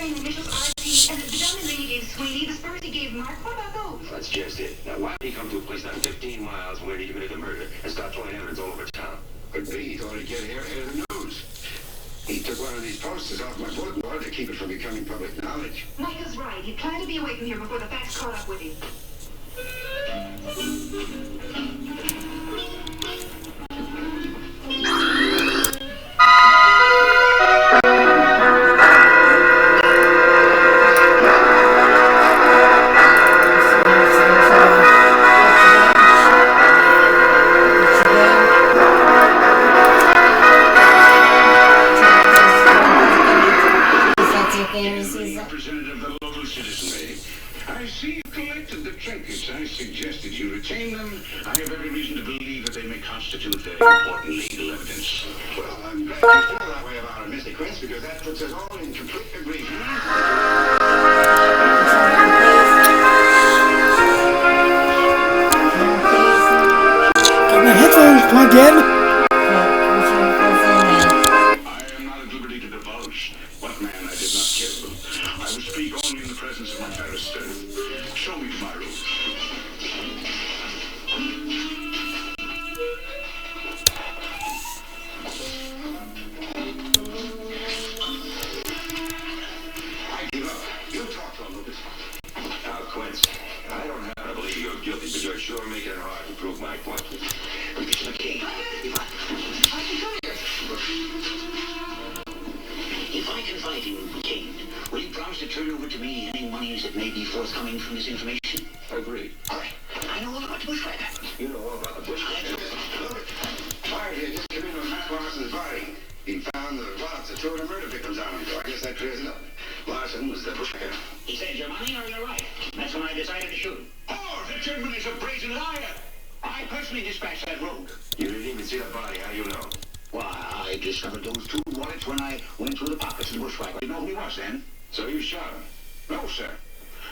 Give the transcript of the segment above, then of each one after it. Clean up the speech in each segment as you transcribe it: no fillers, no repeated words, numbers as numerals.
same initials, RP, and the Diamond Ring he gave Sweeney, the spurs he gave Mark. What about those? That's just it. Now, why did he come to a place not 15 miles from where he committed the murder and start throwing evidence all over town? Could be he thought he'd get here ahead of the news. He took one of these posters off my bulletin board to keep it from becoming public knowledge. Michael's right. He planned to be away from here before the facts caught up with him. Representative of the local citizenry. I see you collected the trinkets. I suggested you retain them. I have every reason to believe that they may constitute very important legal evidence. Well, I'm glad you feel that way about it, Mr. Quince, because that puts us all in complete agreement. Got my headphones plugged in. I will speak only in the presence of my barrister. Show me to my room. I give up. You talk to him, Lucas. Now, Quince, I don't have to believe you're guilty, but you're sure making it hard to prove my point. Mr. McKay, if I can find him McCain, will you promise to turn over to me any monies that may be forthcoming from this information? Agreed. All right. I know all about the bushwhacker. You know all about the bushwhacker. Fire here just came in with Matt Larson's body. He found the wallets of two of the murder victims on him, so I guess that clears it up. Larson was the bushwhacker. He said your money or your life. That's when I decided to shoot him. Oh, the gentleman is a brazen liar! I personally dispatched that rogue. You didn't even see the body. How do you know? Why, I discovered those two wallets when I went through the pockets of the bushwhacker. You know who he was then? So you shot him? No, sir.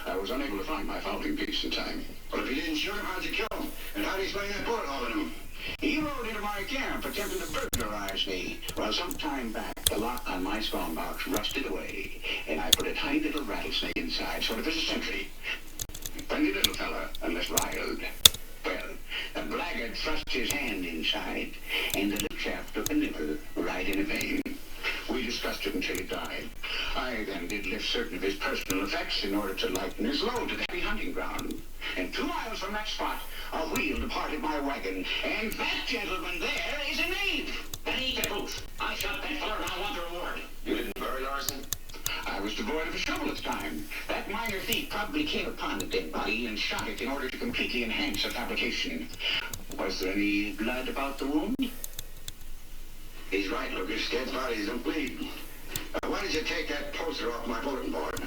I was unable to find my fowling piece in time. Well, if you didn't shoot him, how'd you kill him? And how'd he explain that bullet hole in him? He rode into my camp attempting to burglarize me. Well, some time back, the lock on my strong box rusted away, and I put a tiny little rattlesnake inside, sort of as a sentry. Friendly little fella, unless riled. Well, the blackguard thrust his hand inside, and the little chap took a nibble right in a vein. We discussed it until he died. I then did lift certain of his personal effects in order to lighten his load to the happy hunting ground. And 2 miles from that spot, a wheel departed my wagon, and that gentleman there is a knave. Then eat the booth. I shot that fella and I want the reward. You didn't bury Larson? I was devoid of a shovel at the time. That minor thief probably came upon the dead body and shot it in order to completely enhance the fabrication. Was there any blood about the wound? He's right, Lucas. Dead bodies don't bleed. Why did you take that poster off my bulletin board?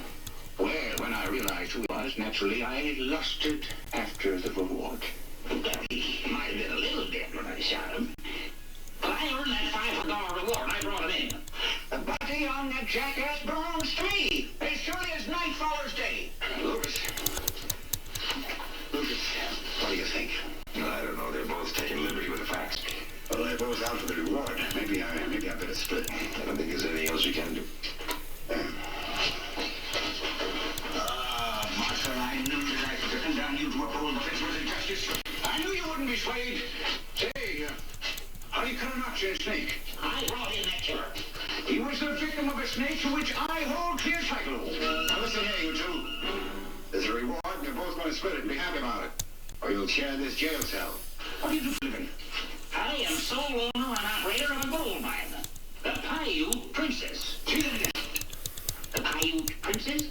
Well, when I realized who it was, naturally, I lusted after the reward. Well, he might have been a little dead when I shot him. But I earned that $500 reward. I brought him in. The body on that jackass belongs to me, as surely as night follows day. Lucas, what do you think? I don't know. They're both taking liberty with the facts. Well, they're both out for the reward. Maybe I better split. I don't think there's anything else you can do. Marshal, I knew that I could driven down you to uphold the principles of justice. I knew you wouldn't be swayed. Say, how do you cut a notch in a snake? I brought in that killer. He was the victim of a snake to which I hold clear title. Now listen here, you two. There's a reward, and you're both going to split it and be happy about it. Or you'll share this jail cell. What do you do for a living? I am sole owner and operator of a gold mine. The Paiute Princess. See that again? The Paiute Princess?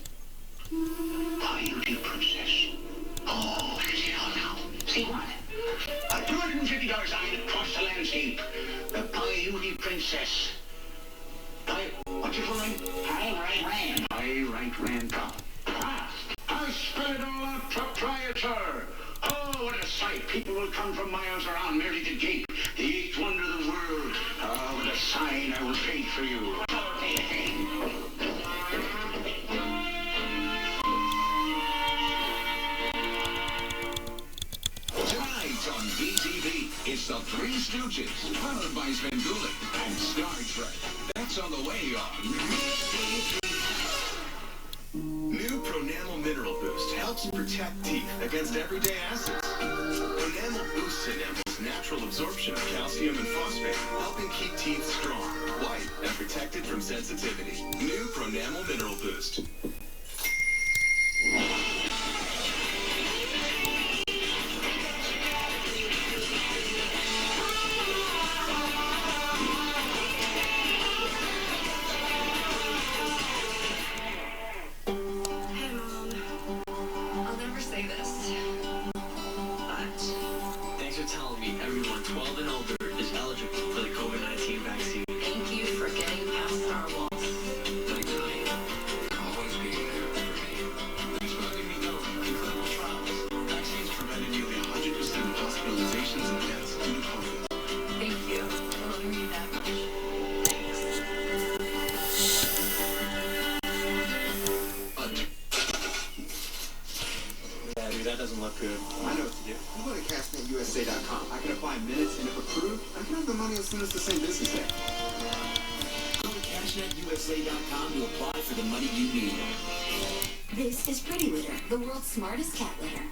Paiute Princess. Oh, I can see it all now. See what? A $250 sign across the landscape. The Paiute Princess. What's your full name? Pyrite Rand. Pyrite Rand. Ah, I spell it all out, proprietor. Oh, what a sight. People will come from miles around merely to gape. The eighth wonder of the world. Oh, what a sign I will paint for you. Tonight on VTV, it's the Three Stooges, followed by Svengoolie and Star Trek. That's on the way on VTV. helps protect teeth against everyday acids. Pronamel boosts enamel's natural absorption of calcium and phosphate, helping keep teeth strong, white, and protected from sensitivity. New Pronamel Mineral Boost. Hey, Mom. I'll never say this, but Thanks for telling me everyone 12 and older is eligible for the COVID-19 vaccine. thank you for getting past our walls. Thanks, honey. Always being there for me. Thanks for letting me know in clinical trials. Vaccines prevented nearly 100% of hospitalizations and deaths due to COVID. Thank you for loving me that much. Thanks. Yeah, dude, that doesn't look good. I know what to do. You go to cashnetusa.com. I can apply minutes, and if approved, I can have the money as soon as the same business day. Go to cashnetusa.com to apply for the money you need. This is Pretty Litter, the world's smartest cat litter.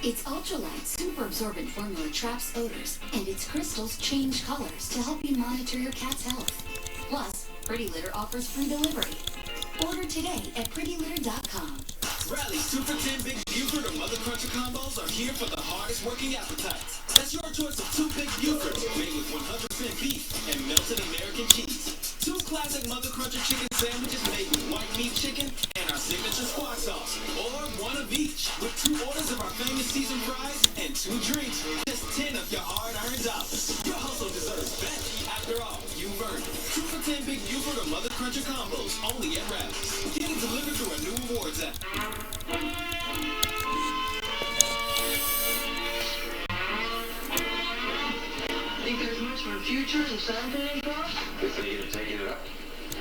Its ultralight, super absorbent formula traps odors, and its crystals change colors to help you monitor your cat's health. Plus, Pretty Litter offers free delivery. Order today at prettylitter.com. Rally's 2 for 10 Big Buford or Mother Cruncher combos are here for the hardest working appetites. That's your choice of 2 Big Bufords made with 100% beef and melted American cheese. 2 classic Mother Cruncher chicken sandwiches made with white meat chicken and our signature squash sauce. Or 1 of each with 2 orders of our famous seasoned fries and 2 drinks for just 10 of your hard-earned dollars. Your hustle deserves better. After all, you've earned it. 2 for 10 Big Buford or Mother Cruncher combos only at Rally's. Get it delivered through a new rewards app. Think there's much for futures and sampling costs? You thinking of taking it up?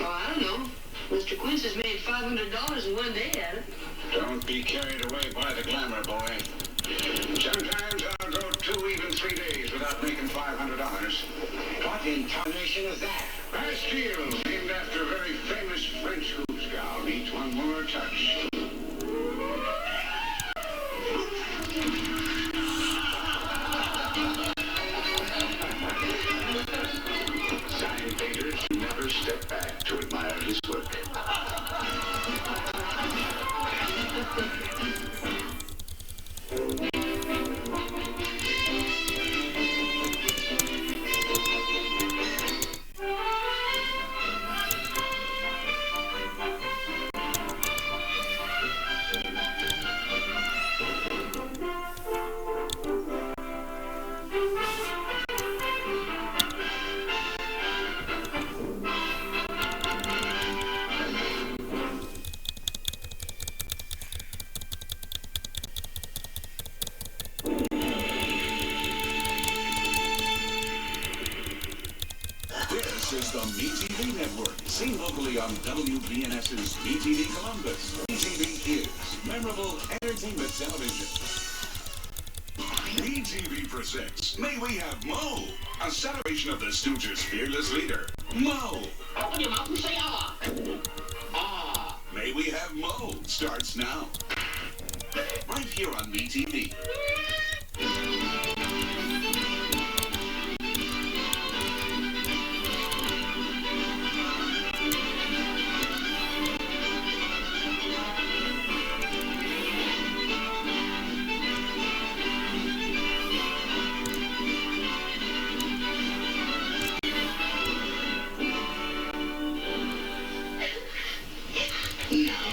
Oh, I don't know. Mr. Quince has made $500 in one day at it. Don't be carried away by the glamour, boy. Sometimes I'll go 2, even 3 days without making $500. What in tarnation is that? Bastille, named after a very famous French goose-gal, needs one more touch. Sign painters never step back to admire his work. This is the MeTV Network, seen locally on WBNS's MeTV Columbus. MeTV is memorable entertainment television. MeTV presents May We Have Mo, a celebration of the Stooges' fearless leader, Mo. Open your mouth and say ah. Ah, May We Have Mo starts now. Right here on MeTV.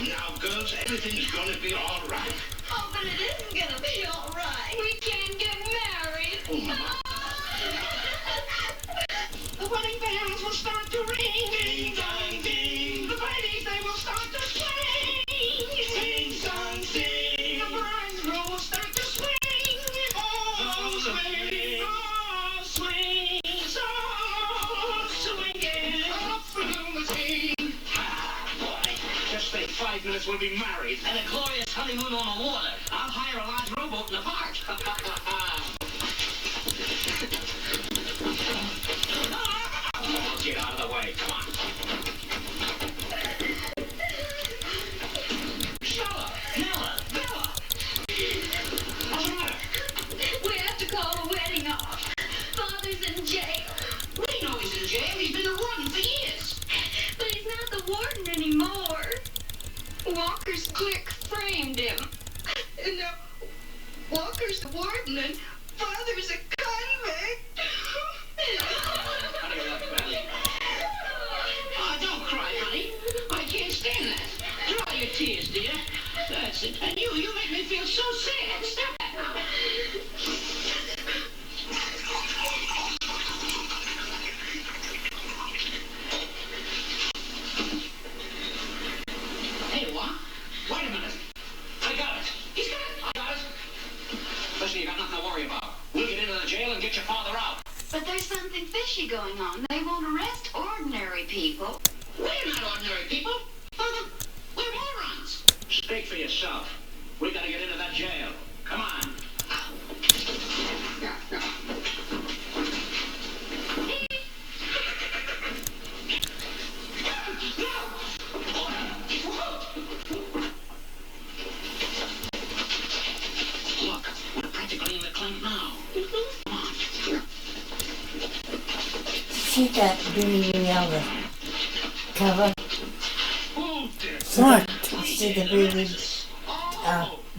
Now, girls, everything's gonna be all right. Oh, but it isn't gonna be all right. We can't get married. The wedding bells will start to ring. Ding dong ding. The ladies, they will start to swing. Ding dong ding. The bride's roll will start to swing. Oh, swing. Oh, swing. So swinging. Up through the team. Ah, boy. Just think 5 minutes we'll be married. And a glorious honeymoon on the water. I'll hire a large rowboat in the park. Oh, get out of the way. Come on. Stella, Nella, Bella. Click framed him. And now Walker's the warden and Father's a convict. Oh, don't cry, honey. I can't stand that. Dry your tears, dear. That's it. And you make me feel so sad. Stop that now. Hey, what? Wait a minute. I got it. He's got it. I got it. Listen, you got nothing to worry about. We'll get into the jail and get your father out. But there's something fishy going on. They won't arrest ordinary people. We're not ordinary people. We're morons. Speak for yourself. We gotta get into that jail. Come on. Look, we're practically in the clink now. Come on. See that baby on the cover? What? See the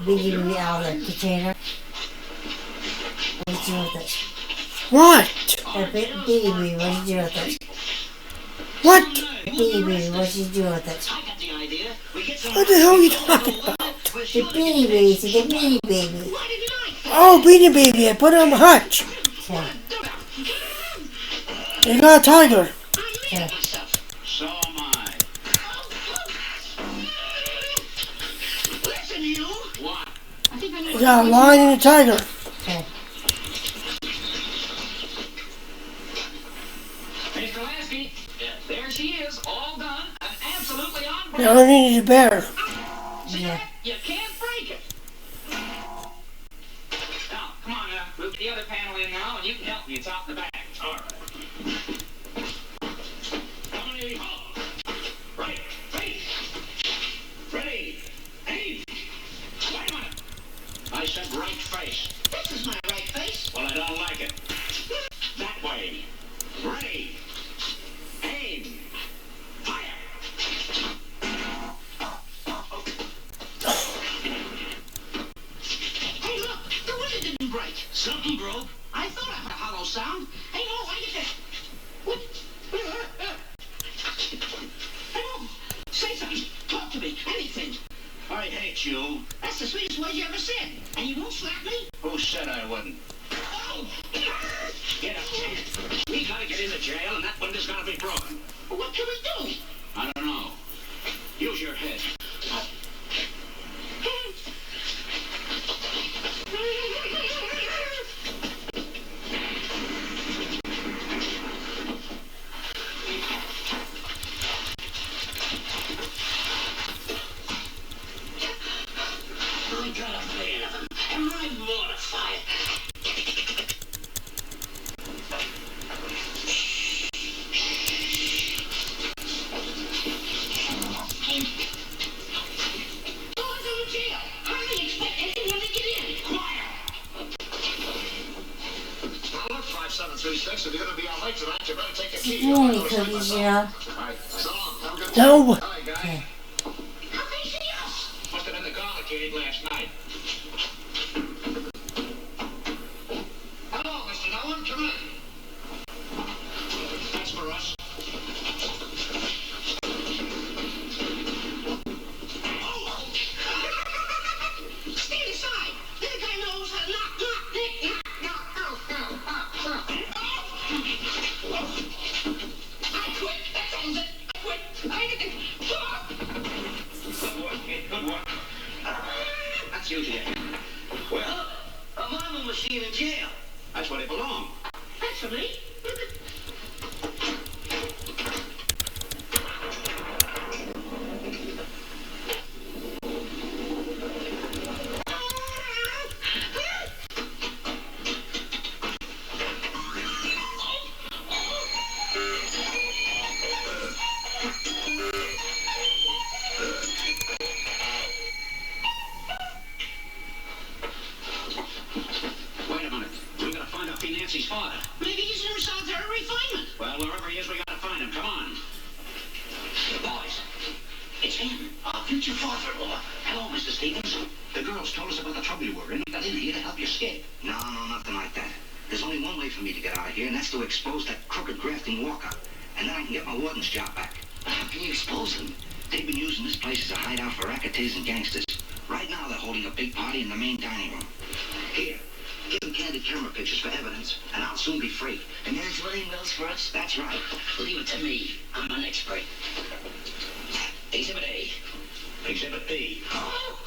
baby out of the container? What did you do with it? What? The baby, what did you do with it? What? Baby, what did you do with it? I got the idea. We get some What the hell are you talking about? The baby, the mini baby. Oh, Beanie Baby, I put it on the hutch. Yeah. You got a tiger. Yeah. So am I. Listen, you. What? I think I know. You got a lion and a tiger. Yeah. Mr. Lasky, there she is, all done and absolutely on You only need a bear. See Yeah. that? You can't break it. Now, come on, move the other panel in now, and you can help me. It's out in the back. All right. Ready, right, face. Ready, aim. Wait a minute. I said right face. This is my right face. Well, I don't like it. That way. Ready, aim, fire. Hey, look, the window didn't break. Something broke. I thought I heard a hollow sound. Hey, no, I get this. What? Hey, no, say something. Talk to me. Anything. I hate you. That's the sweetest word you ever said. And you won't slap me? Who said I wouldn't? Oh. Get up, Ted. We gotta get into jail, and that window's gotta be broken. Well, what can we do? I don't know. Use your head. I got a million of them. Am I mortified? Doors on the jail. Hardly expect anyone to get in. Quiet. Now look, 5736, if you're going to be on late tonight, you better take a key. You only cookies, you know? All right, so long. Have a good No. Hi, guy. How can you see us? Must have been the garlic last night. Hello, Mr. Nolan. Come in. That's for us. Stand aside. That guy knows how to I quit. That settles it. I quit. Good work, kid. Good work. That's you, dear. Well, a marble machine in jail. That's where they belong. That's for me. Wait a minute. We gotta find out Nancy's father. Maybe he's in Future father-in-law. Hello, Mr. Stevens. The girls told us about the trouble you were in. We got in here to help you escape. No, nothing like that. There's only one way for me to get out of here, and that's to expose that crooked grafting Walker. And then I can get my warden's job back. But how can you expose them? They've been using this place as a hideout for racketeers and gangsters. Right now, they're holding a big party in the main dining room. Here, give them candid camera pictures for evidence, and I'll soon be free. And you're insulating those for us? That's right. Leave it to me. I'm an expert. Exhibit A. Exhibit B. Oh.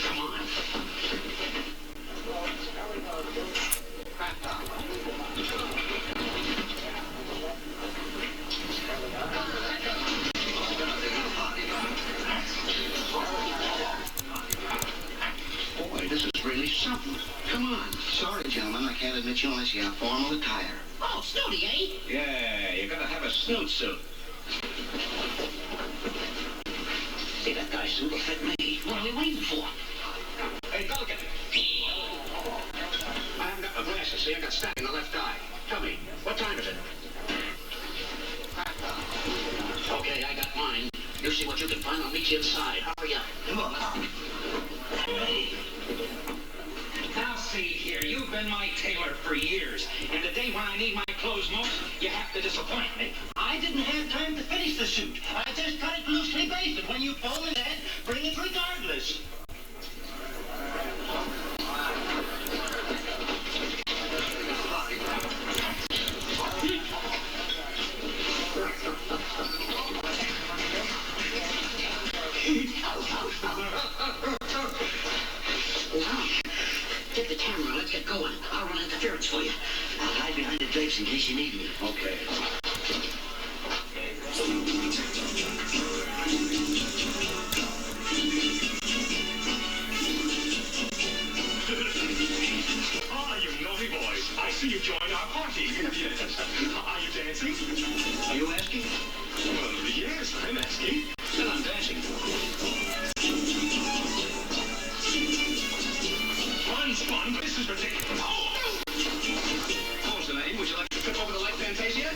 Come on. Boy, this is really something. Come on. Sorry, gentlemen, I can't admit you unless you have formal attire. Oh, snooty, eh? Yeah, you gotta have a snoot suit. See, that guy's suit will fit me. What are we waiting for? Hey, Pelican. I haven't got my glasses. See, I got static in the left eye. Tell me, what time is it? Okay, I got mine. You see what you can find. I'll meet you inside. Hurry up. Come on. Hey. Now see here, you've been my tailor for years, and the day when I need my clothes most, you have to disappoint me. I didn't have time to finish the suit. I just cut it loosely basted. When you fold it in, bring it regardless. Get the camera. Let's get going. I'll run interference for you. I'll hide behind the drapes in case you need me. Okay. Ah, you naughty boys. I see you joined our party. Yes. Are you dancing? Are you asking? Well, yes, I'm asking. Then I'm dancing. Fun's fun, but this is ridiculous. Oh! What was the name? Would you like to trip over the light Fantasia?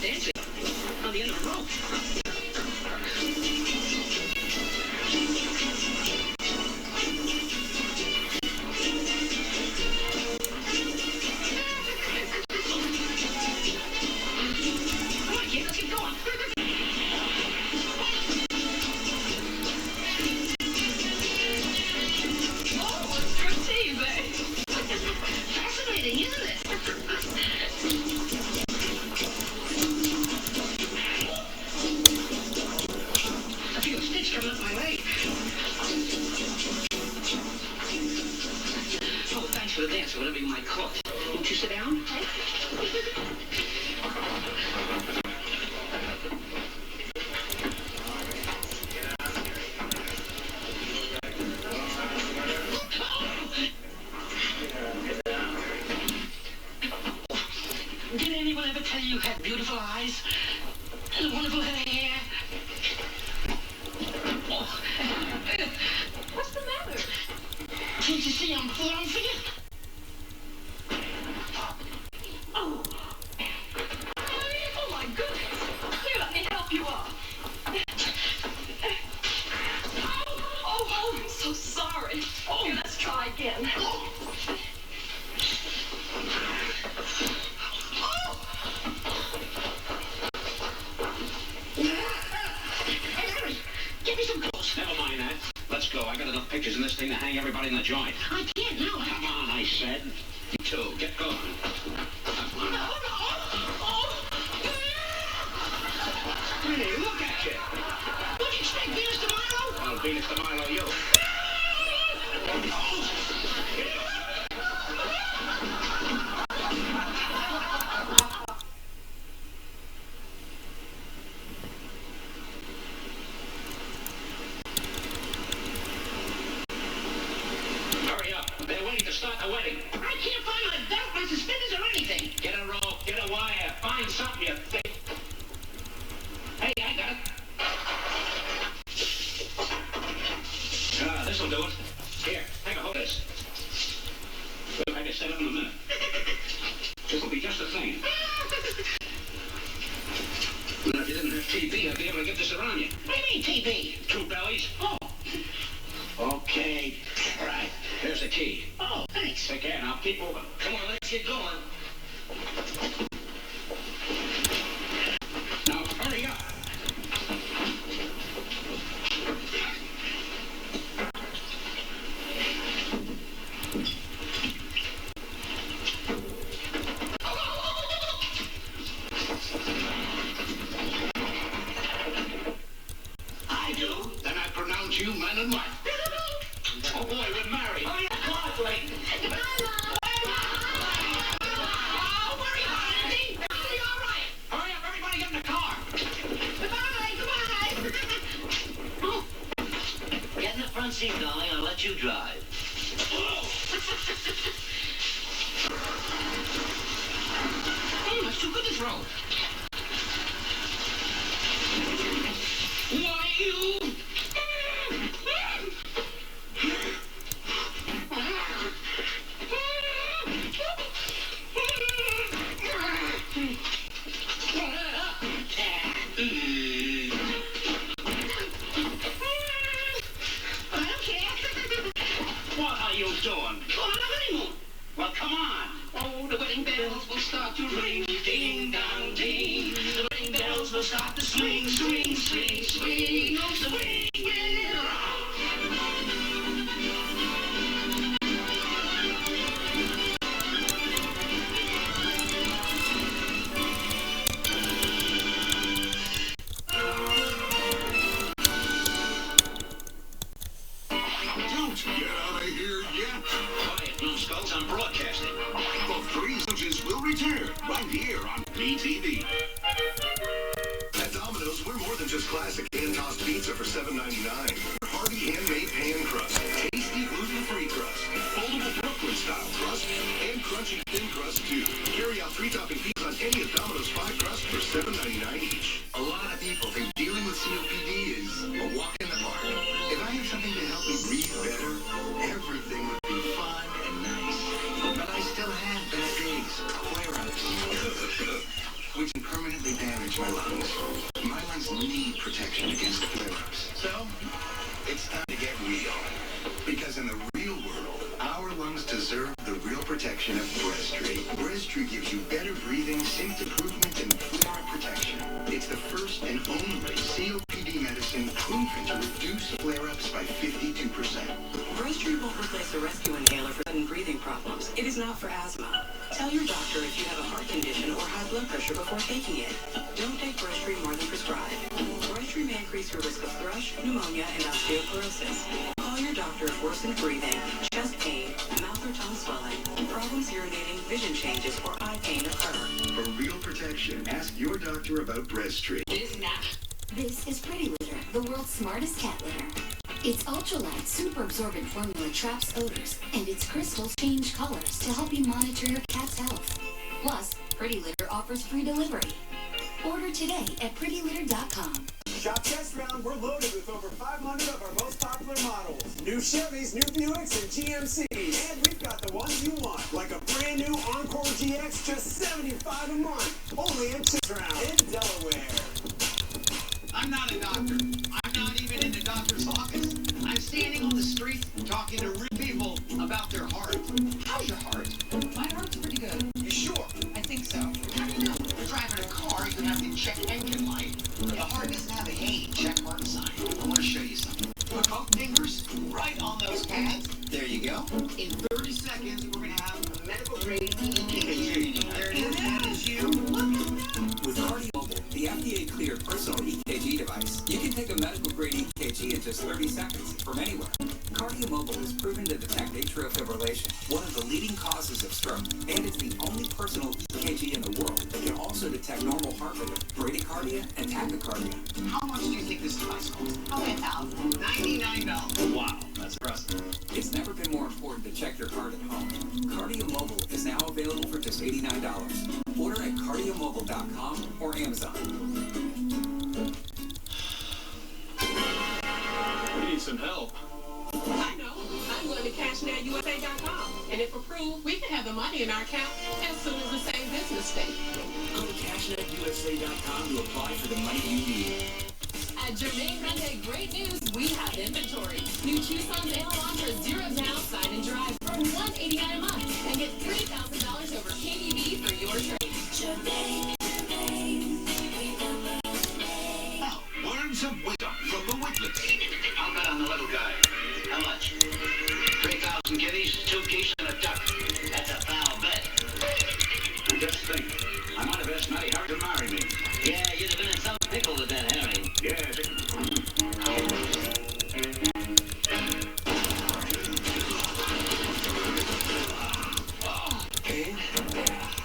dancing on the end of a rope. Come on, kid, let's get going. Oh, it's good tea, babe. Fascinating, isn't it? I feel a stitch coming up my leg. Oh, thanks for the dance, whatever you might call it. Won't you sit down? Did anyone ever tell you you had beautiful eyes? And wonderful hair? Oh. What's the matter? Can't you see I'm clumsy? Oh. Oh my goodness. Here, let me help you up. Oh, I'm so sorry. Here, let's try again. Give me some clothes. Never mind that. Let's go. I got enough pictures in this thing to hang everybody in the joint. I can't now. Come on, I said. You two, get going. Come on. No. Oh. Hey, look at you. Don't you expect Venus de Milo? Well, Venus de Milo, you. Hurry up. They're waiting to start the wedding. I can't find my belt, my suspenders, or anything. Get a rope, get a wire, find something, you think. Hey, I got it. This'll do it. Here, take a hold of this. We'll have you set up in a minute. This'll be just the thing. Now, if you didn't have TV, I'd be able to get this around you. What do you mean, TV? Two bellies. Oh. Okay. All right. Here's the key. Oh, thanks. Take care, now keep moving. Come on, let's get going. Now, hurry up. I do. Then I pronounce you man and wife. Oh boy, we're married. Oh yeah, come on, Blake. Oh, worry about it, Andy. It'll be all right. Hurry up, everybody get in the car. Goodbye. Get in the front seat, darling. I'll let you drive. That's too good to throw. Why, you? What are you doing? Oh, I'm not anymore. Well, come on. Oh, the wedding bells will start to ring. Ding, dong, ding. The wedding bells will start to swing, swing, swing, swing. Oh, the wedding bells. Don't get out of here yet. Quiet, numbskulls. I'm broadcasting. The Three Stooges will return right here on BTV. At Domino's, we're more than just classic hand-tossed pizza for $7.99. Hearty handmade pan crust, tasty gluten-free crust, foldable Brooklyn-style crust, and crunchy thin crust too. Carry out 3-topping pizza on any of Domino's 5 crusts for $7.99 each. A lot of people think dealing with COPD is a walk in the park. If I had something to help me breathe better, everything would be fun and nice. But I still have bad days, flare-ups, which can permanently damage protects my lungs. My lungs need protection against flare-ups. So, it's time to get real. Because in the real world, our lungs deserve the real protection of Breztri. Breztri gives you better breathing, symptom improvement, and flare-up protection. It's the first and only COPD medicine proven to reduce flare-ups by 52%. Breztri won't replace a rescue inhaler for sudden breathing problems. It is not for asthma. Tell your doctor if you have a heart condition or high blood pressure before taking it. Don't take Breztri more than prescribed. Breztri may increase your risk of thrush, pneumonia, and osteoporosis. Call your doctor if worsened breathing, chest pain, mouth or tongue swelling, problems urinating, vision changes, or eye pain occur. For real protection, ask your doctor about Breztri. This is Pretty Litter, the world's smartest cat litter. Its ultralight, super absorbent formula traps odors, and its crystals change colors to help you monitor your cat's health. Plus, Pretty Litter offers free delivery. Order today at prettylitter.com. Shop Test Round, we're loaded with over 500 of our most popular models. New Chevys, new Buicks, and GMCs. And we've got the ones you want, like a brand new Encore GX, just $75 a month. Only in Test Round in Delaware. I'm not a doctor. I'm not even in the doctor's office. I'm standing on the street talking to real people about their heart. How's your heart? My heart's pretty good. You sure? I think so. How do you know? You're driving a car, you have to check engine light. The heart doesn't have a hey, check heart sign. I want to show you something. Put both fingers right on those pads. There you go. In 30 seconds, we're going to have a medical grade EKG. There it is. That is you. With Cardio Mobile, the FDA-cleared personal EKG device, you can take a medical-grade EKG in just 30 seconds from anywhere. Cardio Mobile is proven to detect atrial fibrillation, one of the leading causes of stroke, and it's the only personal EKG in the world that can also detect normal heart rhythm, bradycardia, and tachycardia. How much do you think this device costs? $99. Wow, that's impressive. It's never been more important to check your heart at home. Cardio Mobile is now available for just $89. Order at cardiomobile.com or Amazon. We need some help. I know. I'm going to CashNetUSA.com. And if approved, we can have the money in our account as soon as the same business day. Go to CashNetUSA.com to apply for the money you need. At Germain Hyundai, great news, we have inventory. New Tucson's Elantra 0 down, sign and drive for $189 a month. And get $3,000 over KDV for your trade. Germain. Now, words of wisdom from the Witlets. I'll bet on the little guy. How much? 3,000 guineas, 2 geese, and a duck. That's a foul bet. Just think, I might have asked Matty Hart to marry me. Yeah, you'd have been in some pickle with that Harry. Yes. Pain?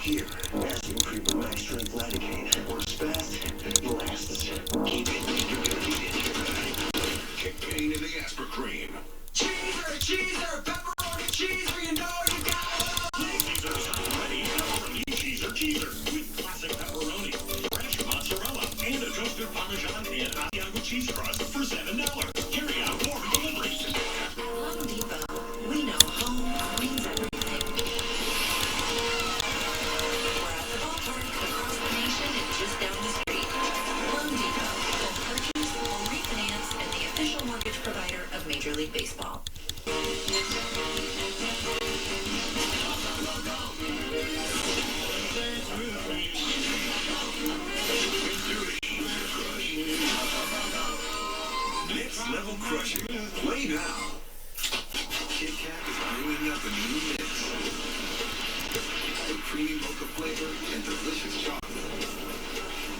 Here. Asking for Max Strength Lidocaine. Works fast, lasts. Keep it. You're gonna need it. Kick pain in the Asper Cream. Cheeser, pepperoni cheeser, you know you got it. Cheeser's ready for new cheeser with classic pepperoni, fresh mozzarella, and a toasted Parmesan and Asiago cheese crust for $7. Carry out or delivery. Home Depot. We know home means everything. We're at the ballpark, across the nation, and just down the street. Home Depot. Home purchase, home refinance, and the official mortgage provider of Major League Baseball. Next level crushing. Play now. Kit Kat is bringing up a new mix. The creamy mocha flavor and delicious chocolate.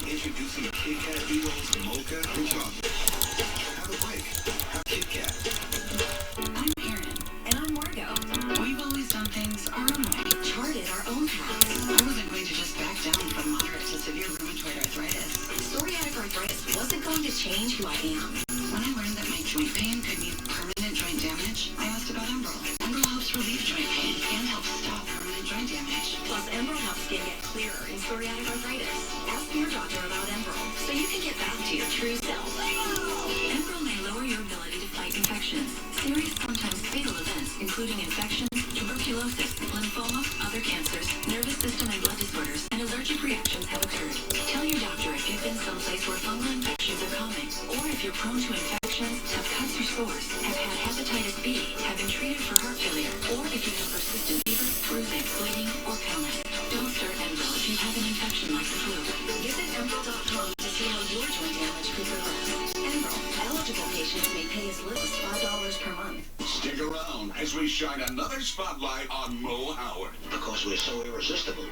Introducing Kit Kat Duos Mocha and Chocolate. Have a break. Have Kit Kat. I'm Erin. And I'm Margo. We've always done things our own way. Charted our own paths. I wasn't going to just back down from moderate to severe rheumatoid arthritis. Psoriatic arthritis wasn't going to change who I am. When I learned that my joint pain could mean permanent joint damage, I asked about Enbrel. Enbrel helps relieve joint pain and helps stop permanent joint damage. Plus, Enbrel helps skin get clearer in psoriatic arthritis. Ask your doctor about Enbrel so you can get back to your true self. Enbrel may lower your ability to fight infections. Serious, sometimes fatal events, including infections, tuberculosis, lymphoma, other cancers, nervous system and blood disorders, and allergic reactions have occurred. Tell your doctor if you've been place where fungal infections are common, or if you're prone to infections, have cuts or sores, have had hepatitis B, have been treated for heart failure, or if you have persistent fever, bruising, bleeding, or paleness. Don't start Enbrel if you have an infection like the flu. Visit Enbrel.com to see how your joint damage could progress. Enbrel. Eligible patients may pay as little as $5 per month. Stick around as we shine another spotlight on Mo Howard. Because we're so irresistible.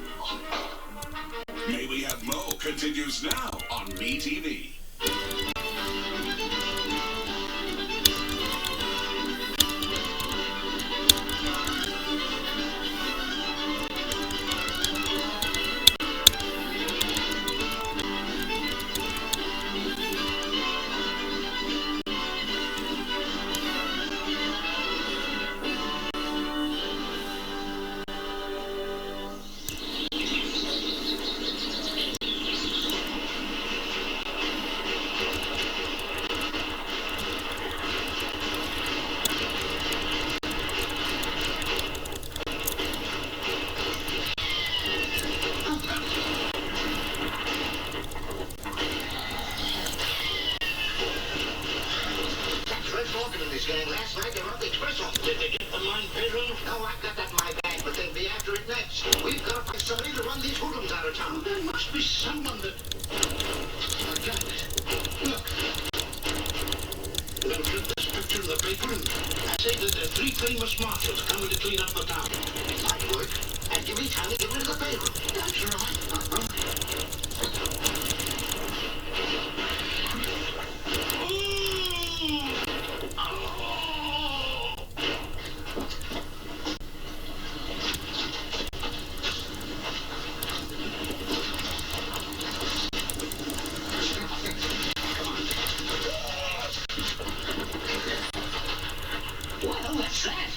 May We Have Mo continues now on MeTV. Last night they wrote the whistle. Did they get the mine bedroom? No, I got that in my bag, but they'll be after it next. We've got to find somebody to run these hoodlums out of town. There must be someone that... I got it. Look. We'll flip this picture in the paper and say that there are 3 famous marshals coming to clean up the town. Might work. And give me time to get rid of the payroll. That's right. What's that?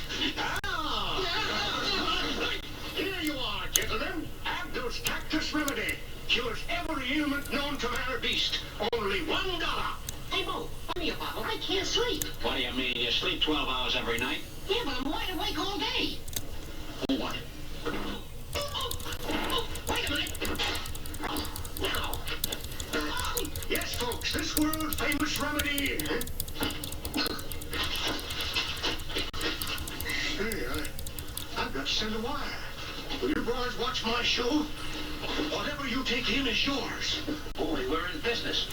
Here you are, gentlemen. Abdul's Cactus Remedy. Cures every ailment known to man or beast. Only $1. Hey, Mo, give me a bottle. I can't sleep. What do you mean? You sleep 12 hours every night? Yeah, but I'm wide awake all day. What? Wait a minute. Now. Yes, folks, this world-famous remedy... Hey, I've got to send a wire. Will you boys watch my show? Whatever you take in is yours. Boy, we're in business.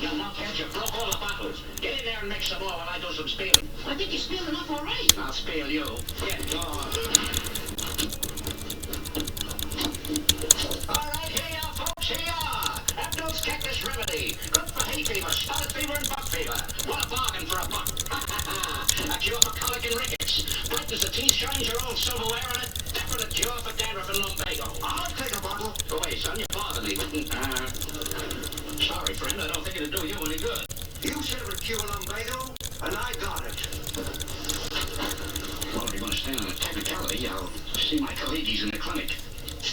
You lunkheads, you broke all the bottles. Get in there and make some more while I do some spilling. I think you spilled enough already. I'll spill you. Get gone. All right, here you are, folks. Here you are. Abdul's Cactus Remedy. Good for hay fever, spotted fever, and bug fever. What a bargain for a buck. A cure for colic and rickets. Brightens the teeth, shines your old silverware, and a definite cure for dandruff and lumbago. I'll take a bottle. Go away, son. You bother me. Sorry, friend. I don't think it'll do you any good. You said it would cure lumbago, and I got it. Well, if you want to stand on a technicality, I'll see my colleagues in the clinic.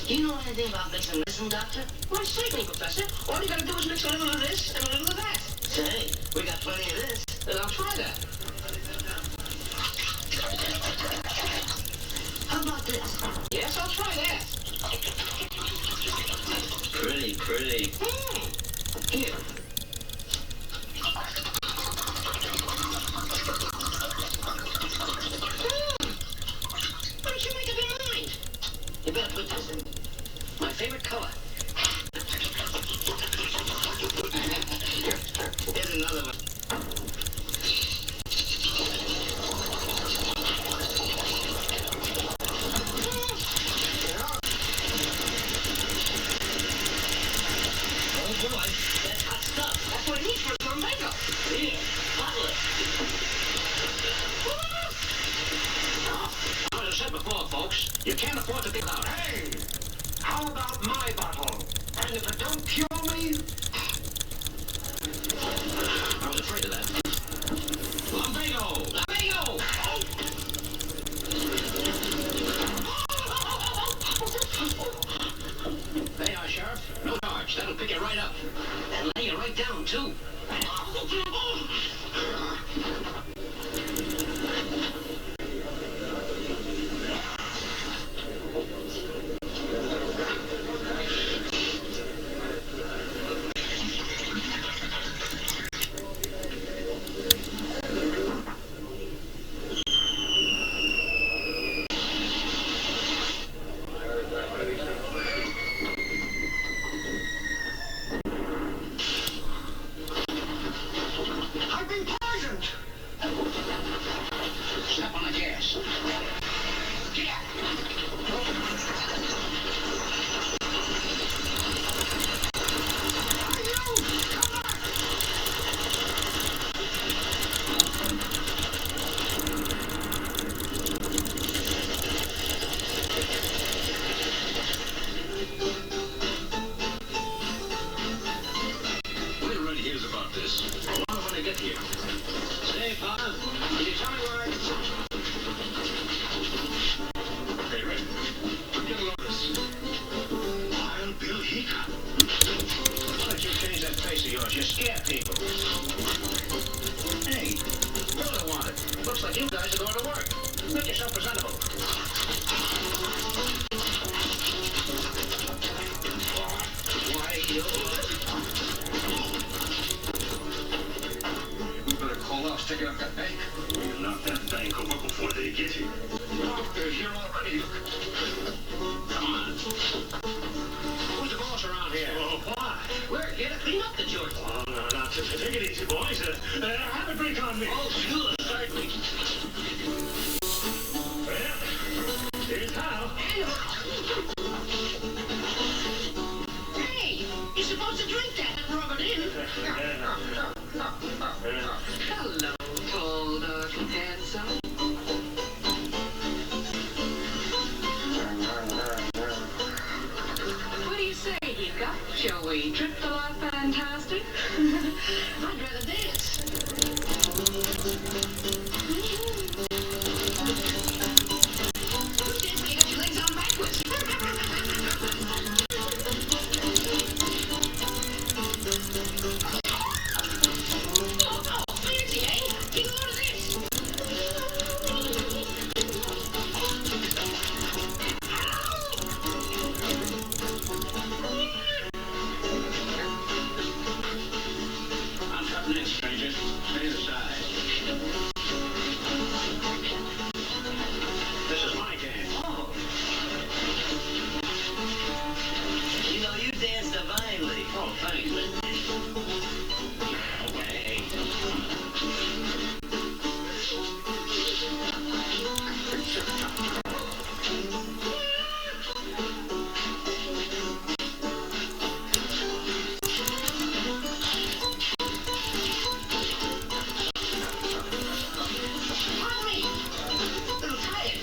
Do you know anything about mixing medicine, Doctor? Why, certainly, Professor. All you gotta do is mix a little of this and a little of that. Say, we got plenty of this. Then I'll try that. How about this? Yes, I'll try that. Pretty. Here. Why don't you make up your mind? You better put this in. My favorite color. Here's another one. Oh, boy. That's hot stuff. That's what it needs for a lumbago. Here, bottle it. As I said before, folks, you can't afford to be loud. Hey, how about my bottle? And if it don't cure me, I was afraid of that. Lumbago! Lumbago! There you are, Sheriff. No charge. That'll pick it right up. And lay you right down, too. step on the gas. When everybody hears about this, I wonder when they get here. Say, Pa, can you tell me where I... Hey, Red, get a load of this. Wild Bill Hickok. Why don't you change that face of yours? You scare people. Hey, what do I want it? Looks like you guys are going to work. Make yourself presentable. Why, you... We better call off, stick it up that bank. We'll knock that bank over before they get here. Oh, they're here already. Come on. Who's the boss around here? Oh, why? We're here to clean up the joint. Oh, no, no, take it easy, boys. Have a drink on me. Oh, sure, certainly. Well, here's how. Hey, you're supposed to drink that and rub it in. Hello, tall, dark, and handsome. What do you say, Hika? Shall we trip the life fantastic? I'd rather dance. You dance when you got your legs on backwards. Oh, fancy, eh? Take a load of this. I'm cutting in, stranger. Stay aside. This is my game. Oh. You know, you dance divinely. Oh, thanks, man. Okay. Pardon me. Little tired.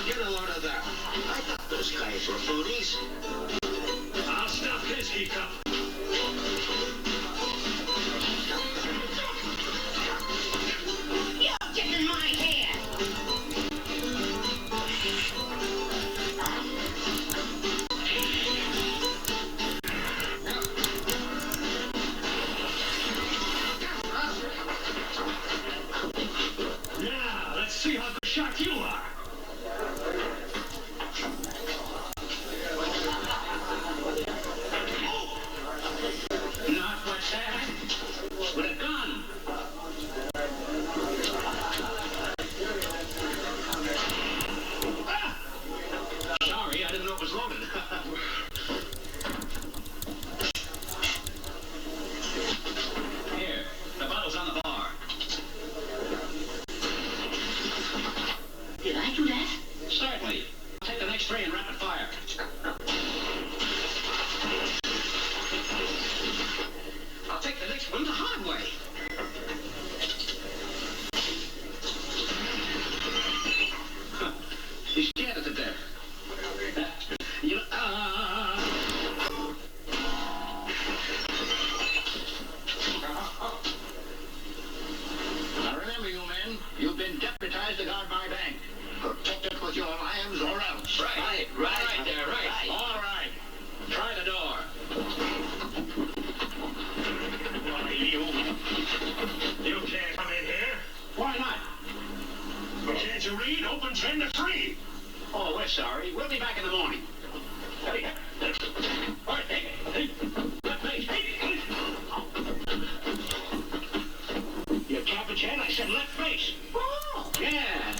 Get a load of that. I thought those guys were foodies. I'll stop this, Hiccup. You're getting my hair. Now, let's see how good shot you are. Not what's that? With a gun. Ah! Sorry, I didn't know it was loaded. Here, the bottle's on the bar. Did I do that? Certainly. Take the next three in rapid fire. I'll take the next one the hard way. Huh. He's scared of the death. You know, Now remember, you men, you've been deputized to guard my bank. Protect it with your lives or else. Right there, right. All right. Try the door. Why, you can't come in here. Why not? Can't you read? Open 10 to 3. Oh, we're sorry. We'll be back in the morning. Hey, all right, hey, left face, hey. Your capuchin, I said left face. Oh, yeah.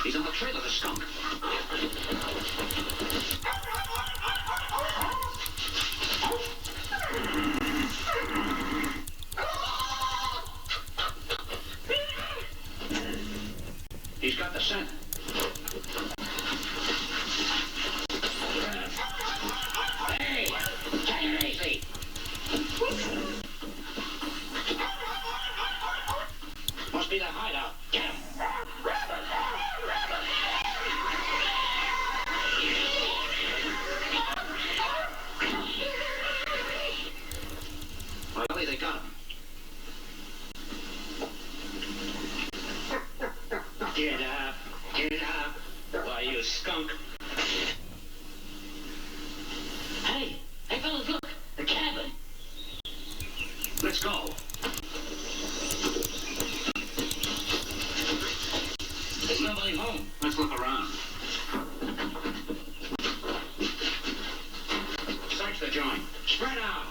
He's on the trail of the skunk. He's got the scent. Hey, take it easy. Must be the hideout. Get him. Well, they got him. Get up. Get up. Why, you skunk. Hey, fellas, look. The cabin. Let's go. There's nobody home. Let's look around. Search the joint. Spread out.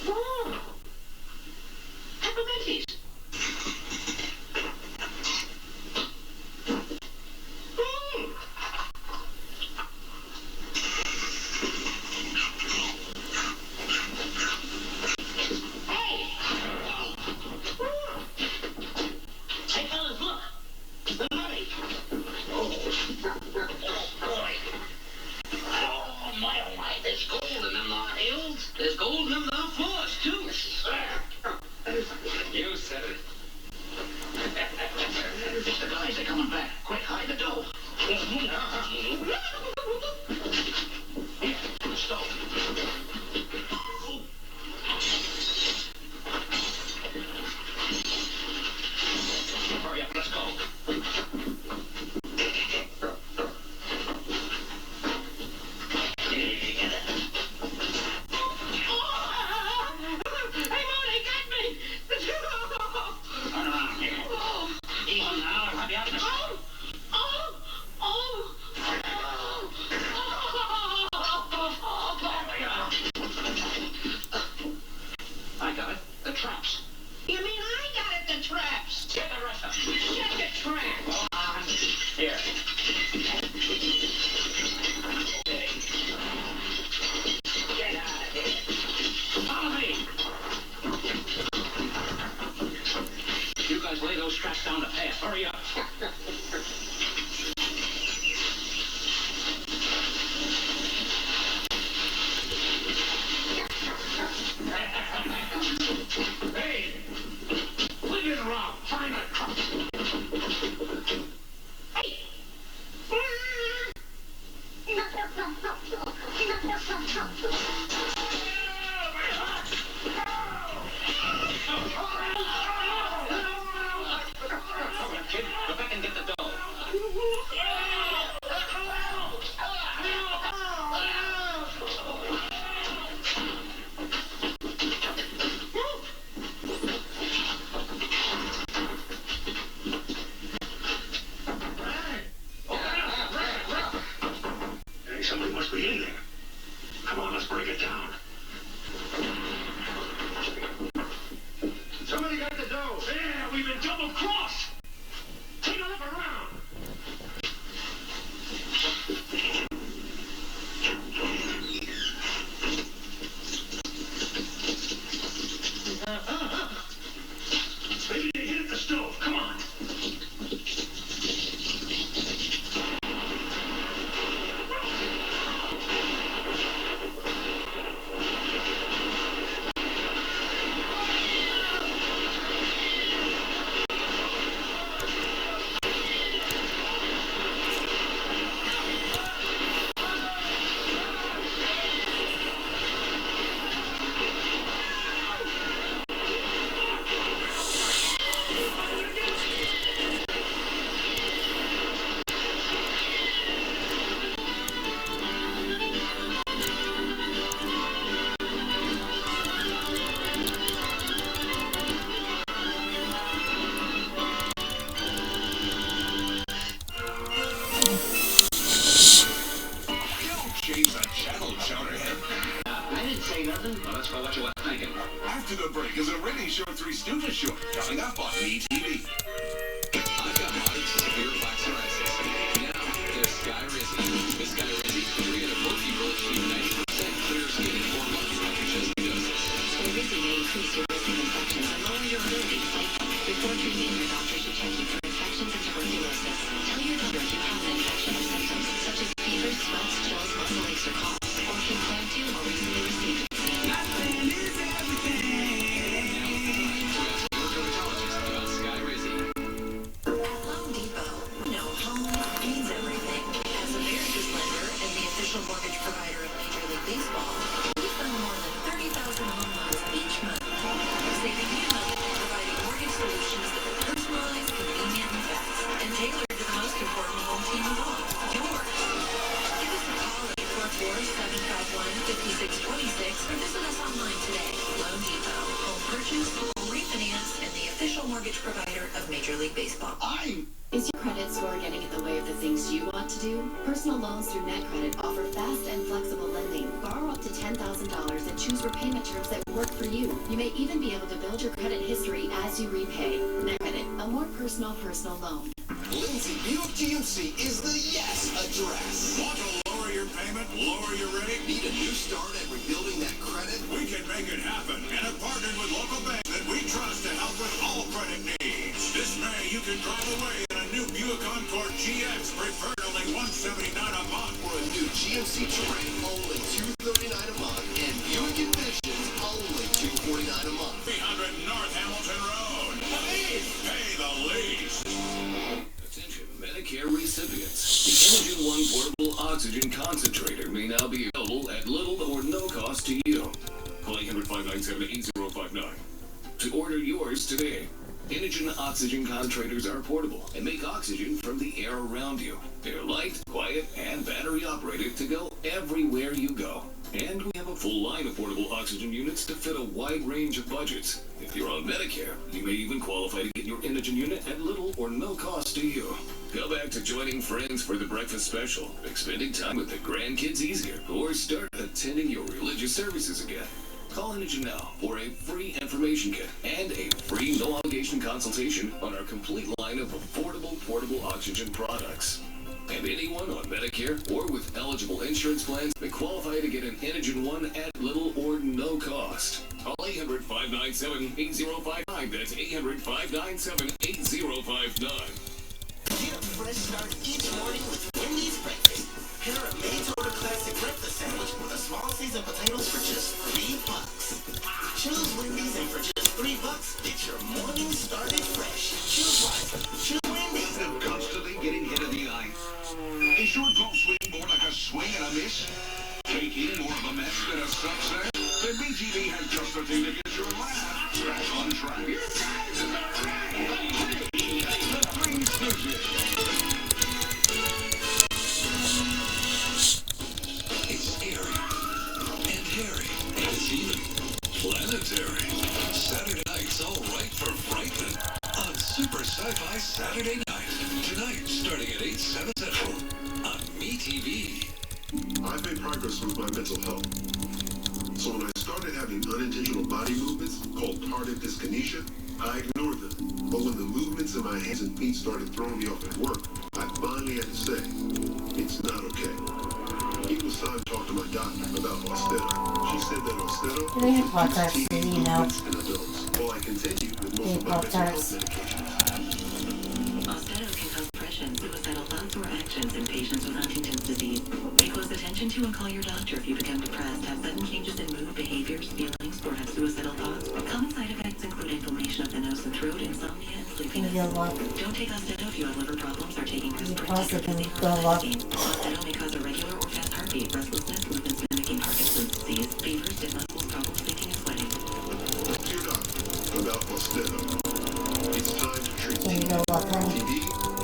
Oh, pepperminties. There's gold in them down floors, too. You said it. The guys, they're coming back. Quick, hide the dough. Here, on the stove. Hurry up, let's go. I got it. The traps. You mean I got it, the traps? Get the rest of them. Get the trap. Here. Okay. Get out of here. Follow me. You guys lay those traps down the path. Hurry up. Hey! Leave it around! Find a truck! Hey! Kid, go back and get the dough. Somebody must be in there. Come on, let's break it down. Somebody got the dough. Yeah, we've been double-crossed. Take a look around. Maybe they hit at the stove. Come on. change the channel, Chowderhead. I didn't say nothing. Well, let's go what you were thinking. After the break is a Rating Show 3 Stooges Short, coming up on MeTV. I've got moderate to severe plaque psoriasis. Now, there's Sky Rizzy. With Sky Rizzy, 3 out of 4 people achieve 90% clear skin in 4 months after just the doses. Sky Rizzy may increase your risk of infections and lower your ability to fight them. Before treating, your doctor should check you for infections and tuberculosis. Tell your doctor if you have an infection or symptoms, such as fever, sweats, chills, muscle aches, or cough, or if you plan to or recently received it. Nothing is everything. At Home Depot, we know home means everything. As America's lender and the official mortgage provider of Major League Baseball, we fund more than 30,000 home loans each month, saving you money, providing mortgage solutions that are personalized, convenient, and fast, and tailored to the most important home team of all, yours. Give us a call at 844-751-5626 or visit us online today. Loan Depot, home purchase, home refinance, and the official mortgage provider of Major League Baseball. Is your credit score getting in the way of the things you want to do? Personal loans through NetCredit offer fast and flexible lending. Borrow up to $10,000 and choose repayment terms that work for you. You may even be able to build your credit history as you repay. NetCredit, a more personal loan. Lindsay Buick GMC is the yes address. Want to lower your payment, lower your rate? Need a new start at rebuilding that credit? We can make it happen and have partnered with local banks that we trust to help with all credit needs. This May, you can drive away in a new Buick Encore GX, preferred only $179 a month. For a new GMC Terrain, only $239 a month, and Buick Envision, only $249 a month. 300 North Hamilton Road. Pay the least. Attention, Medicare recipients. The Inogen One Portable Oxygen Concentrator may now be available at little or no cost to you. Call 800-597-8059 to order yours today. Inogen oxygen concentrators are portable and make oxygen from the air around you. They're light, quiet, and battery operated to go everywhere you go. And we have a full line of portable oxygen units to fit a wide range of budgets. If you're on Medicare, you may even qualify to get your Inogen unit at little or no cost to you. Go back to joining friends for the breakfast special, make spending time with the grandkids easier, or start attending your religious services again. Call Inogen now for a free information kit and a free no-obligation consultation on our complete line of affordable portable oxygen products. And anyone on Medicare or with eligible insurance plans may qualify to get an Inogen One at little or no cost. Call 800-597-8059. That's 800-597-8059. Get a fresh start each morning with Wendy's breakfast. Pair a made-to-order classic breakfast sandwich with a small seasoned potatoes for just $3. Choose Wendy's, and for just $3, get your morning started fresh. Choose life. Choose Wendy's. Instead of constantly getting hit in the eye, is your golf swing more like a swing and a miss? Taking more of a mess than a success? Then BTV has just the thing to get your laugh back on track. You guys are right. The Three Stooges. It's airy and hairy and it's even planetary. Saturday night's all right for frightening on Super Sci-Fi Saturday Night. Tonight, starting at 8/7 Central on MeTV. I've made progress with my mental health. So when I started having unintentional body movements called tardive dyskinesia, I ignored them. But when the movements in my hands and feet started throwing me off at work, I finally had to say, it's not okay. It was time to talk to my doctor about Austedo. She said that Austedo They Pop-Tarts, keep you know. movements in adults, while I continued with most of my mental health medications. Austedo can cause depression, suicidal thoughts, or actions in patients with Huntington's disease. Pay close attention to and call your doctor if you become depressed, have sudden changes in mood, behaviors, feelings, or have suicidal thoughts. Common side effects include inflammation of the nose and throat, insomnia, and sleepiness. Don't take Austedo if you have liver problems or taking respiratory Austedo may cause irregular or fast heartbeat, restlessness, movements mimicking Parkinson's disease, fever, stiff muscles, problems thinking, and sweating. Talk to your doctor about Austedo. It's time to treat Can you go walk on? TD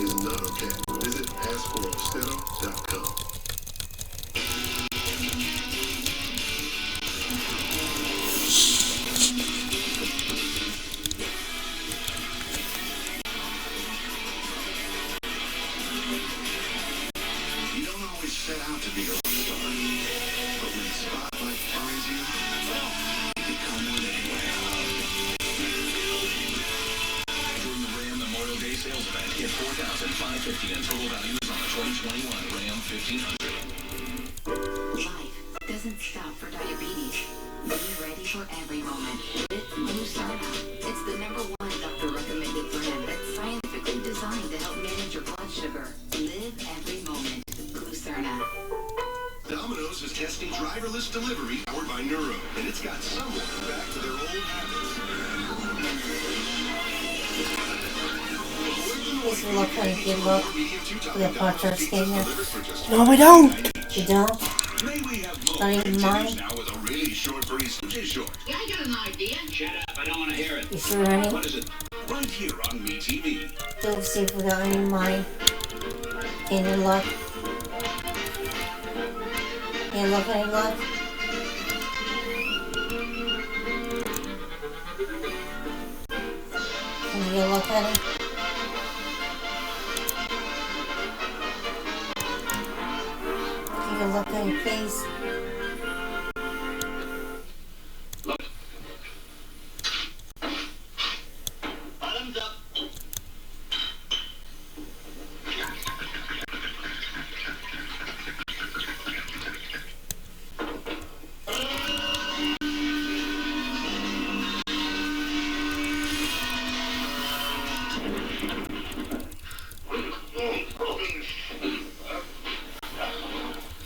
is not okay. Visit askforaustedo.com. You don't always set out to be a rock star. Safety and total value is on the 2021 Ram 1500. Life doesn't stop for diabetes. Be ready for every moment with Glucerna. It's the #1 doctor-recommended brand that's scientifically designed to help manage your blood sugar. Live every moment. Glucerna. Domino's is testing driverless delivery powered by Neuro, and it's got someone back to their old habits. This will look like you look for the portrait skin here. No, we don't. You don't? Don't even mind? Now with a really short breeze. Short. Yeah, I got an idea. Shut up, I don't want to hear it. You sure, honey? What is it? Right here on MeTV. Don't see if we got any mind. Can you look? Can you look any look? Can you look at it? Can you look at it, please? Bottoms up.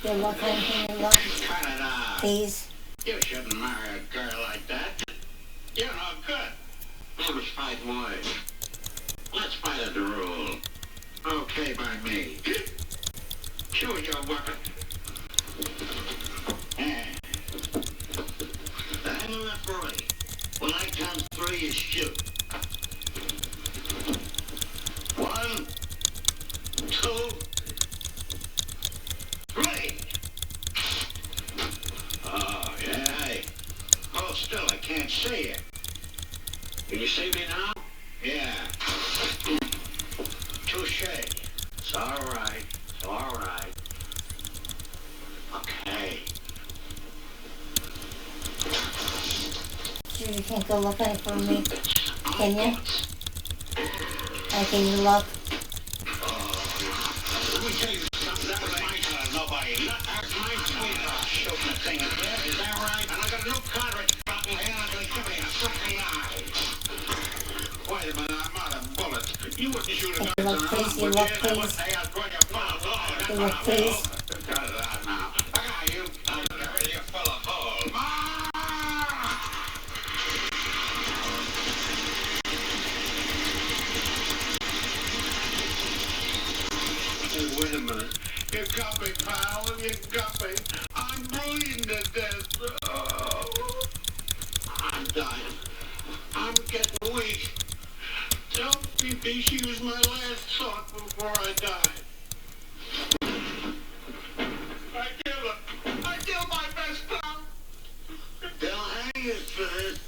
Can you look at anything you look? Cut it out. Please? You shouldn't marry a girl like that. You're no good. Let's fight words. Let's fight a duel. Okay by me. Choose your weapon. I'm the referee. When I count 3, you shoot. 1, 2, 3. Oh, yeah. Hold still, I can't see you. Can you see me now? Yeah. Touche. It's all right. It's all right. Okay. Sure you can't go look at it for me? Can you? Can you look? Let me tell you something. That was my turn, nobody. That's my sweetheart shooting the thing again. Is that right? And I got a new cartridge button here. I'm going to give me a second eye. Wait a minute. I'm out of bullets. You wouldn't shoot a gun. You look, please. You look, please. You look, please. Cut it out now. I got you. I'm going to hurt you full of holes. Oh, wait a minute. You got me, pal. You got me. I'm bleeding to death. Oh. I'm dying. I'm getting weak. Tell BP she was my last thought before I died. I killed her. I killed my best pal. They'll hang you for this.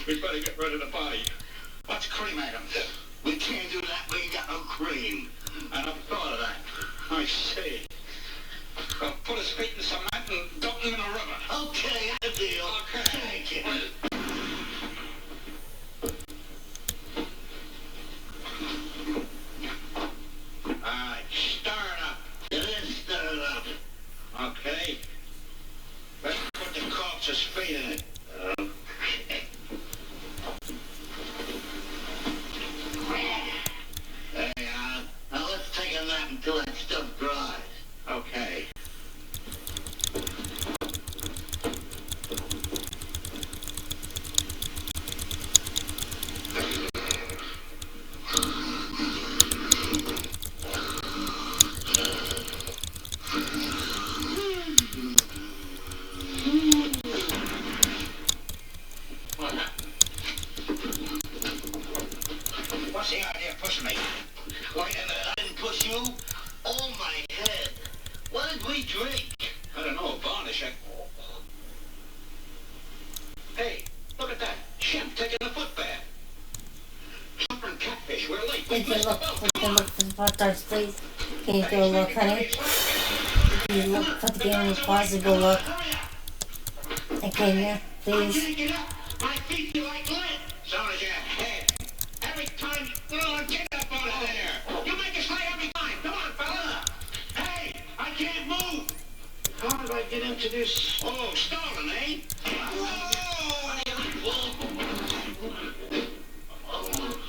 We better get rid of the body. Let's cremate him. We can't do that. We ain't got no cream. And I've thought of that. I see. I'll put his feet in cement and dump him in a river. Okay, a deal. Okay. Thank you. Alright, stir it up. It is stirred up. Okay. Let's put the corpse's feet in it. There you are. Now let's take a nap until that stuff dries. Okay. What's the idea of pushing me? Wait a minute, I didn't push you. Oh, my head. What did we drink? I don't know, varnish. Hey, look at that. Shemp taking a foot bath. Suffering catfish, we're late. Can you look for the photos, please? Can you go look, honey? Can you look for the game with pause and go look? And can you, please? I can't get up. My feet feel like lead. So does your head. Every time you get up out of there, you make us can't move. How did I get into this? Oh, stolen, eh?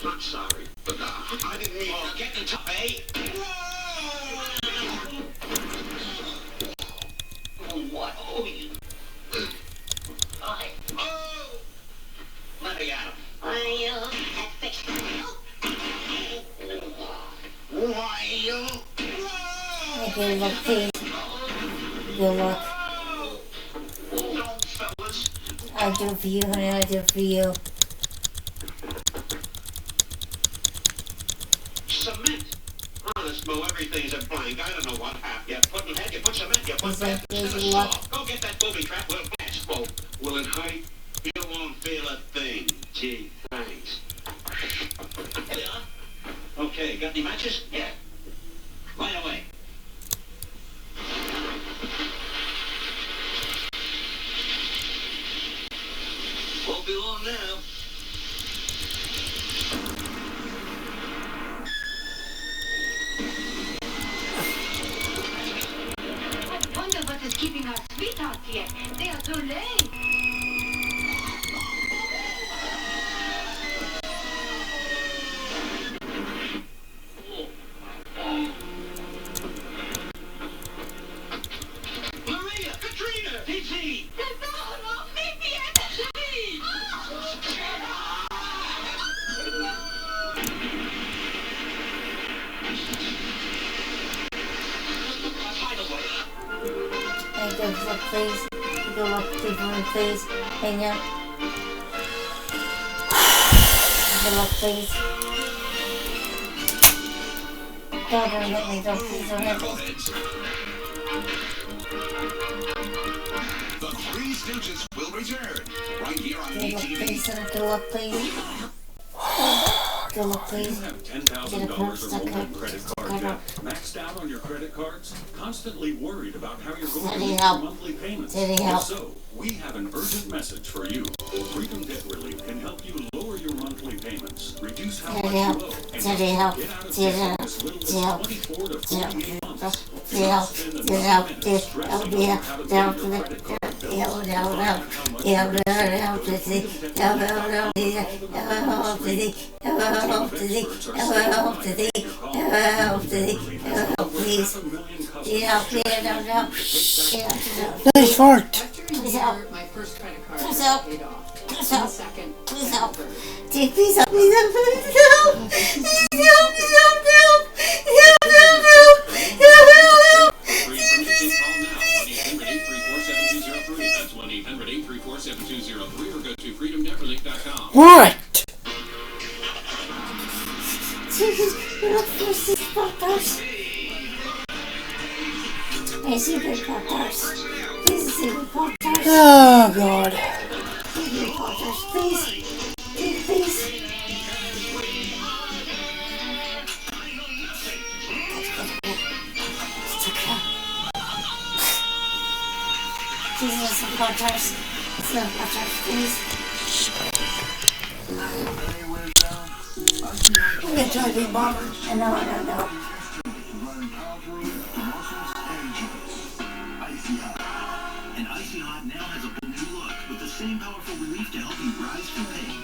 I'm sorry, but I didn't mean... Oh, get in top, eh? What? Oh, you... Oh! Let me at him. Okay, look, please. Good luck. I do it for you, honey. I do it for you. Cement. Honest, Mo, everything's a blank. I don't know what happened. You put in head, you put cement, you put back instead of salt. Go get that booby trap. We'll catch, Mo. Will it hurt? You won't feel a thing. Gee, thanks. Here we are. Okay, got any matches? Yeah. Right away. Won't be long now. I wonder what is keeping our sweethearts here. They are too late. Maria! Katrina! PC! No, meet me at the sea! Hey, good luck, please. Good luck, please. Hang on. Good luck, please. Don't hit me, don't please don't hit me. The Three Stooges will return right here on Good luck, ETV. please. Good luck, please. Good luck, please. You have $10,000 or more in credit card debt, maxed out on your credit cards, constantly worried about how you're going to meet your monthly payments. So, we have an urgent message for you. Freedom Debt Relief can help you lower your monthly payments, reduce how much you owe, and get out of debt in as little as 24 to 48 months. Just spend a few minutes stressing over how to pay your credit card bills. Nice fart. Please help. My first credit card Please help. paid off. Please help. Second. Please help. Please help. Please help. Please help. Please help. Please help. Help. Help. Help. Free information, call now. 1-800-834-7203. That's 1-800-834-7203 or go to freedomnetrelink.com. What? I see big Pop-Tarts. Please see big Pop-Tarts. Oh, God. Big Pop-Tarts, please. Please. Jesus, some Pop-Tarts. Some Pop-Tarts, please. I'm gonna try to be bomber. No. And Icy Hot now has a new look with the same powerful relief to help you rise from pain.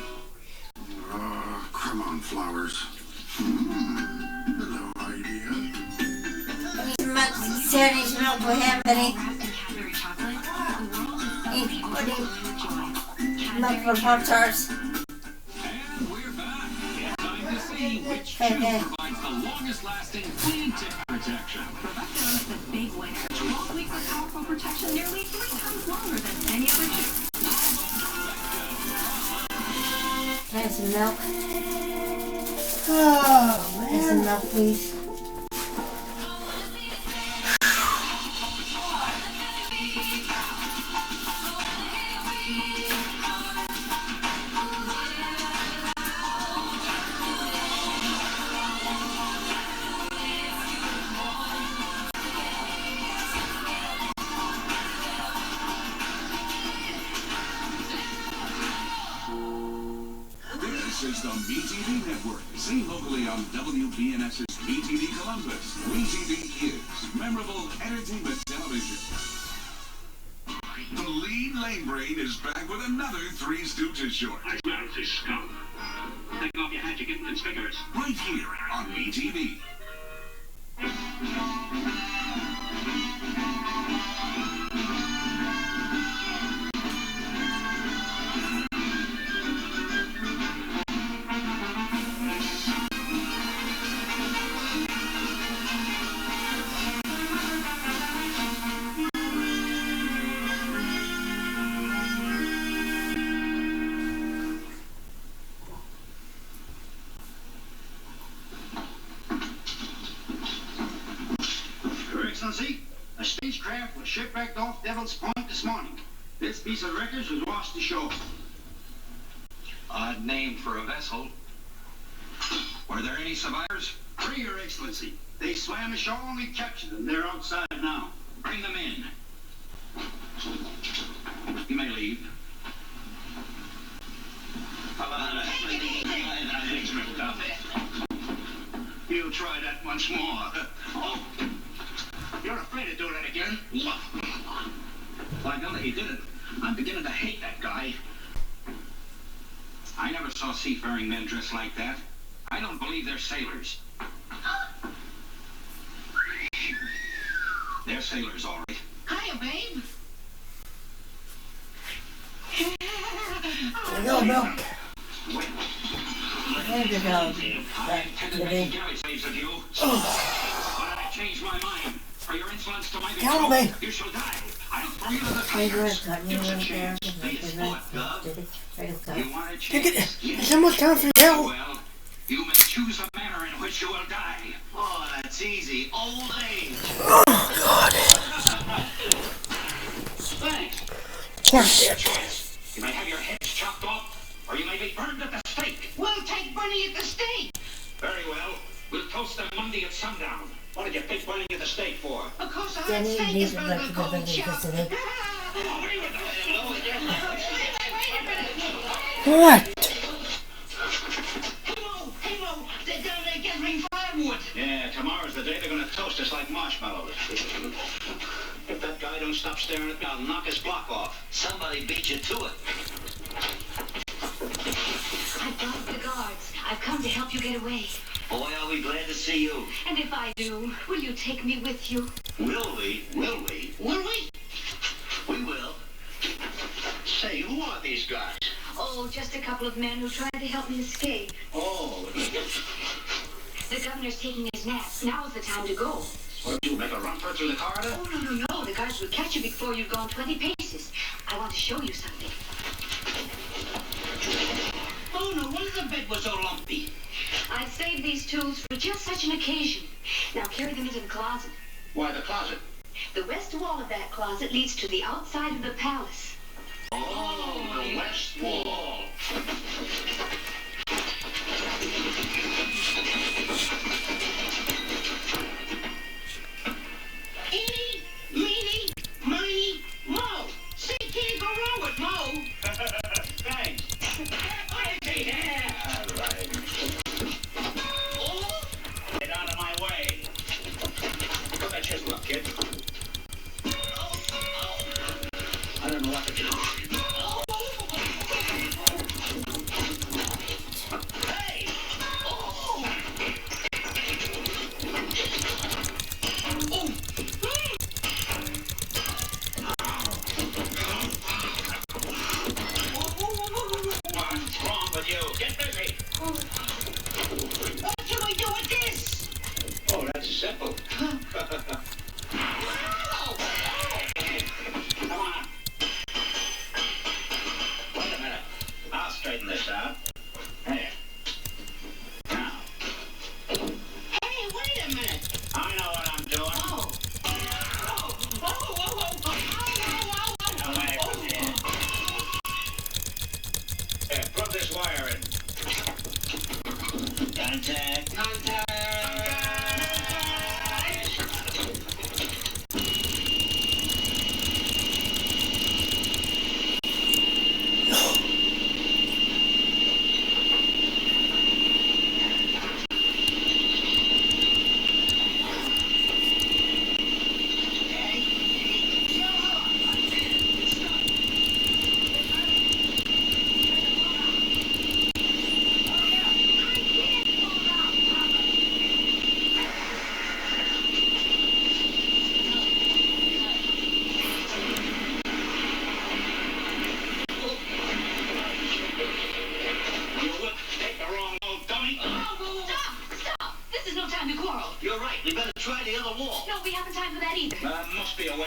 Come on, flowers. No idea. Saturday's milk for him, Benny. Milk for Pop-Tarts. And we're back. It's time to see which shoe provides the longest lasting clean tip protection. Rebecca is the big winner. 12 weeks of powerful protection, nearly 3 times longer than any other shoe. Can I have some milk? Oh, Can I have some milk, please? This is the MeTV Network. See locally on WBNS's ETV Columbus. ETV is memorable entertainment television. The lead lane brain is back with another Three Stooges short. I smell this scum. Take off your hat, you're getting conspicuous. Right here on ETV. Excellency, a stagecraft was shipwrecked off Devil's Point this morning. This piece of wreckage was washed ashore. Odd name for a vessel. Were there any survivors? 3, Your Excellency. They swam ashore and we captured them. They're outside now. Bring them in. You may leave. You try that once more. Oh. You're afraid to do that again? By golly, he did it. I'm beginning to hate that guy. I never saw seafaring men dressed like that. I don't believe they're sailors. They're sailors, all right. Hiya, babe. There you go, milk. There you go. I intended making galley slaves of you. But I changed my mind. For your insolence to my Count me. you shall die. I'll throw you to the Fingers tigers. got me Give us a right there. chance. Please, what, You You want a Take it. chance? It's almost time for you. Well, you may choose a manner in which you will die. Oh, that's easy. Old age. Oh, God. Thanks. Horse bitch. You may have your heads chopped off, or you may be burned at the stake. We'll take Bunny at the stake. Very well. We'll toast them Monday at sundown. What did you pick Bunny at the stake for? Because a hot Danny steak needs is to better look than at cold the chop. today. What? Hey, Mo, they're down there gathering firewood. Yeah, tomorrow's the day they're gonna toast us like marshmallows. If that guy don't stop staring at me, I'll knock his block off. Somebody beat you to it. I've got the guards. I've come to help you get away. Boy, are we glad to see you. And if I do, will you take me with you? Will we? Will we? Will we? We will. Say, who are these guys? Oh, just a couple of men who tried to help me escape. Oh, The governor's taking his nap. Now's the time to go. what, you make a run for it through the corridor? Oh, no. The guards will catch you before you've gone 20 paces. I want to show you something. Oh, no wonder the bed was so lumpy. I saved these tools for just such an occasion. Now carry them into the closet. Why, the closet? The west wall of that closet leads to the outside of the palace. Oh, the west wall. Eeny, meeny, miny, mo. See, can't go wrong with Mo. Thanks. Oh, Get out of my way. Put that chest up, kid. I don't know what to do. Hey! Oh! What's wrong with you? Get busy. what can we do with this? Oh, that's simple. Come on.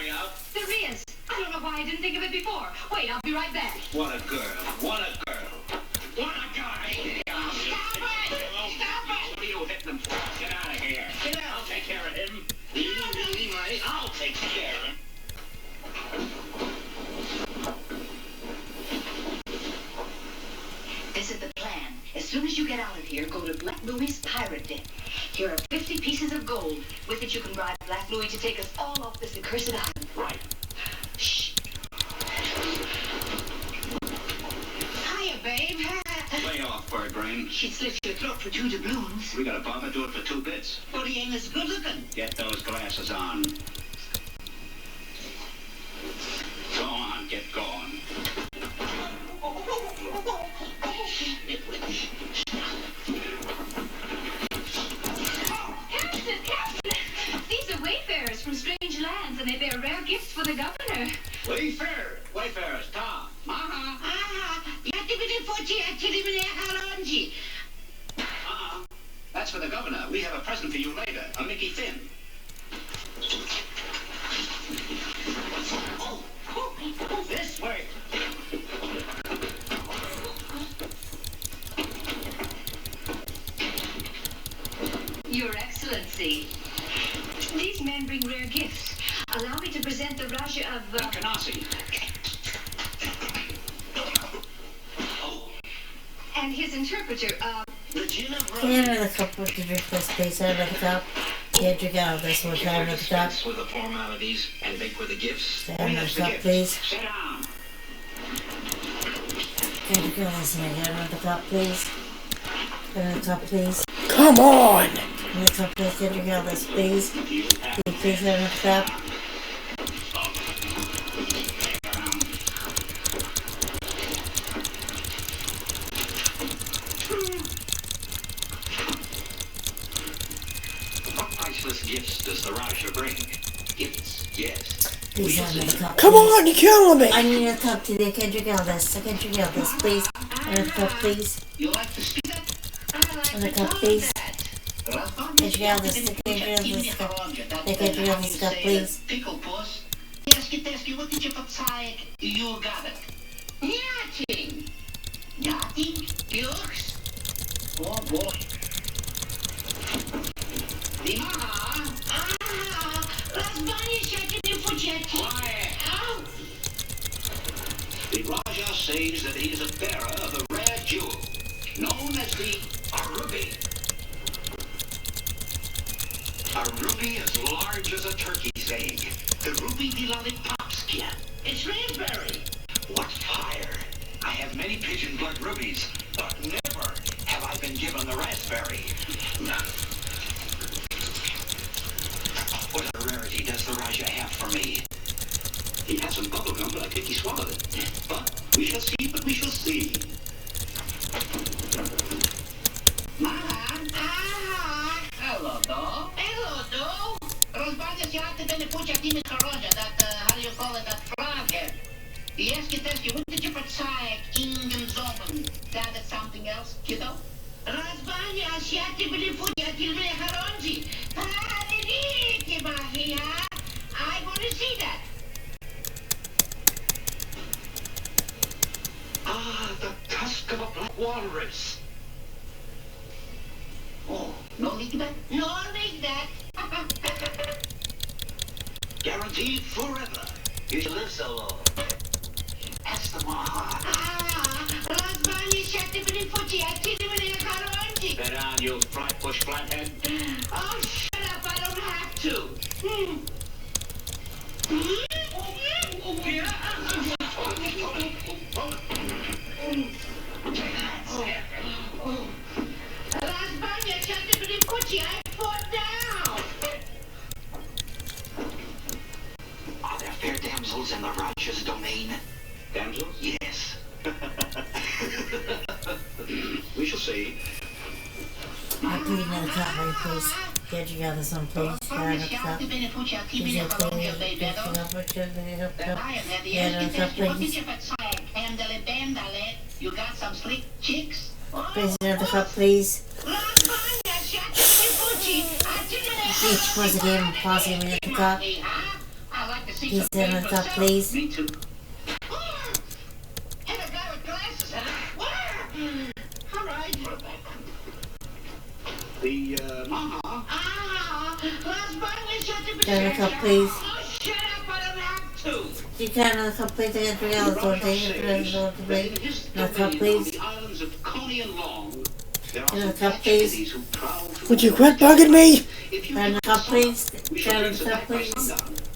way out. There is. I don't know why I didn't think of it before. Wait, I'll be right back. What a girl. What a girl. What a guy. Stop it! Stop it! What are you hitting him for? Get out of here. Get out. I'll take care of him. I'll take care of him. This is the plan. As soon as you get out of here, go to Black Louie's pirate den. Here are 50 pieces of gold. With it, you can bribe Black Louie to take us all off this accursed island. Right. Shh. Hiya, babe. Lay off, bird brain. She'd slit your throat for 2 doubloons. We got a bomber, do it for 2 bits. But he ain't as good looking. Get those glasses on. Go on, get going. These are wayfarers from strange lands, and they bear rare gifts for the governor. Wayfarers, Tom. That's for the governor. We have a present for you later. A Mickey Finn. This way. Your Excellency, these men bring rare gifts. Allow me to present the Raja of... Kanasi. And his interpreter, Can I have another cup of the drink this, please? Can I have another cup? Yeah, drink out of this one. Can I have another cup? With the formalities and make with the gifts. Can I have another cup, please? Sit down. Can I drink out of this one? Can I have another cup, please? Can I have another cup, please? Come on! Another cup, please. Can I drink out of this, please? Please have another cup. Gifts does the Raja bring? Gifts, yes. Please have another cup. Come on, you're killing me! I need a cup today. Can I drink out of this? I can drink out of this, please. Another cup, please. You like to speak that? Another cup, please. Can I drink out of this? Can I drink out of this cup? Can I drink out of this cup, please? Pickle puss. Teski, what did you put? You got it. Nothing. Nothing? Jokes? Oh boy. The Raja says that he is a bearer of a rare jewel, known as the Ruby. A ruby as large as a turkey's egg. The ruby de lollipopskia. It's raspberry. What fire! I have many pigeon blood rubies, but never have I been given the raspberry. What a rarity does the Raja have for me? He had some bubble gum, but I think he swallowed it. But we shall see, we shall see. Hello, dog. Hello, dog. Rozbadzia się akty ten pucia tymi choroja, that, how do you call it, that froghead. Jeski, what did you put Ingen Zoben? That is something else, kiddo? Rozbadzia się akty byli pucia tymi choronji. I want to see that. Ah, the tusk of a black walrus. Oh, no like that? No like that. Guaranteed forever. You shall live so long. That's the Maha. Sit down, you flat-bush flathead. Oh, shut up, I don't have to. Are there fair damsels in the Raja's domain? Damsels? Yes. We shall see. I need another cup, very please. Get you out of some place. Get another cup. Please, You got some slick chicks? Please, another cup, please. Each was a game of pausing with the cup. I like to He's in the cup, please. Me too. Hey, the guy with glasses, huh? All right. The, Last button is such a Turn the cup, please. Oh, shut up, I don't have to. You turn the cup, please. I got 3 hours for it. The cup, please. The islands of Coney and Long. Turn the cup, please. Would you quit bugging me? Turn the cup, please. Turn the cup, please.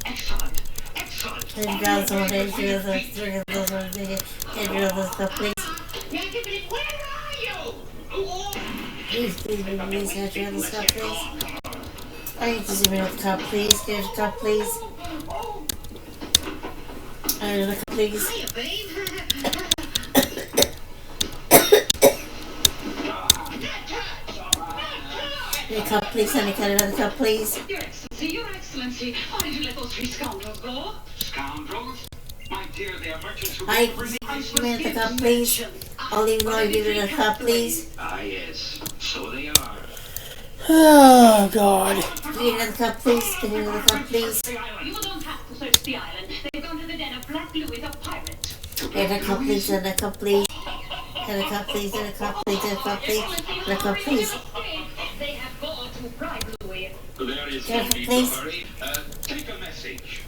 Excellent. Excellent. 3,000 for it. 3,000 for it. 3,000 cup, please. Where are you? Please, please, please, can I try this cup, please? I need to zoom in with the cup, please. Get the cup, please. The cup, please. Hiya, babe. The cup, please, honey. Can I have the cup, please? Your Excellency, why did you let those 3 scoundrels go? Scoundrels? My dear, they are merchants who Hi, bring the ice. give me the cup, please. I'll even know you give me the cup, please. Ah, yes. So they are. Oh, God. Give me the cup, please. Give me the cup, please. You don't have to search the island. They've gone to the den of Black Louis, the pirate. Get the cup, please. Get the cup, please. Get the cup, please. Get the cup, please. Get the cup, please. Get the cup, please. They have gone to bribe Louis. There is Get no the need please. to hurry. Take a message.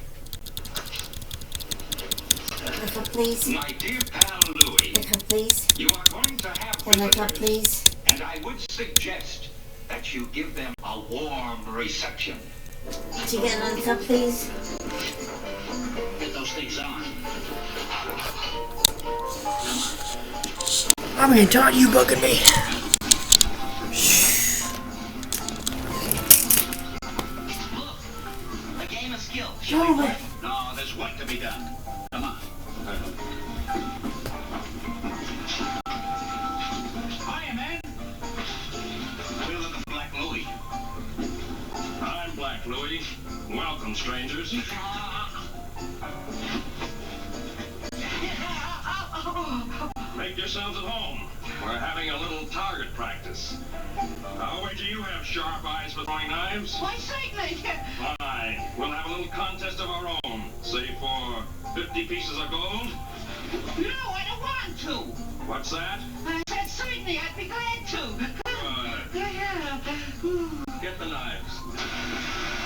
Get the cup, please. My dear pal Louis, Get the cup, please. you are going to have Get the cup, visitors, please. and I would suggest that you give them a warm reception. Did you get another cup, please? Get those things on. I'm getting tired of you bugging me. A game of skill. No, but No, there's work to be done. Come on. Hiya, man. We're looking for Black Louis. I'm Black Louis. Welcome, strangers. Make yourselves at home. We're having a little target practice. I'll wager you have sharp eyes for throwing knives. Why, certainly. Fine. We'll have a little contest of our own. Say for 50 pieces of gold. No, I don't want to. What's that? I said certainly, I'd be glad to. Good. Get the knives.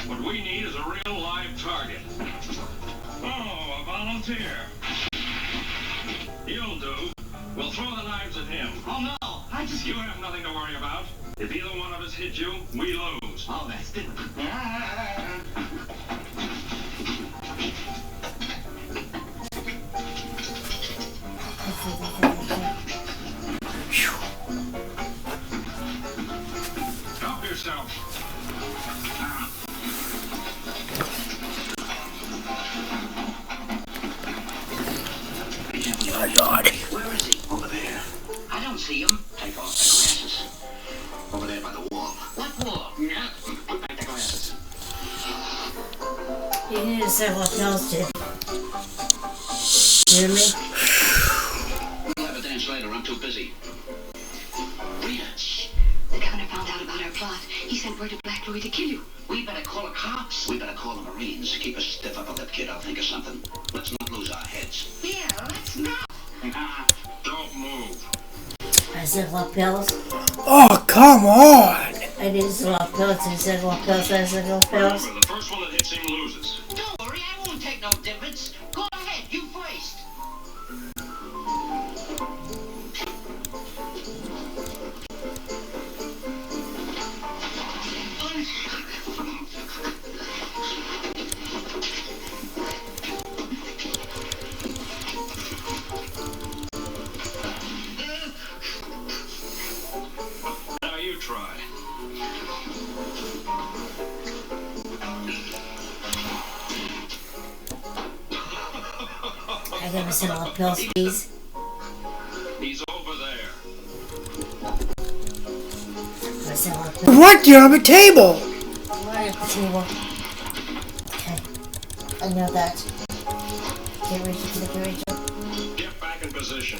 What we need is a real live target. Oh, a volunteer. You'll do. We'll throw the knives at him. Oh, no. You have nothing to worry about. If either one of us hit you, we lose. Oh, that's good. Help yourself. oh, God. Where is he? Over there. I don't see him. Take off the glasses. Over there by the wall. What wall? Put back the glasses. You need to say what else, Jim. You hear me? We'll have a dance later. I'm too busy. Rita. The governor found out about our plot. He sent word to Black Louis to kill you. We better call the cops. We better call the Marines. Keep a stiff upper lip, kid. I'll think of something. Let's not lose our heads. Yeah, let's not. Don't move. I said lapels. Oh, come on. I didn't say lapels. He said lapels. I said lapels. Remember, the first one that hits him loses. Don't worry, I won't take no difference. Go ahead, you first. Now you try. I got some lapels, please. He's over there. I said lapels. Right there on the table. Right at the table. Okay. I know that. Get Rachel, get Rachel. Get back in position.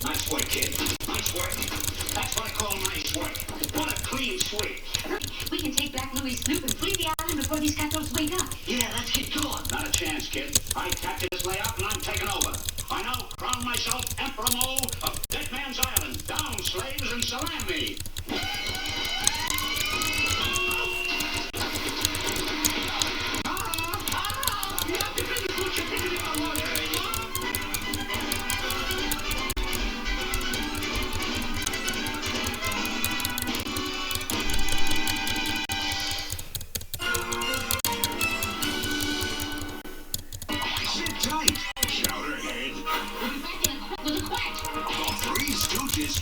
Nice work, kid. Nice work. That's what I call nice work. What a clean sweep. We can take back Louis' Snoop and flee the island before these cutthroats wake up. Yeah, let's get going. Not a chance, kid. I captured this layout and I'm taking over. I now crown myself Emperor Mo of Dead Man's Island. Down, slaves, and salam me.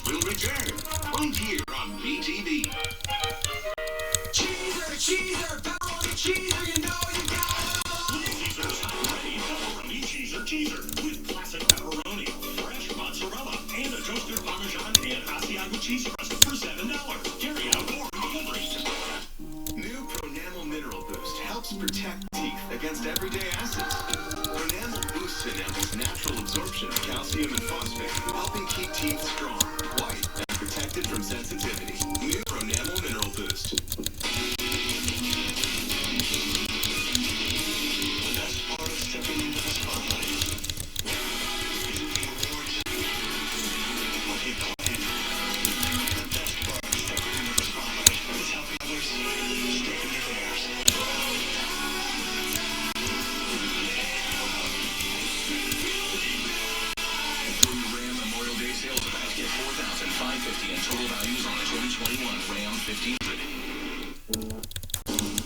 Will return right here on BTV. Cheeser, pepperoni cheeser, you know you got it. Caesar's ready pepperoni cheeser with classic pepperoni, fresh mozzarella, and a toasted Parmesan and Asiago cheese crust for $7. Carry out or delivery. New Pronamel Mineral Boost helps protect teeth against everyday acids. Pronamel boosts enamel's natural absorption of calcium and phosphate, helping keep teeth strong, white, and protected from sensitivity. New Pronamel Mineral Boost. The best part of stepping into the spotlight isn't the awards or the acclaim. The best part of stepping into the spotlight is helping others step into theirs. Through Ram Memorial Day sales event, get $4,550 in total values on the 2021 Ram 1500.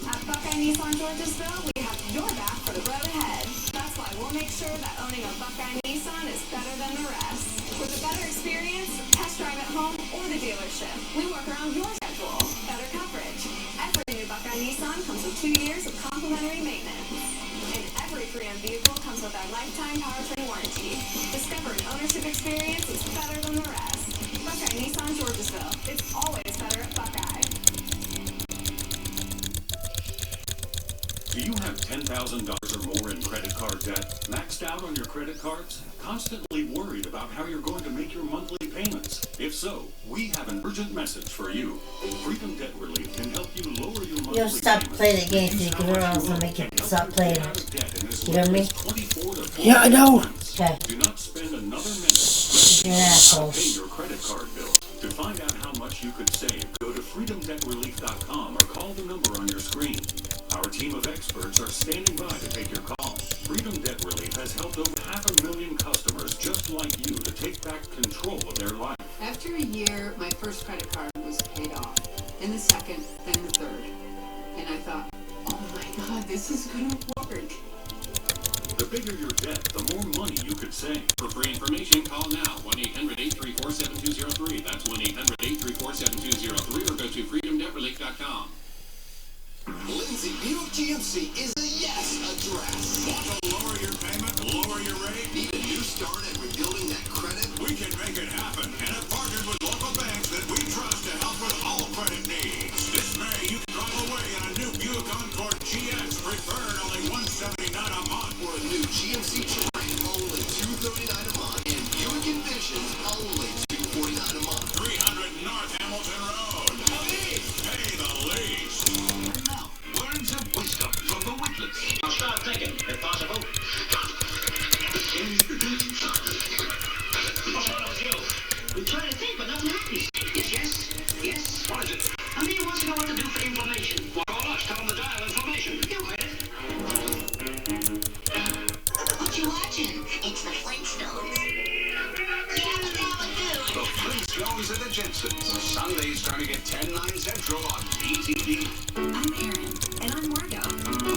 At Buckeye Nissan Georgesville, we have your back for the road ahead. That's why we'll make sure that owning a Buckeye Nissan is better than the rest. With a better experience, test drive at home or the dealership. We work around your schedule. Better coverage. Every new Buckeye Nissan comes with 2 years of complimentary maintenance. And every pre-owned vehicle comes with our lifetime powertrain warranty. Discover an ownership experience is better than the rest. Buckeye Nissan Georgesville. It's always better at Buckeye. Do you have $10,000 or more in credit card debt? Maxed out on your credit cards? Constantly worried about how you're going to make your monthly payments? If so, we have an urgent message for you. Freedom Debt Relief can help you lower your monthly You'll stop payments. playing the game so you can else and make it stop playing. You hear me? Yeah, I know. Okay. Do not spend another minute. You're an asshole. Pay your credit card bill. To find out how much you could save, go to freedomdebtrelief.com or call the number on your screen. Our team of experts are standing by to take your call. Freedom Debt Relief has helped over 500,000 customers just like you to take back control of their life. After a year, my first credit card was paid off. Then the second, then the third. And I thought, oh my God, this is gonna work. The bigger your debt, the more money you could save. For free information, call now. 1-800-834-7203. That's 1-800-834-7203 or go to freedomdebtrelief.com. Lindsay Buick GMC is a yes address. Want to lower your payment, lower your rate? Need a new start at rebuilding that credit? We can make it happen and have partnered with local banks that we trust to help with all credit needs. This May, you can drive away in a new Buick Encore GX, preferred only $179 a month. Or a new GMC Terrain, only $239 a month. And Buick Envisions, only $249 a month. 300 North Hamilton Road. Pay the least. Now, words of wisdom from the witless. Now start thinking, if possible. What's wrong with you? We try to think, but nothing happens. Yes. What is it? Amelia wants to know what to do for inflammation. Well, call us. Tell them to dial inflammation. You wait it. What you watching? It's the Flintstones. The Flintstones and the Jetsons. Sundays starting at 10/9 Central on BTV. I'm Erin. And I'm Margot.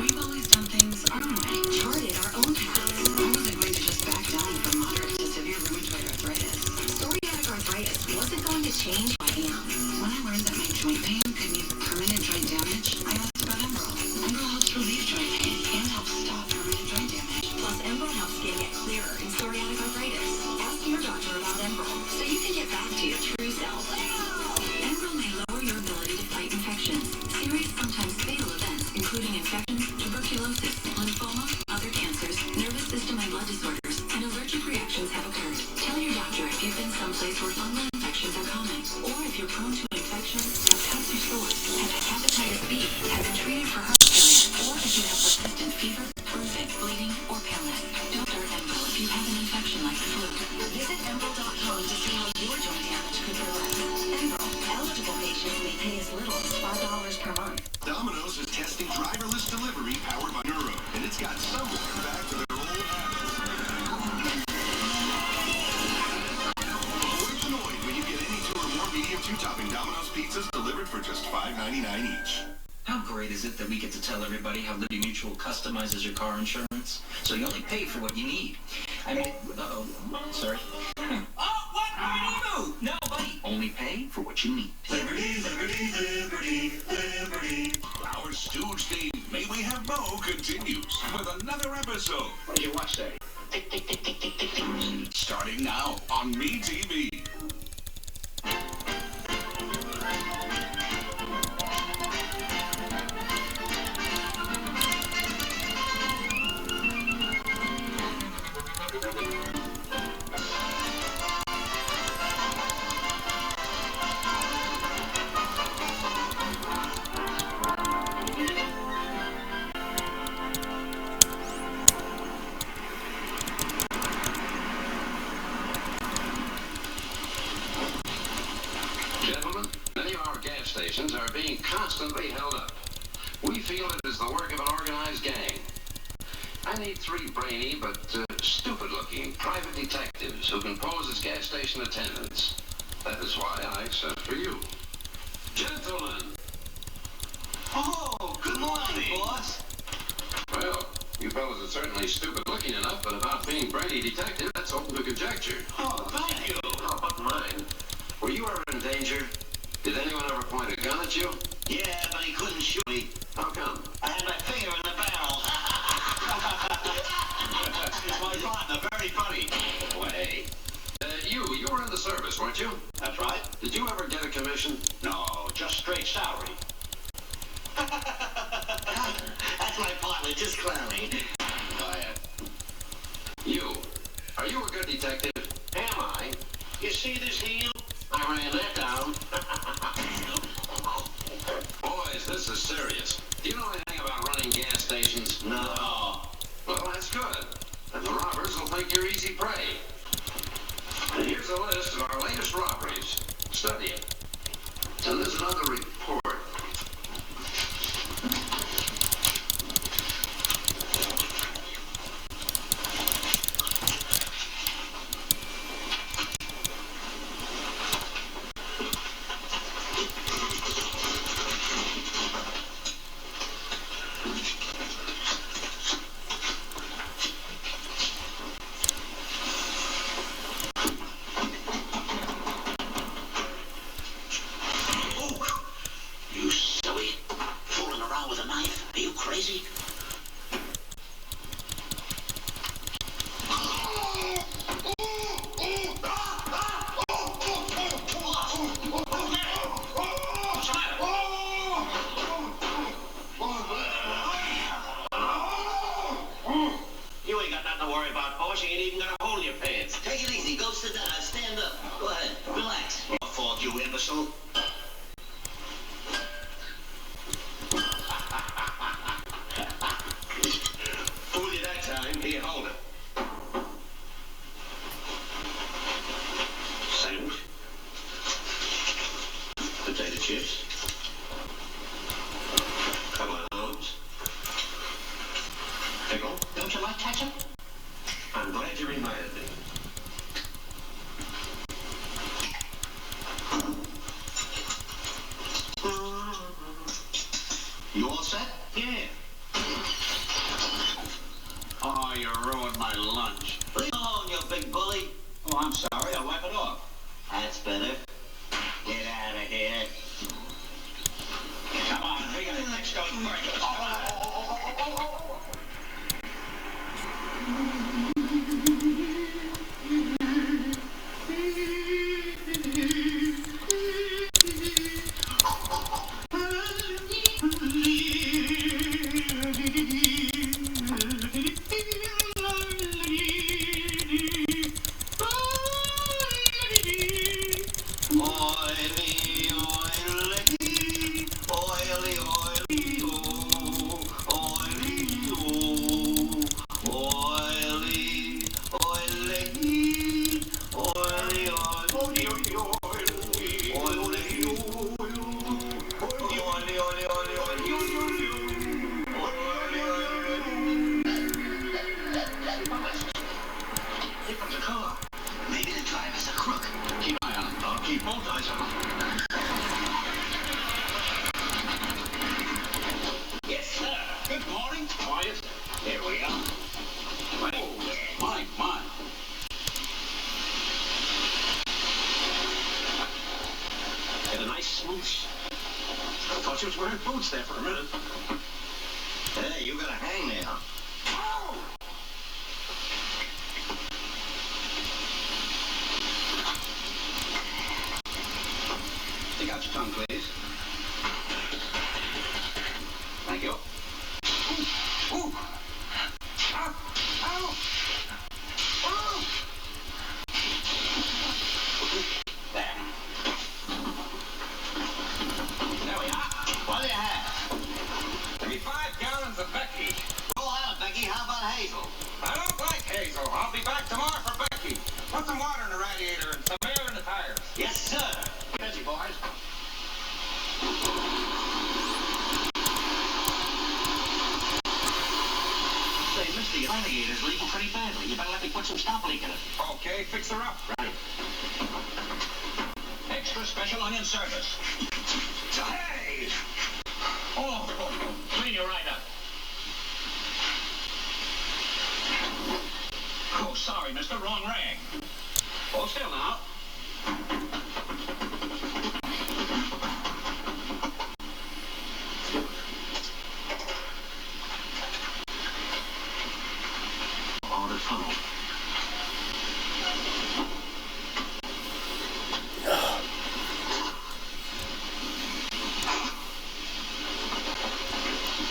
We've always done things our way. Charted our own paths. I wasn't going to just back down from moderate to severe rheumatoid arthritis. Psoriatic arthritis wasn't going to change my hands. When I learned that my joint pain could mean permanent joint damage, I asked about Enbrel. Enbrel helps relieve joint pain and helps stop permanent joint damage. Plus, Enbrel helps skin get clearer in psoriatic arthritis. Ask your doctor about Enbrel so you can get back to your true self. Enbrel may lower your ability to fight infections. Serious, sometimes fatal events, including infections, tuberculosis, lymphoma, other cancers, nervous system and blood disorders, and allergic reactions have occurred. Tell your doctor if you've been someplace where fungal infections are common, or if you're prone to infections, have cuts or sores, have hepatitis B, have been treated for heart failure, or if you have persistent fever, bruising, bleeding, or paleness. Don't start Enbrel if you have an infection like the flu. Visit Enbrel.com to see how your joint damage could relapse. Enbrel. Eligible patients may pay as little as $5 per month. Domino's is testing driverless delivery powered by Neuro, and it's got someone back to their old habits. Always annoyed when you get any two or more medium two-topping Domino's pizzas delivered for just $5.99 each. How great is it that we get to tell everybody how Liberty Mutual customizes your car insurance? So you only pay for what you need. I mean, sorry. No, buddy. Only pay for what you need. Liberty, liberty, liberty, liberty. Our Stooge theme, May We Have Mo, continues with another episode. What did your watch say? Tick, tick, tick, tick, tick, tick, tick. Starting now on MeTV. Gentlemen, many of our gas stations are being constantly held up. We feel it is the work of an organized gang. I need 3 brainy but stupid-looking private detectives who can pose as gas station attendants. That is why I sent for you. Gentlemen! Oh, good morning, boss. Well, you fellas are certainly stupid-looking enough, but about being brainy detective, that's open to conjecture. Oh, thank you. How about mine? Were you ever in danger? Did anyone ever point a gun at you? Yeah, but he couldn't shoot me. How come? I had my finger in the barrel. It's my partner, very funny. Way. You were in the service, weren't you? That's right. Did you ever get a commission? No, just straight salary. That's my partner, just clowning. Quiet. Are you a good detective? Am I? You see this heel? I ran that down. Boys, this is serious. Do you know anything about running gas stations? No. Well, that's good. And the robbers will think you're easy prey. And here's a list of our latest robberies. Study it. And there's another report. imbecile. Fool you that time. Here, hold it. Sandwich. Potato chips. Couple of arms. Pickle. Don't you like ketchup? I'm glad you reminded me. You all set? Yeah. Oh, you ruined my lunch. Leave alone, you big bully. Oh, I'm sorry. I'll wipe it off. That's better. Get out of here. Come on, we got the next going first. Here comes a car. Maybe the driver's a crook. Keep an eye on him. I'll keep both eyes on him. Yes, sir. Good morning. Quiet. Here we are. Mine. Get a nice smooch. I thought you was wearing boots there for a minute. Hey, you got a hang there. Stick out your tongue, please. Thank you. Ooh. Ow. Ow. Ow. There. There we are. What do you have? Give me 5 gallons of Becky. Roll out, Becky. How about Hazel? I don't like Hazel. I'll be back tomorrow for Becky. Put some water in the radiator and some air in the tires. Yes, sir. Busy, boys. Say, mister, your radiator's leaking pretty badly. You better let me put some stop leak in it. Okay, fix her up. Right. Extra special onion service. Hey! Oh, clean you right up. Oh, sorry, mister. Wrong rag. Hold still now. On the funnel.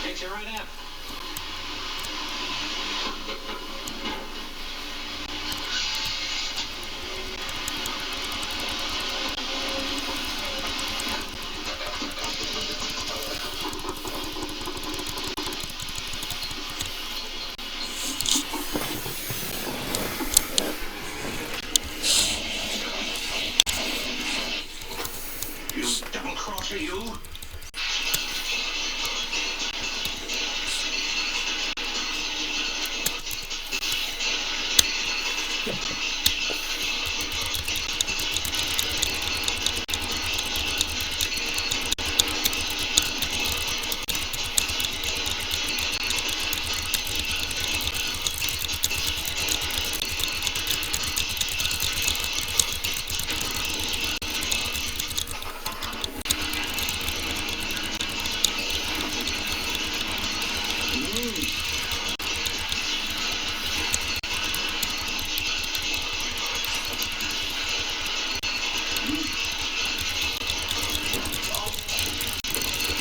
Takes you right up. You double-crosser, you!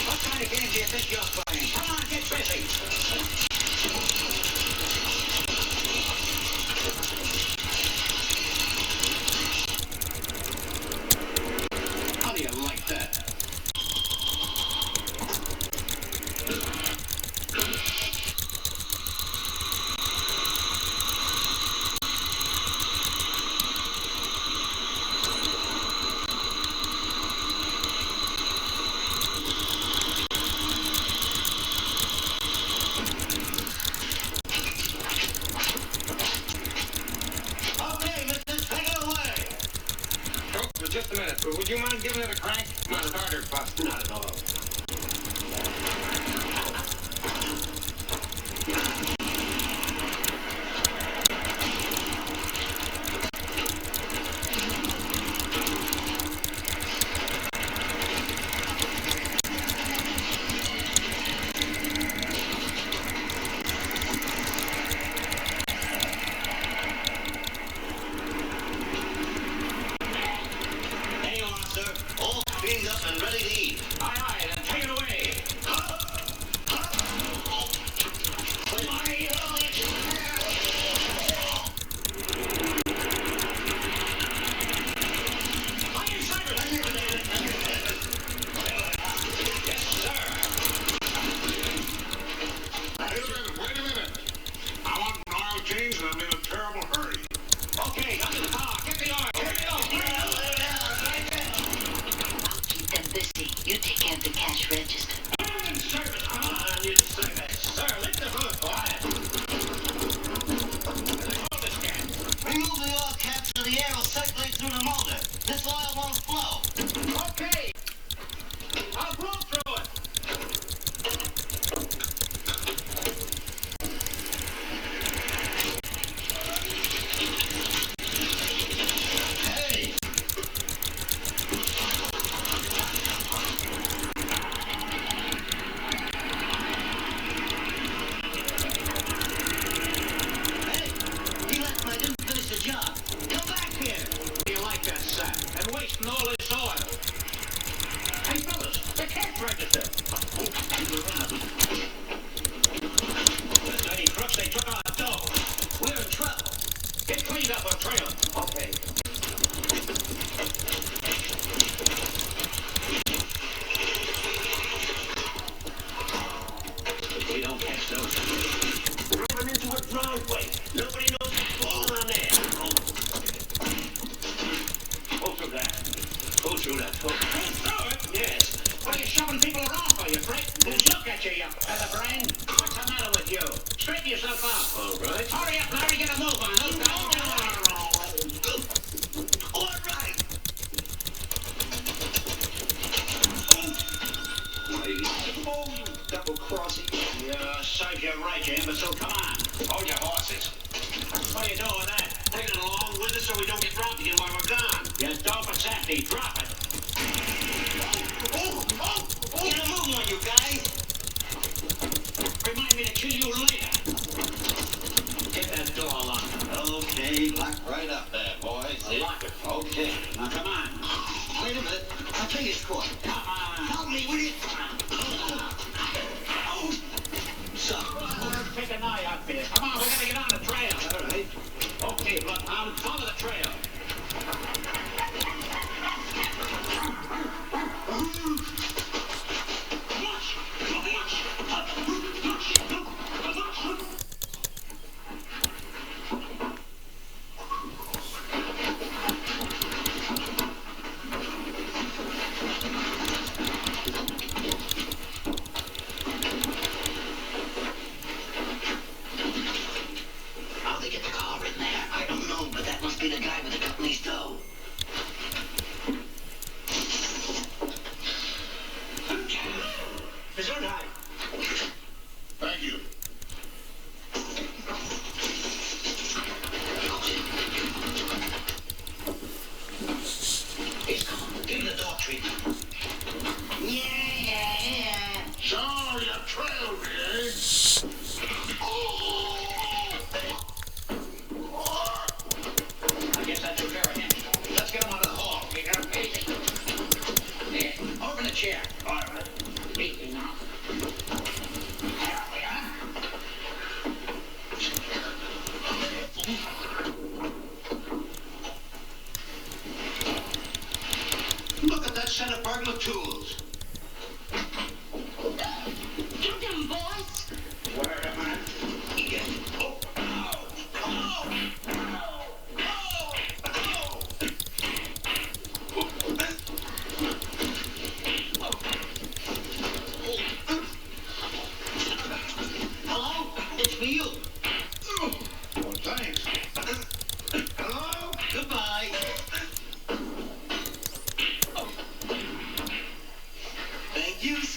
What kind of game do you think you're playing? Come on, get busy! My starter bust, not at all.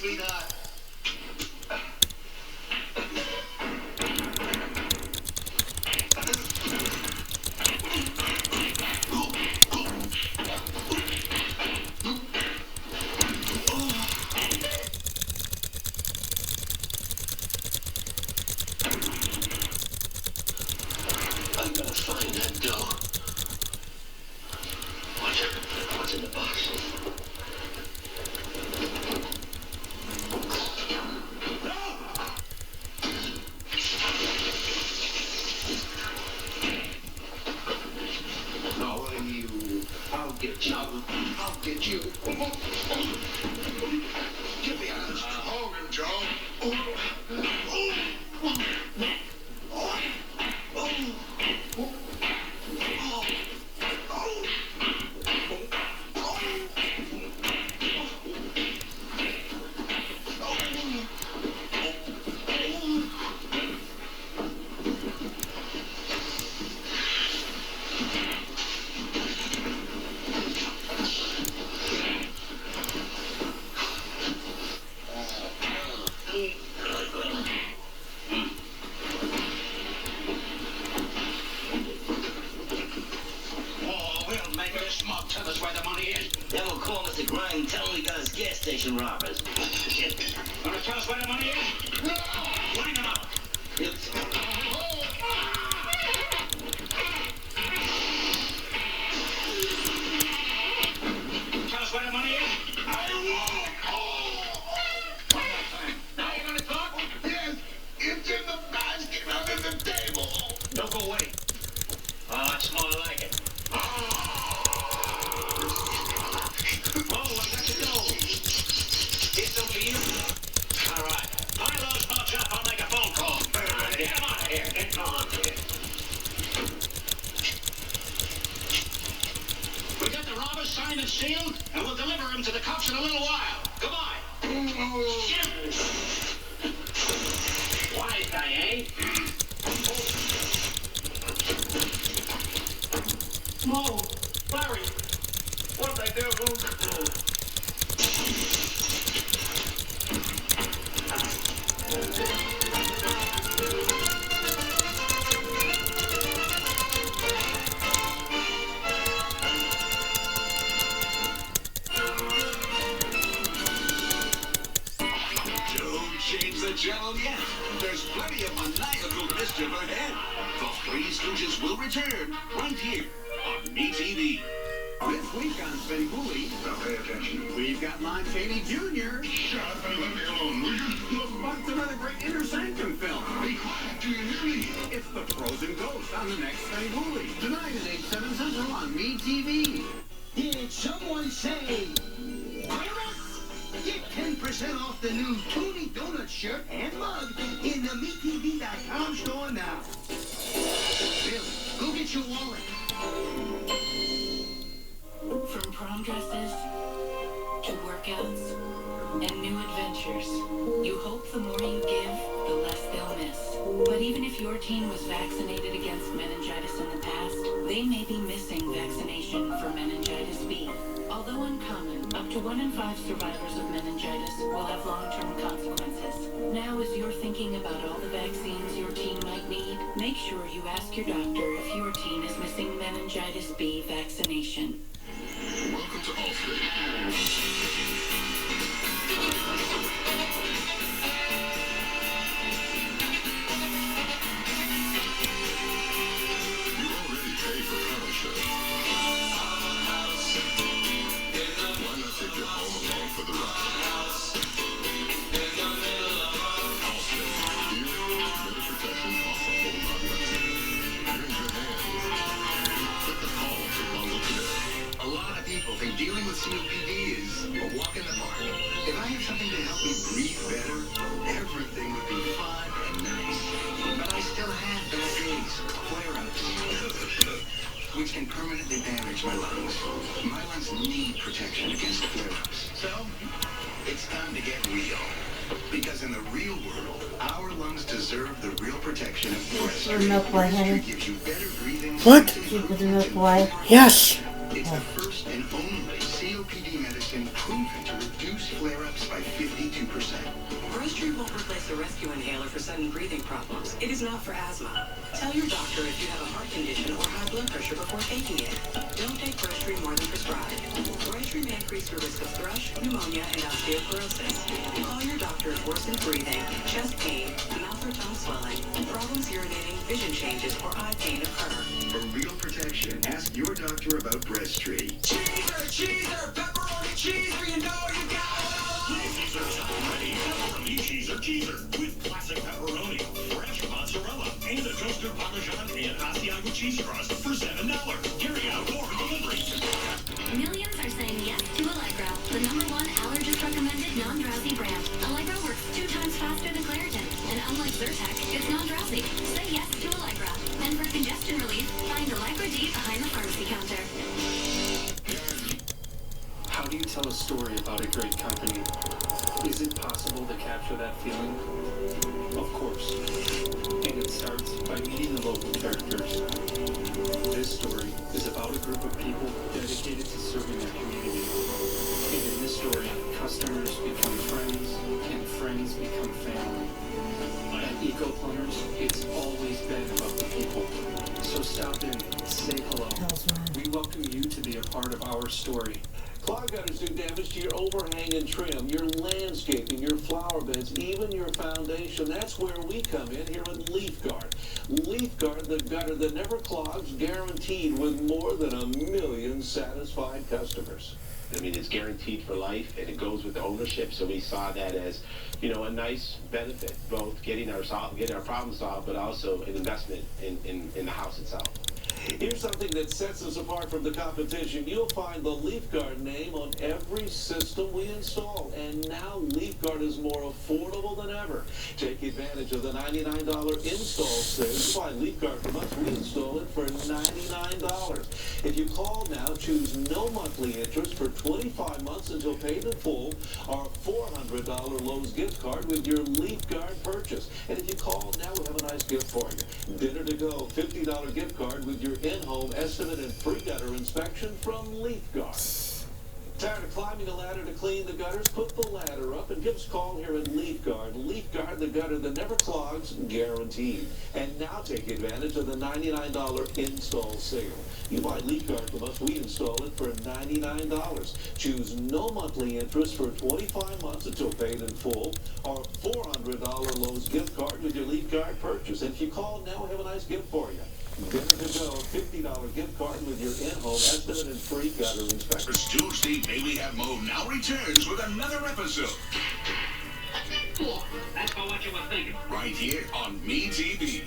sweetheart. I'm gonna find that dough. What's in the box? How are you? I'll get you. I'll get you. Give me a Hogan, Joe. Oh, we'll make her smug. Tell us where the money is. Then we'll call Mr. Grind and tell him we got his gas station robbers. Shit. Wanna tell us where the money is? Line them up. Tell us where the money is. Now you're gonna talk? Yes, it's in the basket under the table. Don't go away. Oh, that's more like it. Oh, I got to go. Here's some for you. All right. Pile those bucks up. I'll make a phone call. Get them out of here. Get on. We got the robbers signed and sealed, and we'll deliver them to the cops in a little while. Goodbye. Shit. Wise guy, eh? Mo, Larry, what'd they do? Don't change the channel yet. There's plenty of maniacal mischief ahead. The Three Stooges will return right here on MeTV. This week on Spinny Now pay attention. we've got Lon Chaney Jr. Shut up and let me alone, will you? But it's another great Inner Sanctum film. Be quiet, do you hear me? It's The Frozen Ghost on the next Spinny Tonight at 8, 7 Central on MeTV. Did someone say virus? Get 10% off the new Toonie Donut shirt and mug in the MeTV.com store now. Bill, go get your wallet. From prom dresses to workouts and new adventures, you hope the more you give, the less they'll miss. But even if your teen was vaccinated against meningitis in the past, they may be missing vaccination for meningitis B. Although uncommon, up to 1 in 5 survivors of meningitis will have long-term consequences. Now, as you're thinking about all the vaccines your teen might need, make sure you ask your doctor if your teen is missing meningitis B vaccination. Welcome to Allstate. You already paid for car insurance. Why not take your home along for the ride? Allstate. Here, better protection costs a whole lot less. You're in good hands. Click the call to bundle today. A lot of people think dealing with COPD is a walk in the park. If I had something to help me breathe better, everything would be fun and nice. But I still have bad days, flare-ups, which can permanently damage my lungs. My lungs need protection against flare-ups. So, it's time to get real. Because in the real world, our lungs deserve the real protection of breastfeeding. Milk Boy, honey. Gives you better breathing. What? You put the Milk Boy. Yes. It's the first and only COPD medicine proven to reduce flare-ups by 52%. Breztri won't replace a rescue inhaler for sudden breathing problems. It is not for asthma. Tell your doctor if you have a heart condition or high blood pressure before taking it. Don't take Breztri more than prescribed. Breztri may increase your risk of thrush, pneumonia, and osteoporosis. Call your doctor if worsened breathing, chest pain, mouth or tongue swelling, problems urinating, vision changes, or eye pain occur. For real protection, ask your doctor about Breztri. Cheeser, pepperoni cheeser, you know you got it. Caesar's ready pepperoni cheeser with classic pepperoni, fresh mozzarella, and a toasted Parmesan and Asiago cheese crust for $7. Carry out or delivery. Millions are saying yes to Allegro, the #1 allergist-recommended non-drowsy brand. Allegro works 2 times faster than Claritin, and unlike Zyrtec, it's non-drowsy. Say yes to Allegro. And for congestion relief, find Allegra D behind the pharmacy counter. How do you tell a story about a great company? Is it possible to capture that feeling? Of course. And it starts by meeting the local characters. This story is about a group of people dedicated to serving their community. And in this story, customers become friends, and friends become family. At Eco Plumbers, it's always been about the people. So stop in, say hello. We welcome you to be a part of our story. Clog gutters do damage to your overhang and trim, your landscaping, your flower beds, even your foundation. That's where we come in here at Leaf Guard. Leaf Guard, the gutter that never clogs, guaranteed with more than 1 million satisfied customers. I mean, it's guaranteed for life, and it goes with the ownership. So we saw that as, you know, a nice benefit, both getting our problem solved, but also an investment in the house itself. Here's something that sets us apart from the competition. You'll find the Leaf Guard name on every system we install. And now Leaf Guard is more affordable than ever. Take advantage of the $99 install sale. Buy Leaf Guard from us, we install it for $99. If you call now, choose no monthly interest for 25 months until paid in full, or $400 Lowe's gift card with your Leaf Guard purchase. And if you call now, we'll have a nice gift for you. Dinner to go, $50 gift card with your in-home estimate and free gutter inspection from Leaf Guard. Tired of climbing a ladder to clean the gutters? Put the ladder up and give us a call here at Leaf Guard. Leaf Guard, the gutter that never clogs, guaranteed. And now take advantage of the $99 install sale. You buy Leaf Guard from us, we install it for $99. Choose no monthly interest for 25 months until paid in full, or $400 Lowe's gift card with your Leaf Guard purchase. And if you call now, we have a nice gift for you. Dinner to go, $50 gift card with your in-home estimate and free gutter inspection. It's Tuesday, Baby Have Mo now returns with another episode. Cool. That's for what you were thinking. Right here on MeTV.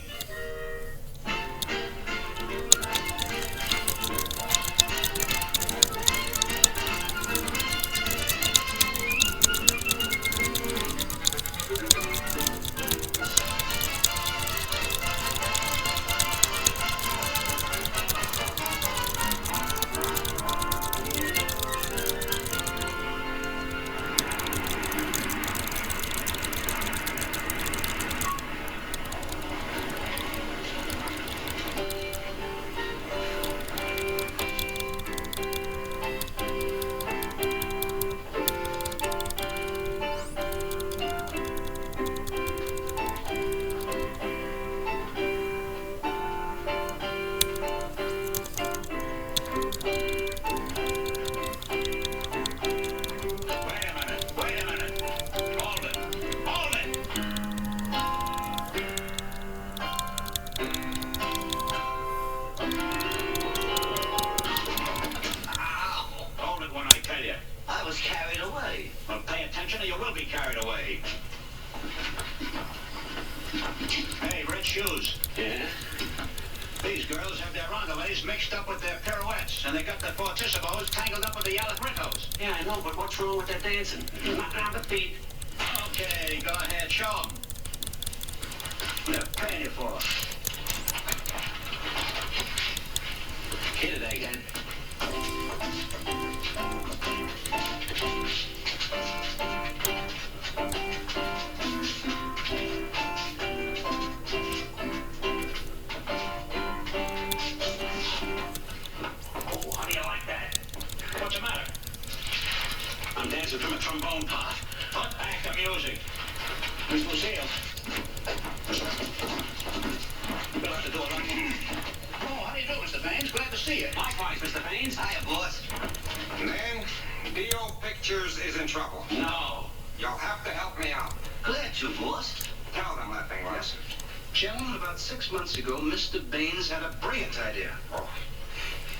Hey, red shoes. Yeah? These girls have their rondelets mixed up with their pirouettes, and they got their fortissimos tangled up with the allegrettos. Yeah, I know, but what's wrong with their dancing? Not on the feet. Okay, go ahead, show them. They're paying you for. Here they again. How do you like that? What's the matter? I'm dancing from a trunk. trombone part. Put back the music. Miss Lucille. You'll have to do it right now. Oh, how do you do, Mr. Baines? Glad to see you. Likewise, Mr. Baines. Hiya, boss. Nan, D.O. Pictures is in trouble. No. You'll have to help me out. Glad to, boss. Tell them that thing, Russ. Gentlemen, about 6 months ago, Mr. Baines had a brilliant idea. Oh.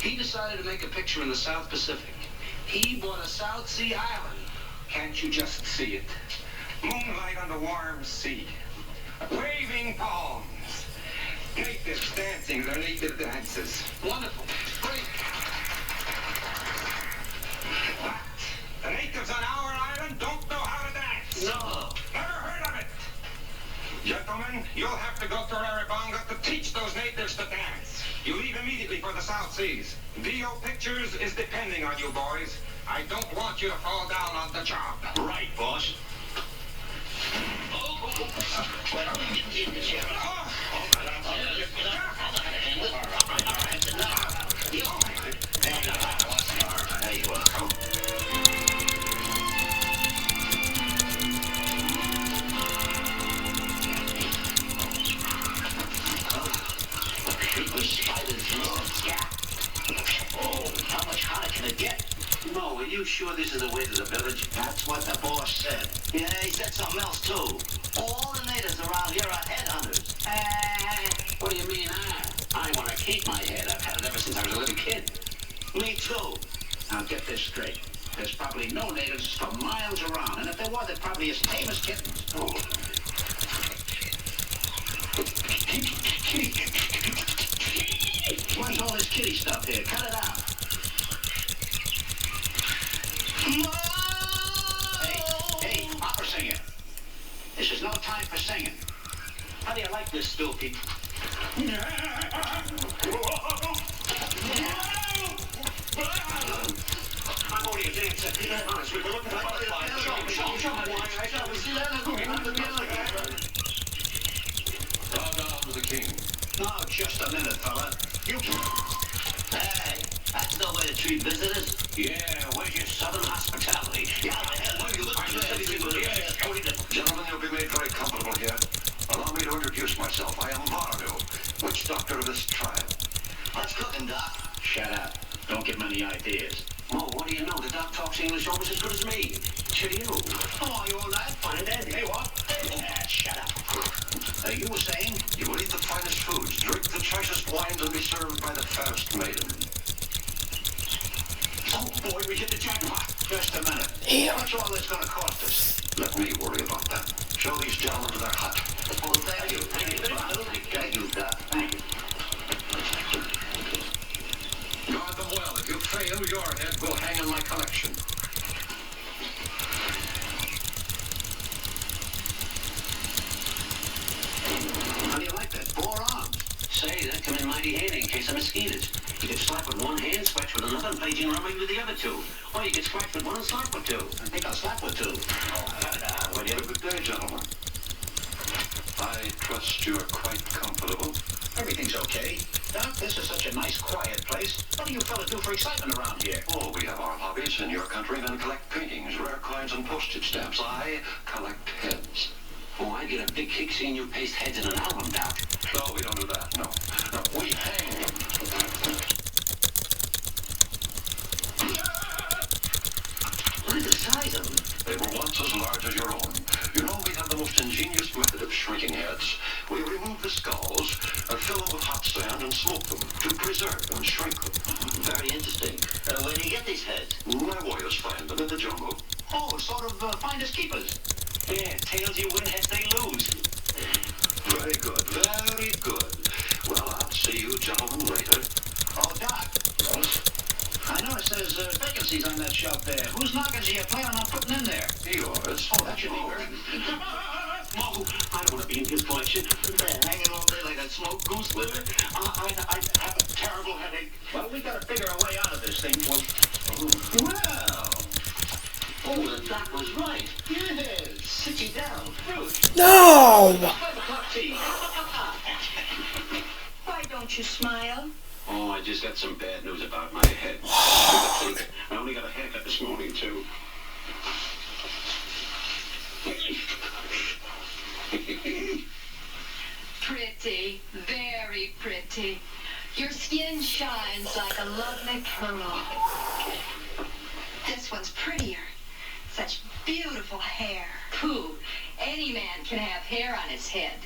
He decided to make a picture in the South Pacific. He bought a South Sea island. Can't you just see it? Moonlight on the warm sea. Waving palms. Natives dancing their native dances. Wonderful. Great. What? The natives on our island don't know how to dance? No. Never heard of it. Gentlemen, you'll have to go to Raribonga to teach those natives to dance. You leave immediately for the South Seas. D.O. Pictures is depending on you boys. I don't want you to fall down on the job. Right, boss. Oh, how much hotter can it get? Mo, are you sure this is the way to the village? That's what the boss said. Yeah, he said something else, too. All the natives around here are headhunters. What do you mean, I want to keep my head. I've had it ever since I was a little kid. Me, too. Now, get this straight. There's probably no natives for miles around, and if there were, they're probably as tame as kittens. Oh. What's all this kitty stuff here? Cut it out. Hey, opera singer. This is no time for singing. How do you like this, Stupid? I'm only a dancer. Honestly, we're looking for butterflies. Show Bow down to the king. No, just a minute, fella. You... Hey, that's no way to treat visitors. Yeah, where's your southern hospitality? Yeah, where you look Gentlemen, you'll be made very comfortable here. Allow me to introduce myself. I am Bardo, witch doctor of this tribe. What's cooking, Doc? Shut up. Don't give him any ideas. Oh, what do you know? The Doc talks English almost as good as me. Cheerio. Oh, you all right? Fine and dandy. Hey, what? Shut up. You were saying? You will eat the finest foods, drink the choicest wines, and be served by the fairest maiden. Oh, boy, we hit the jackpot. Just a minute. Yeah. What's all this going to cost us? Let me worry about that. Show these gentlemen to their hut. Oh, thank you. Thank you, Doc. Thank you. Guard them well. If you fail, your head will hang in my collection. How do you like that? 4 arms. Say, that come in mighty handy in case of mosquitoes. You can slap with one hand, scratch with another, and play rummy with the other two. Or you can scratch with one and slap with two. I think I'll slap with two. Well, good day, gentlemen. I trust you're quite comfortable. Everything's okay. Doc, this is such a nice, quiet place. What do you fellas do for excitement around here? Oh, we have our hobbies. In your country, men collect paintings, rare coins, and postage stamps. I collect heads. Oh, I get a big kick seeing you paste heads in an album, Doc. No, we don't do that, no. No, we hang them. Look at the size of them. They were once as large as your own. You know, we have the most ingenious method of shrinking heads. We remove the skulls, fill them with hot sand, and smoke them to preserve and shrink them. Very interesting. Where do you get these heads? My warriors find them in the jungle. Oh, sort of finders keepers. Yeah, tails you win, heads they lose. Very good, very good. Well, I'll see you gentlemen later. Oh, Doc. I noticed there's vacancies on that shelf there. Whose noggins are you planning on putting in there? Yours. Oh, that should be very... Mo, I don't want to be in his collection. Hanging all day like a smoked goose liver. I have a terrible headache. Well, we got to figure a way out of this thing. Well... Oh, the Doc was right. Yes. Sit you down. Fruit. No! 5 o'clock tea. Why don't you smile? Oh, I just got some bad news about my head. I only got a haircut this morning, too. pretty. Your skin shines like a lovely pearl. This one's prettier. Such beautiful hair. Pooh, any man can have hair on his head.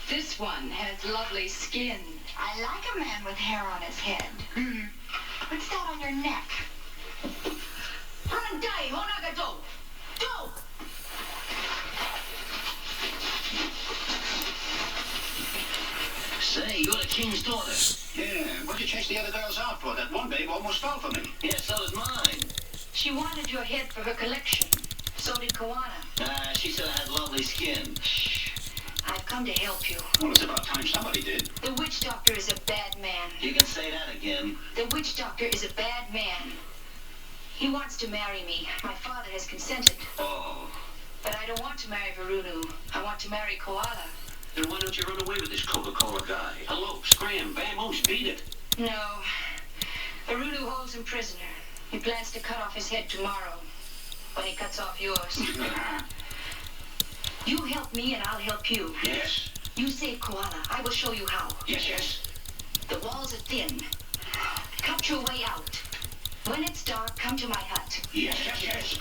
This one has lovely skin. I like a man with hair on his head. What's that on your neck? Randai, Honagato! Go! Say, you're the king's daughter. Yeah, what'd you chase the other girls out for? That one babe almost fell for me. Yeah, so did mine. She wanted your head for her collection. So did Koana. She said I had lovely skin. Shh. I've come to help you. Well, it's about time somebody did. The witch doctor is a bad man. You can say that again. The witch doctor is a bad man. He wants to marry me. My father has consented. Oh. But I don't want to marry Varunu. I want to marry Koala. Then why don't you run away with this Coca-Cola guy? Hello, scram, vamoose, beat it. No. Varunu holds him prisoner. He plans to cut off his head tomorrow. When he cuts off yours. You help me and I'll help you. Yes. You save Koala. I will show you how. Yes, yes. The walls are thin. Cut your way out. When it's dark, come to my hut. Yes, yes, yes.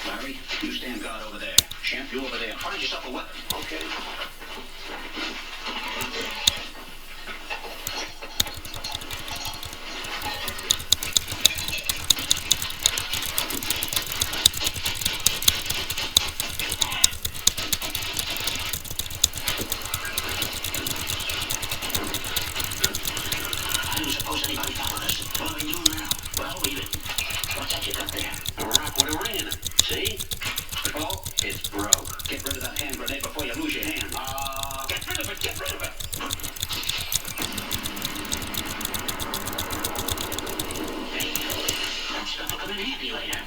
Larry, you stand guard over there. Champ, you over there. Find yourself a weapon. Okay. I don't suppose anybody followed us. What do we do now? Well, leave it. What's that you got there? A rock with a ring in it. See? Oh, it's broke. Get rid of that hand grenade before you lose your hand. Get rid of it! Get rid of it! Hey, that stuff will come in handy later.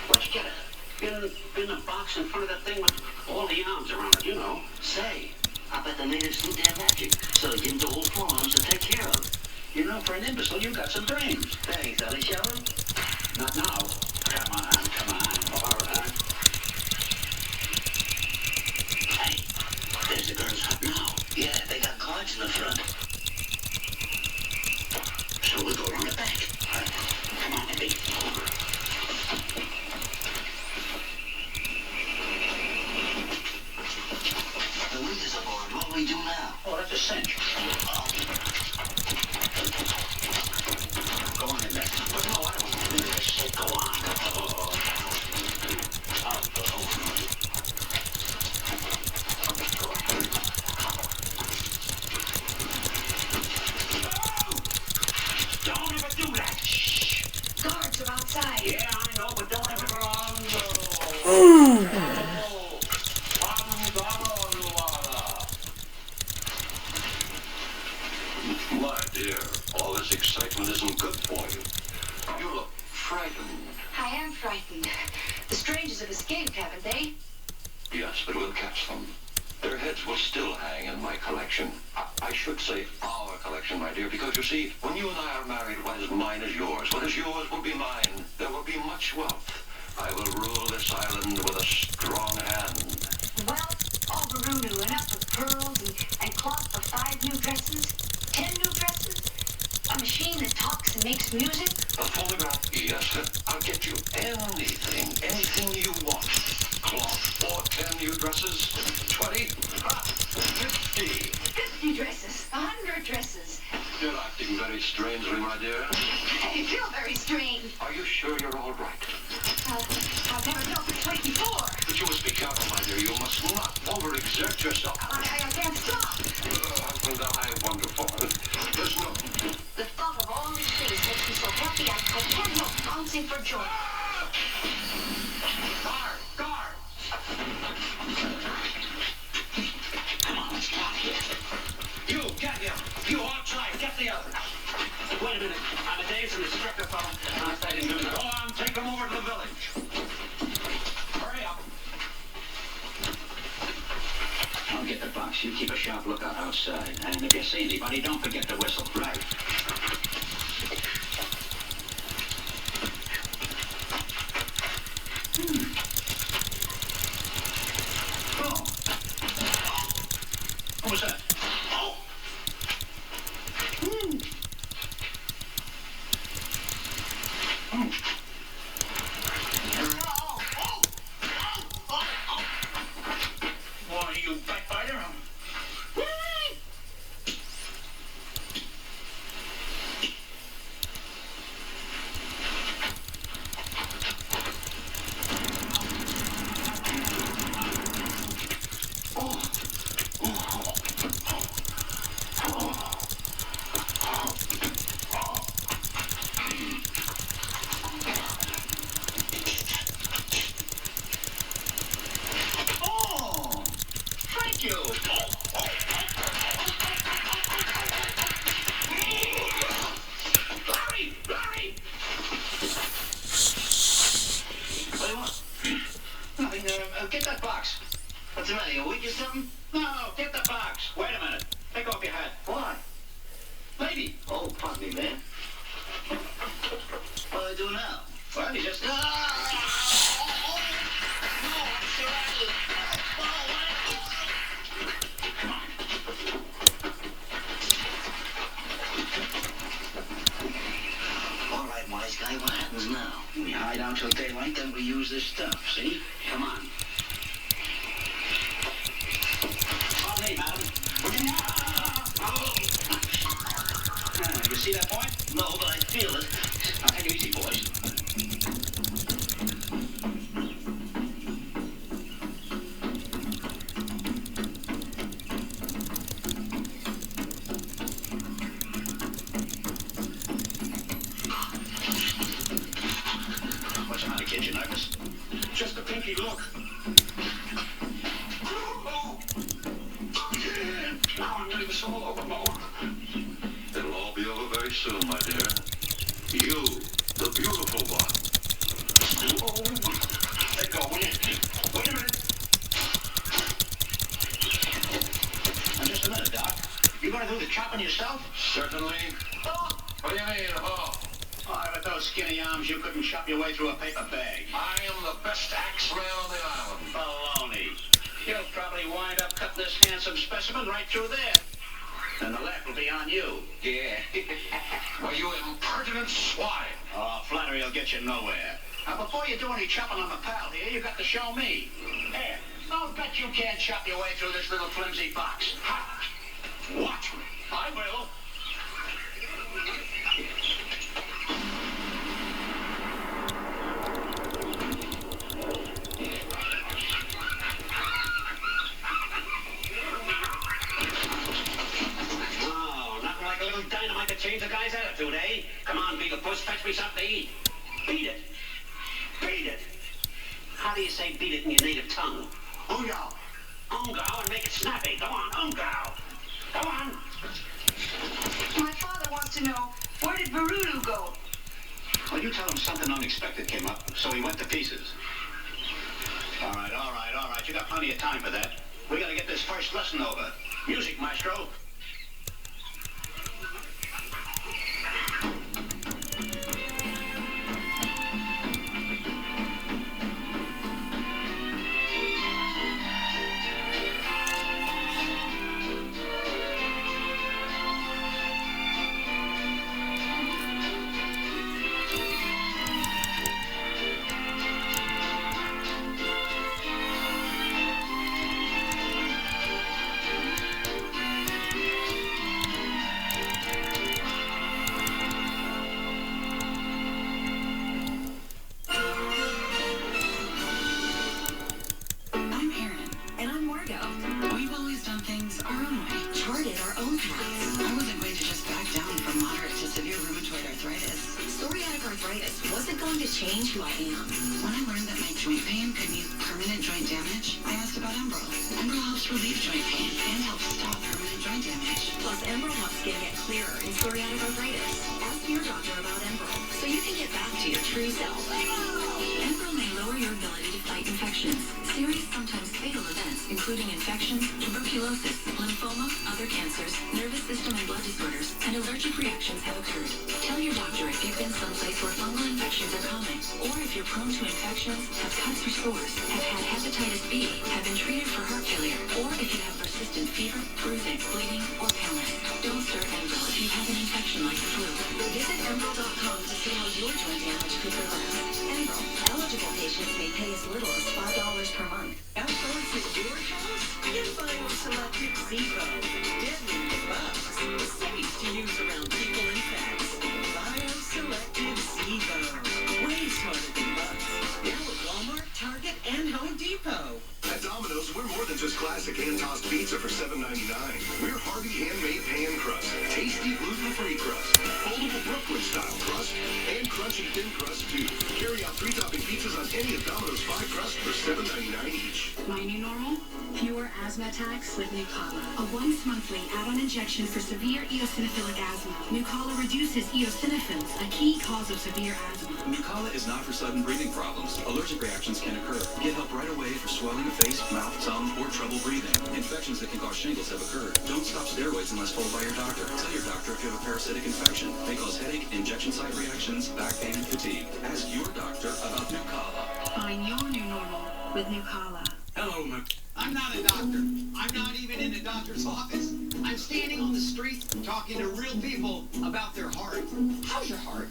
Where'd you get it? In the box in front of that thing with all the arms around it, you know. Say, I bet the natives knew their magic, so they give them to old forearms to take care of. You know, for an imbecile, you've got some brains. Thanks, are they showing? Not now. Come on, come on. All right. Hey, there's the girls' hut now. Yeah, they got guards in the front. So we'll go around the back. Right. Come on, Eddie. The wind is aboard. What do we do now? Oh, that's a cinch. Go on in there. But no, I don't want to do this shit. Go on. Don't ever do that. Shh. Guards are outside. Yeah, I know, but don't ever go on. My dear, all this excitement isn't good for you. You look frightened. I am frightened. The strangers have escaped, haven't they? Yes, but we'll catch them. Their heads will still hang in my collection. I should say our collection, my dear, because you see, when you and I are married, what is mine is yours. What is yours will be mine. There will be much wealth. I will rule this island with a strong hand. Wealth, all Varunu, enough of pearls and cloth for 5 new dresses, 10 new dresses, a machine that talks and makes music. A phonograph? Yes, I'll get you anything you want. Cloth or 10 new dresses, 20, 50. 50 dresses, 100 dresses. You're acting very strangely, my dear. I feel very strange. Are you sure you're all right? I've never felt this way before. But you must be careful, my dear. You must not overexert yourself. I can't stop. And I wonder for there's no... The thought of all these things makes me so happy I can't help bouncing for joy. Guard! Guard! Come on, let's get out of here. You, get him! You outside, get the others. Wait a minute. Amadeus and the instructor fellow. I didn't do that. Go on, take them over to the village. Hurry up. I'll get the box. You keep a sharp lookout outside. And if you see anybody, don't forget to whistle. Right. Oh. What was that? Get that box. What's the matter, you weak or something? No, get the box. Wait a minute. Take off your hat. Why? Lady. Oh, pardon me, man. What do I do now? Well, you just... All right, wise guy, what happens now? We hide out till daylight, then we use this stuff, see? Come on. On me, madam. You see that point? No, but I feel it. Now, take it easy, boys. What's the matter, kid? You nervous? Just a pinky look. Now I'm nervous all over, Mo. It'll all be over very soon, my dear. You, the beautiful one. Oh, let go, will you? Wait a minute. Now, just a minute, Doc. You gonna do the chopping yourself? Certainly. What do you mean, oh? Oh, with those skinny arms, you couldn't chop your way through a paper bag. I am the best axeman on the island. Baloney. You'll probably wind up cutting this handsome specimen right through there. And the laugh will be on you. Yeah. Well, you impertinent swine. Oh, flattery will get you nowhere. Now, before you do any chopping on the pal here, you got to show me. Here, I'll bet you can't chop your way through this little flimsy box. Ha! Watch me. I will. Dynamite to change the guy's attitude, eh? Come on, Beetlepuss, fetch me something to eat. Beat it. Beat it. How do you say beat it in your native tongue? Ungo. Ungo, and make it snappy. Come on, ungo. Come on. My father wants to know, where did Barudu go? Well, you tell him something unexpected came up, so he went to pieces. All right. You got plenty of time for that. We gotta get this first lesson over. Music, maestro. Change who I am. When I learned that my joint pain could mean permanent joint damage, I asked about Embro. Embro helps relieve joint pain and helps stop permanent joint damage. Plus, Embro helps skin get clearer in psoriatic arthritis. Ask your doctor about Embro so you can get back to your true self. Embro may lower your ability to fight infections. Serious, sometimes fatal events, including infections, tuberculosis, lymphoma, other cancers, nervous system and blood disorders, and allergic reactions have occurred. Tell your doctor if you've been someplace where fungal infections are common, or if you're prone to infections, have cuts or sores, have had hepatitis B, have been treated for heart failure, or if you have persistent fever, bruising, bleeding, or paleness. Don't start Embro if you have an infection like the flu. Visit Embro.com to see how your joint damage could reverse. Embro. Eligible patients may pay as little as $5 per month. Outdoors at your house? Get Bioselected Zero. Deadly bugs. Safe to use around people and pets. Bioselected Zero. Way smarter than bugs. Now at Walmart, Target, and Home Depot. At Domino's, we're more than just classic hand-tossed pizza for $7.99. We're hearty handmade pan crust, tasty gluten-free crust, foldable Brooklyn-style crust, and crunchy thin crust too. Carry out 3-topping pizzas on any of Domino's 5 crusts for $7.99 each. My new normal? Fewer as asthma attacks with Nucala, a once-monthly add-on injection for severe eosinophilic asthma. Nucala reduces eosinophils, a key cause of severe asthma. Nucala is not for sudden breathing problems. Allergic reactions can occur. Get help right away for swelling of face, mouth, tongue, or trouble breathing. Infections that can cause shingles have occurred. Don't stop steroids unless told by your doctor. Tell your doctor if you have a parasitic infection. They cause headache, injection site reactions, back pain, and fatigue. Ask your doctor about Nucala. Find your new normal with Nucala. Hello, I'm not a doctor. I'm not even in a doctor's office. I'm standing on the street talking to real people about their heart. How's your heart?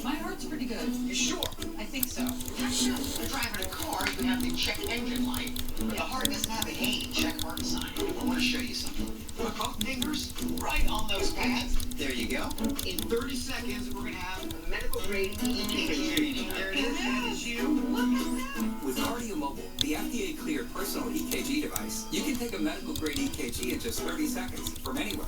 My heart's pretty good. You sure? I think so. You're driving a car, you have the check engine light. The heart doesn't have a hey, check heart sign. I want to show you something. Put both fingers right on those pads. There you go. In 30 seconds, we're going to have a medical grade EKG reading. There it is. That is you. Look at that. With KardioMobile, the FDA-cleared personal EKG device, you can take a medical-grade EKG in just 30 seconds from anywhere.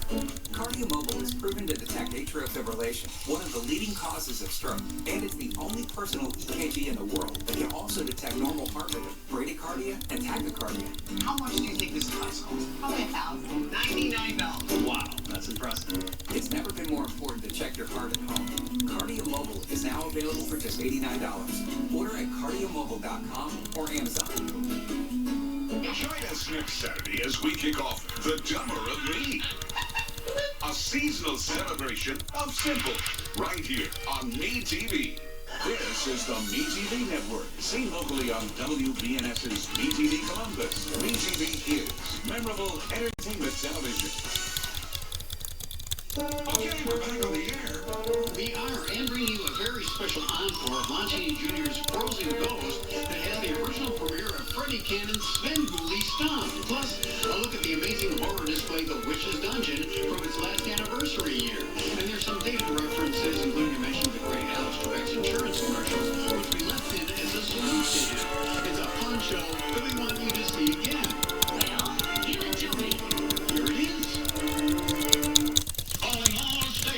KardioMobile is proven to detect atrial fibrillation, one of the leading causes of stroke, and it's the only personal EKG in the world that can also detect normal heart rhythm, bradycardia, and tachycardia. How much do you think this device costs? Probably $1,000. $99. Wow, that's impressive. It's never been more important to check your heart at home. KardioMobile is now available for just $89. Order at cardiomobile.com or Amazon. Join us next Saturday as we kick off The Dumber of Me. A seasonal celebration of simple, right here on MeTV. This is the MeTV Network, seen locally on WBNS's MeTV Columbus. MeTV is memorable entertainment television. Okay, we're back on the air. We are, and bring you a very special encore of Lon Chaney Jr.'s Frozen Ghost that has the original premiere of Freddie Cannon's Svengoolie Stomp. Plus, a look at the amazing horror display The Witch's Dungeon from its last anniversary year. And there's some dated references, including a mention of the great Alex Trebek's insurance commercials, which we left in as a salute to him. It's a fun show that we want you to see again. Well, give it to me. Here it is.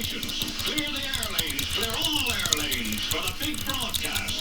Clear the air lanes, clear all air lanes for the big broadcast.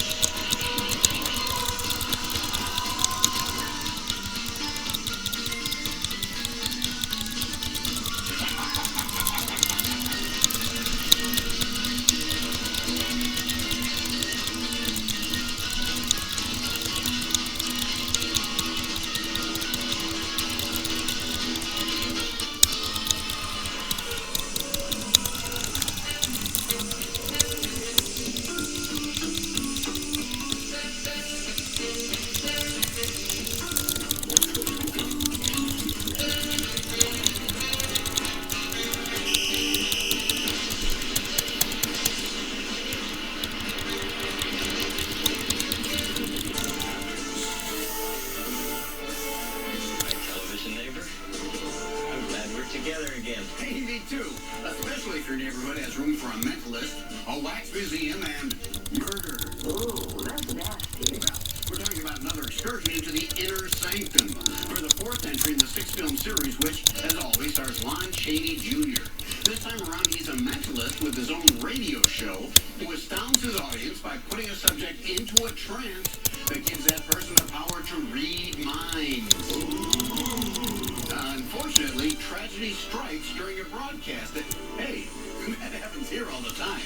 Especially if your neighborhood has room for a mentalist, a wax museum, and murder. Ooh, that's nasty. We're talking about another excursion into the inner sanctum for the fourth entry in the six-film series, which, as always, stars Lon Chaney Jr. This time around, he's a mentalist with his own radio show who astounds his audience by putting a subject into a trance that gives that person the power to read minds. Unfortunately, tragedy strikes during a broadcast that, hey, that happens here all the time.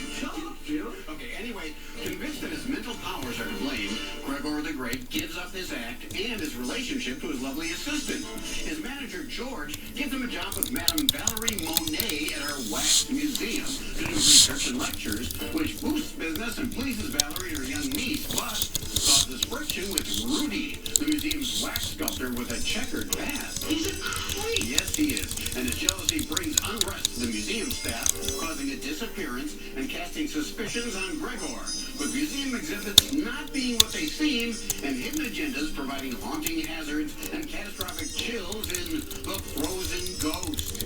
Okay, anyway, convinced that his mental powers are to blame, Gregor the Great gives up his act and his relationship to his lovely assistant. His manager, George, gives him a job with Madame Valerie Monet at her wax museum to do research and lectures, which boosts business and pleases Valerie and her young niece, but causes friction with Rudy, the museum's wax sculptor with a checkered past. He's a creep. Yes, he is. And his jealousy brings unrest to the museum staff, causing a disappearance and casting suspicions on Gregor, with museum exhibits not being what they seem, and hidden agendas providing haunting hazards and catastrophic chills in The Frozen Ghost.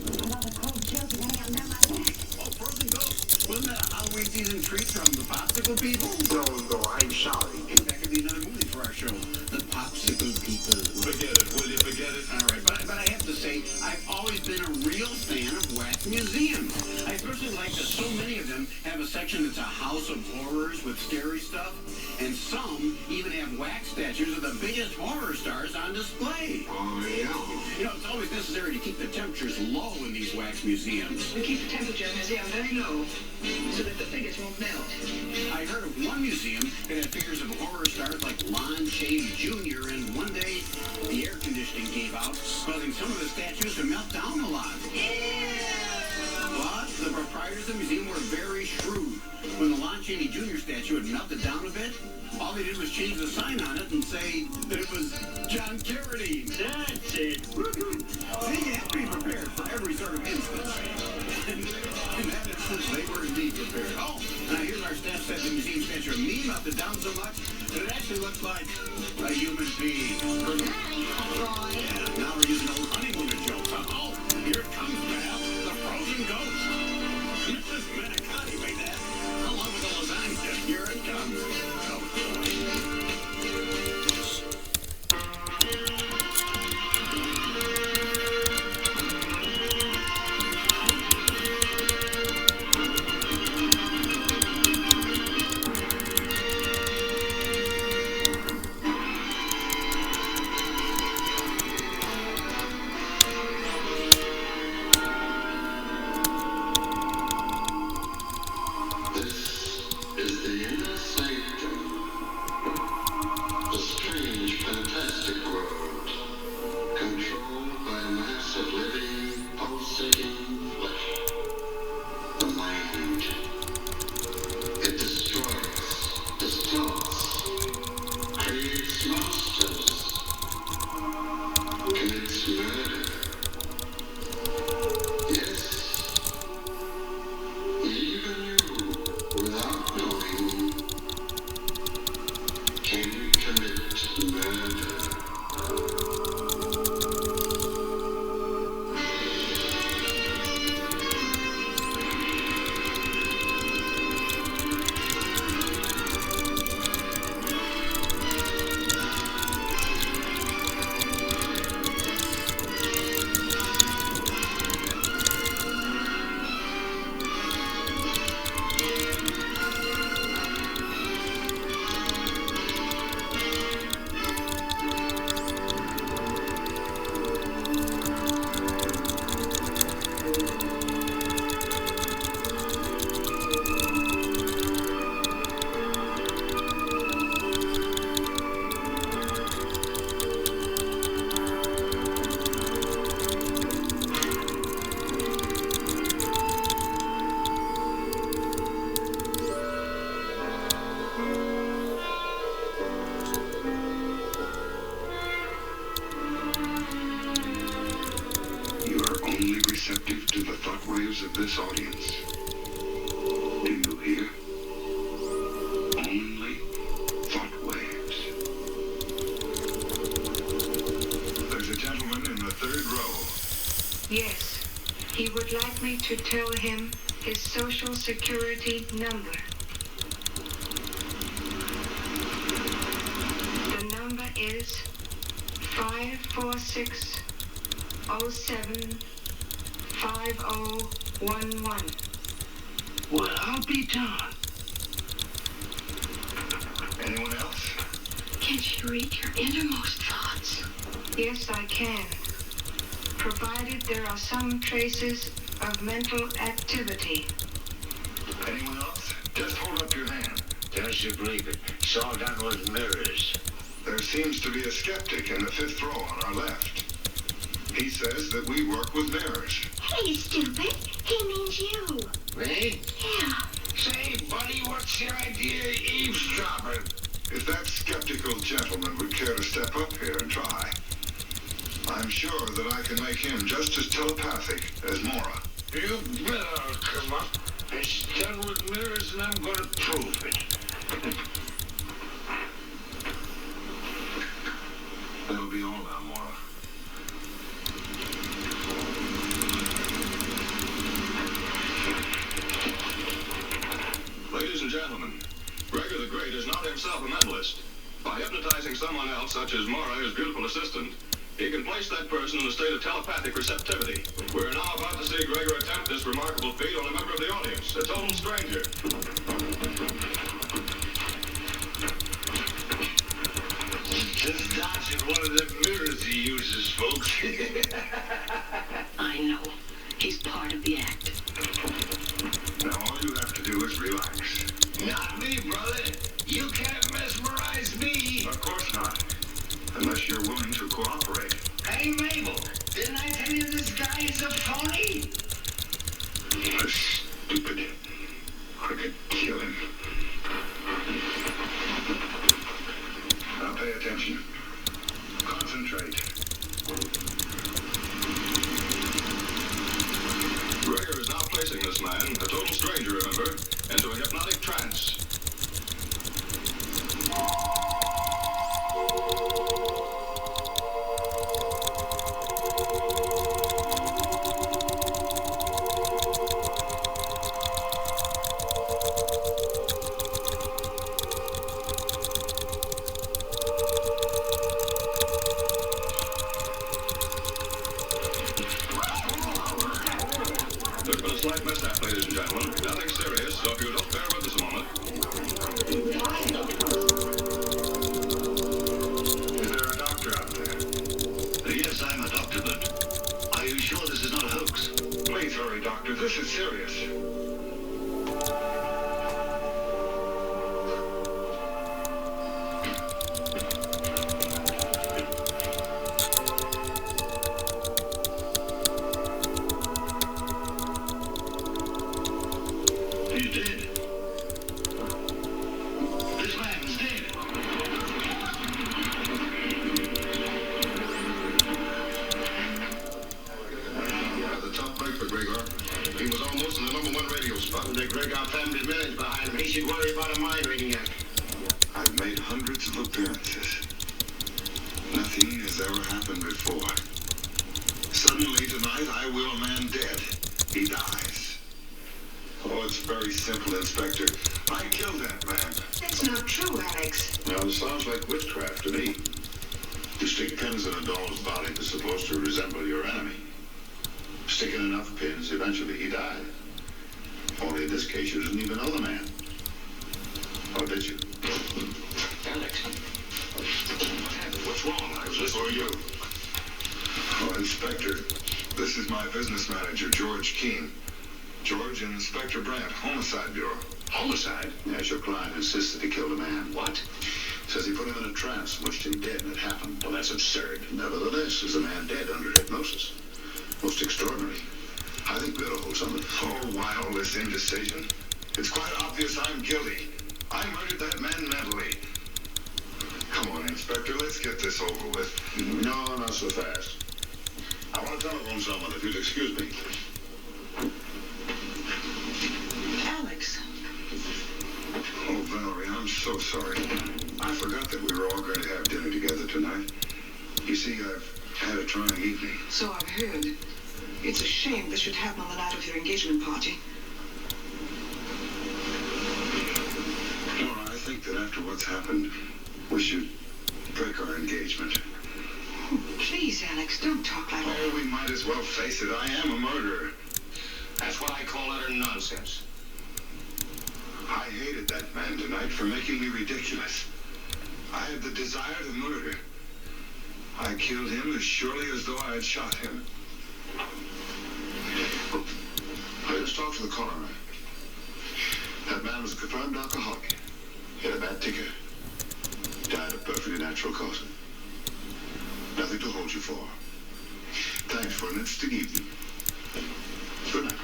Oh, Frozen Ghost! Wasn't that a Halloween season treat from the Popsicle People? No, I'm sorry. That could be another movie for our show, The Popsicle People. Forget it, will you? Forget it. All right, but I have to say, I've always been a real fan of wax museums. I especially like that so many of them have a section that's a house of horrors with scary stuff, and some even have and wax statues of the biggest horror stars on display. Oh, yeah. You know, it's always necessary to keep the temperatures low in these wax museums. We keep the temperature in the museum very low so that the figures won't melt. I heard of one museum that had figures of horror stars like Lon Chaney Jr., and one day the air conditioning gave out, causing some of the statues to melt down a lot. But the proprietors of the museum were very shrewd. When the Lon Chaney Jr. statue had melted down a bit, all they did was change the sign on it and say that it was John Carradine. That's it. See, you have to be prepared for every sort of instance. And in that instance, they were indeed prepared. Oh, now here's our staff said the museum statue of me melted down so much that it actually looks like a human being. Yeah, now we're using old honeymoon jokes. Oh, here it comes, pal. The frozen ghost. Mrs. Manicotti made that. Along with the lasagna. Here it comes. Receptive to the thought waves of this audience. Do you hear? Only thought waves. There's a gentleman in the third row. Yes, he would like me to tell him his social security number. The number is 54607 5011. Well, I'll be darned. Anyone else? Can't you read your innermost thoughts? Yes, I can. Provided there are some traces of mental activity. Anyone else? Just hold up your hand. Just you believe it. It's all done with mirrors. There seems to be a skeptic in the fifth row on our left. He says that we work with mirrors. Hey, stupid. He means you. Me? Yeah. Say, buddy, what's your idea of eavesdropping? If that skeptical gentleman would care to step up here and try, I'm sure that I can make him just as telepathic as Mora. You better come up. It's done with mirrors and I'm going to prove it. That'll be all now, Mora. Ladies and gentlemen, Gregor the Great is not himself a mentalist. By hypnotizing someone else, such as Mora, his beautiful assistant, he can place that person in a state of telepathic receptivity. We're now about to see Gregor attempt this remarkable feat on a member of the audience, a total stranger. watching one of the mirrors he uses, folks. I know. He's part of the act. Now all you have to do is relax. Not me, brother. You can't mesmerize me. Of course not. Unless you're willing to cooperate. Hey, Mabel, didn't I tell you this guy is a phony? That's stupid. I could kill him. Now pay attention. Concentrate. Gregor is now placing this man, a total stranger, remember, into a hypnotic trance. There's been a slight mishap, ladies and gentlemen. Nothing serious, so if you don't bear with us a moment. Is there a doctor out there? Yes, I'm a doctor, but are you sure this is not a hoax? Please hurry, doctor. This is serious. He's dead. This man's dead. At the top break for Gregor. He was almost in the #1 radio spot. The Gregor family millions behind him. He should worry about a mind reading act. I've made hundreds of appearances. Nothing has ever happened before. Suddenly tonight, I will a man dead. He dies. Oh, it's very simple, Inspector. I killed that man. That's not true, Alex. Now, it sounds like witchcraft to me. You stick pins in a doll's body that's supposed to resemble your enemy. Sticking enough pins, eventually he died. Only in this case, you didn't even know the man. Or did you? Alex. What's wrong? I was listening to you. Oh, Inspector, this is my business manager, George Keene. George and Inspector Brandt, Homicide Bureau. Homicide? Yes, your client insists that he killed a man. What? Says he put him in a trance, wished him dead, and it happened. Well, that's absurd. Nevertheless, is a man dead under hypnosis. Most extraordinary. I think we ought to hold something. Oh, why all this indecision? It's quite obvious I'm guilty. I murdered that man mentally. Come on, Inspector, let's get this over with. No, not so fast. I want to telephone someone, if you'll excuse me. Alex. Oh, Valerie, I'm so sorry. I forgot that we were all going to have dinner together tonight. You see, I've had a trying evening. So I've heard. It's a shame this should happen on the night of your engagement party. Nora, I think that after what's happened, we should break our engagement. Oh, please, Alex, don't talk like that. Oh, we might as well face it. I am a murderer. That's what I call utter nonsense. I hated that man tonight for making me ridiculous. I had the desire to murder. I killed him as surely as though I had shot him. I just talked to the coroner. That man was a confirmed alcoholic. He had a bad ticker. Died of perfectly natural causes. Nothing to hold you for. Thanks for an interesting evening. Good night.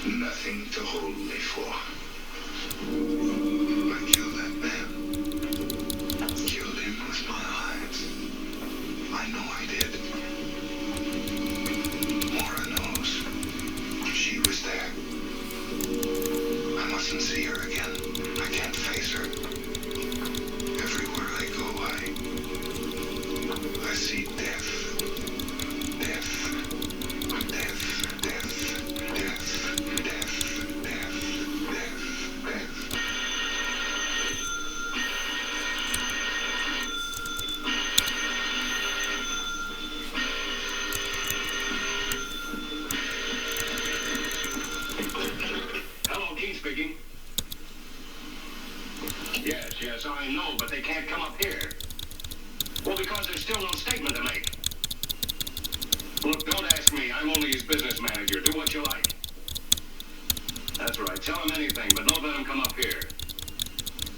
Nothing to hold me for. I killed that man. Killed him with my eyes. I know I did. Maura knows. She was there. I mustn't see her again. I can't face her. Everywhere I go, I see death. Death. Death. Death. Death. Death. Death. Death. Death. Yes, I know, but they can't come up here. Well, because there's still no statement to make. Look, don't ask me. I'm only his business manager. Do what you like. That's right. Tell him anything, but don't let him come up here.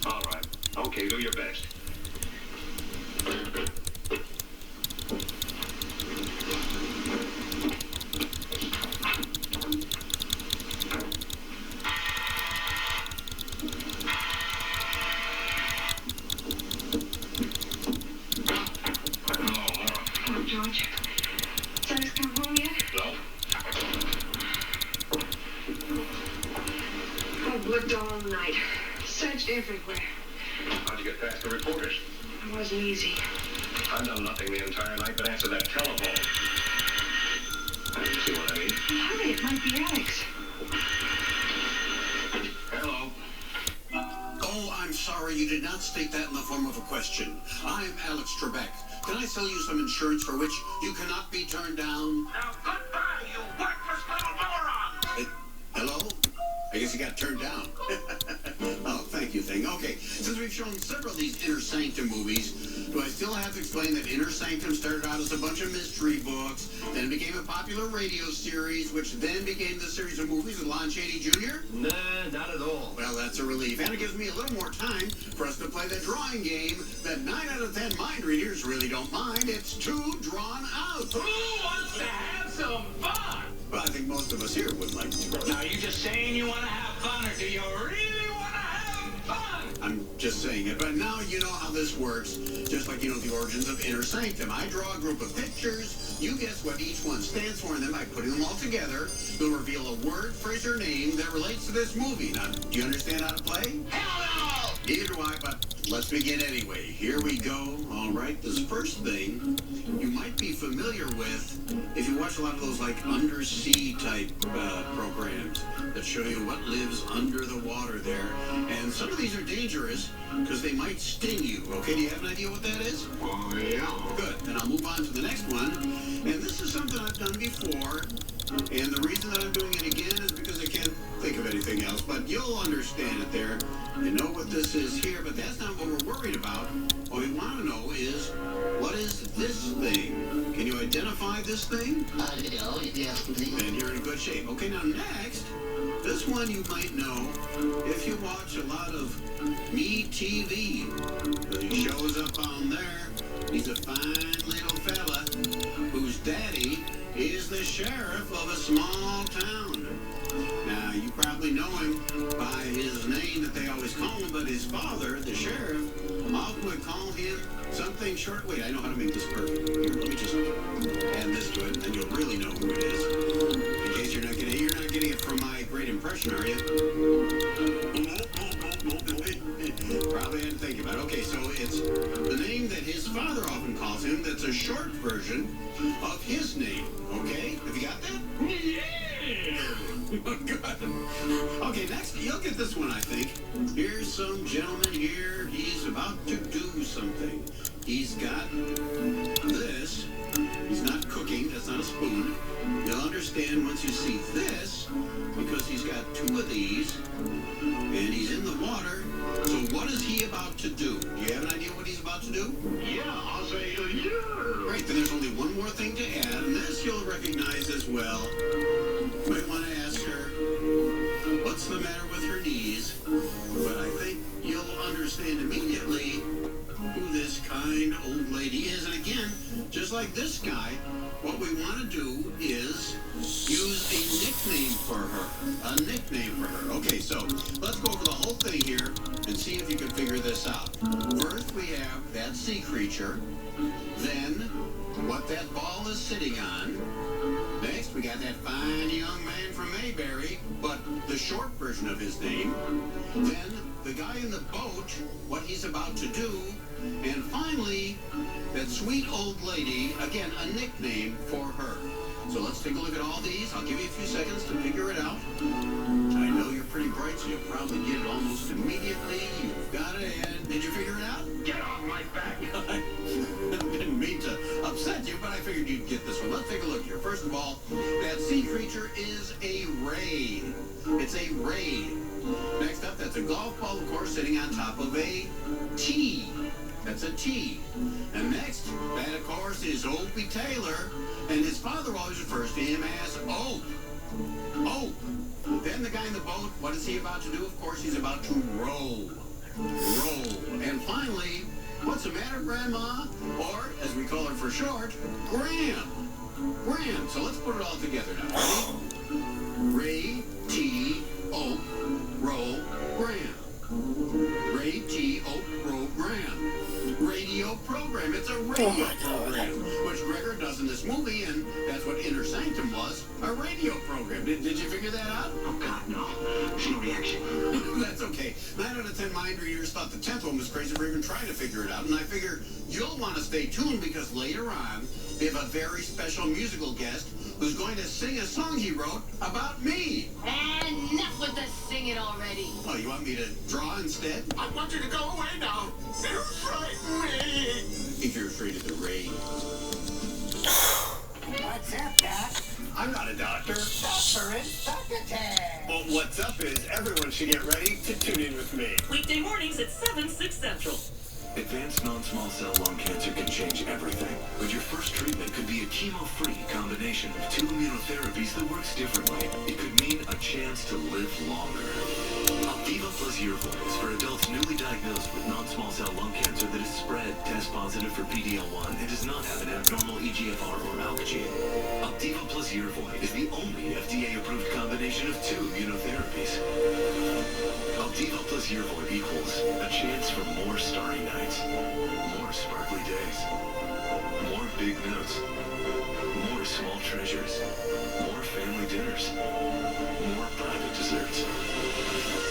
All right. Okay, do your best. George. Son's come home yet? No. I've looked all night. Searched everywhere. How'd you get past the reporters? It wasn't easy. I've done nothing the entire night but answer that telephone. You see what I mean? Hurry, it might be Alex. Hello. Oh, I'm sorry, you did not state that in the form of a question. I'm Alex Trebek. Can I sell you some insurance for which you cannot be turned down? Now, goodbye, you worthless little moron! Hello? I guess you got turned down. Oh, thank you, thing. Okay, since we've shown several of these Inner Sanctum movies, do I still have to explain that Inner Sanctum started out as a bunch of mystery books, then became a popular radio series, which then became the series of movies with Lon Chaney Jr.? Nah, not at all. Well, that's a relief. And it gives me a little more time for us to play the drawing game that 9 out of 10 mind readers really don't mind. It's too drawn out. Who wants to have some fun? Well, I think most of us here would like to. Now, are you just saying you want to have fun, or do you really want to have fun? I'm just saying it, but now you know how this works. Just like you know the origins of Inner Sanctum. I draw a group of pictures. You guess what each one stands for, and then by putting them all together, you'll reveal a word, phrase, or name that relates to this movie. Now, do you understand how to play? Hell no! Neither do I, but let's begin anyway. Here we go. All right, this first thing you might be familiar with if you watch a lot of those like undersea type programs that show you what lives under the water there. And some of these are dangerous because they might sting you. Okay, do you have an idea what that is? Oh, yeah. Good. Then I'll move on to the next one. And this is something I've done before. And the reason that I'm doing it again is because I can't think of anything else. But you'll understand it there. You know what this is here, but that's not what we're worried about. What we want to know is, what is this thing? Can you identify this thing? Yes, please. Then you're in good shape. Okay, now next, this one you might know if you watch a lot of Me TV. He shows up on there. He's a fine little fella whose daddy is the sheriff of a small town. Now, you probably know him by his name that they always call him, but his father, the sheriff, often would call him something short. Wait, I know how to make this perfect. Here, let me just add this to it, and then you'll really know who it is. In case you're not getting it from my great impression, are you? Probably didn't think about it. Okay, so it's the name that his father often calls him that's a short version of his name. Okay? Have you got that? Yeah! Good. Okay, next, you'll get this one, I think. Here's some gentleman here. He's about to do something. He's got this. He's not cooking. That's not a spoon. You'll understand once you see this, because he's got 2 of these, and he's in the water. So what is he about to do? Do you have an idea what he's about to do? Yeah, I'll say yeah. Great, then there's only one more thing to add, and this you'll recognize as well. You might want to ask her, what's the matter with her knees? But I think you'll understand immediately who this kind old lady is. And again, just like this guy, what we want to do is use a nickname for her. A nickname for her. Okay, so let's go over the whole thing here and see if you can figure this out. First, we have that sea creature. Then, what that ball is sitting on. Next, we got that fine young man from Mayberry, but the short version of his name. Then, the guy in the boat, what he's about to do. And finally, that sweet old lady, again, a nickname for her. So let's take a look at all these. I'll give you a few seconds to figure it out. I know you're pretty bright, so you'll probably get it almost immediately. You've got it, and did you figure it out? Get off my back! I didn't mean to upset you, but I figured you'd get this one. Let's take a look here. First of all, that sea creature is a ray. It's a ray. Next up, that That's a golf ball, of course, sitting on top of a tee. That's a T. And next, that of course is Opie Taylor, and his father always refers to him as Ope. Ope. Then the guy in the boat, what is he about to do? Of course, he's about to row. Roll. And finally, what's the matter, Grandma? Or, as we call her for short, Gram. Gram. So let's put it all together now. Ready? Ray, T, Ope, row, Gram. Ray, T, Ope, row, Gram. Radio program. It's a radio program, which Gregor does in this movie, and that's what Inner Sanctum was, a radio program. Did you figure that out? Oh, God, no. There's no reaction. That's okay. 9 out of 10 mind readers thought the 10th one was crazy for even trying to figure it out, and I figure you'll want to stay tuned because later on, we have a very special musical guest who's going to sing a song he wrote about me. Enough with the singing already. Oh, you want me to draw instead? I want you to go away now. You frighten me. If you're afraid of the rain. What's up, Doc? I'm not a doctor. Doctor and Succotash. Well, what's up is everyone should get ready to tune in with me. Weekday mornings at 7, 6 Central. Advanced non-small cell lung cancer can change everything, but your first treatment could be a chemo-free combination of 2 immunotherapies that works differently. It could mean a chance to live longer. Opdivo plus Yervoy is for adults newly diagnosed with non-small cell lung cancer that is spread, test positive for PD-L1, and does not have an abnormal EGFR or ALK gene. Opdivo plus Yervoy is the only FDA-approved combination of 2 immunotherapies. Opdivo plus Yervoy equals a chance for more starry nights, more sparkly days, more big notes, more small treasures, more family dinners, more private desserts.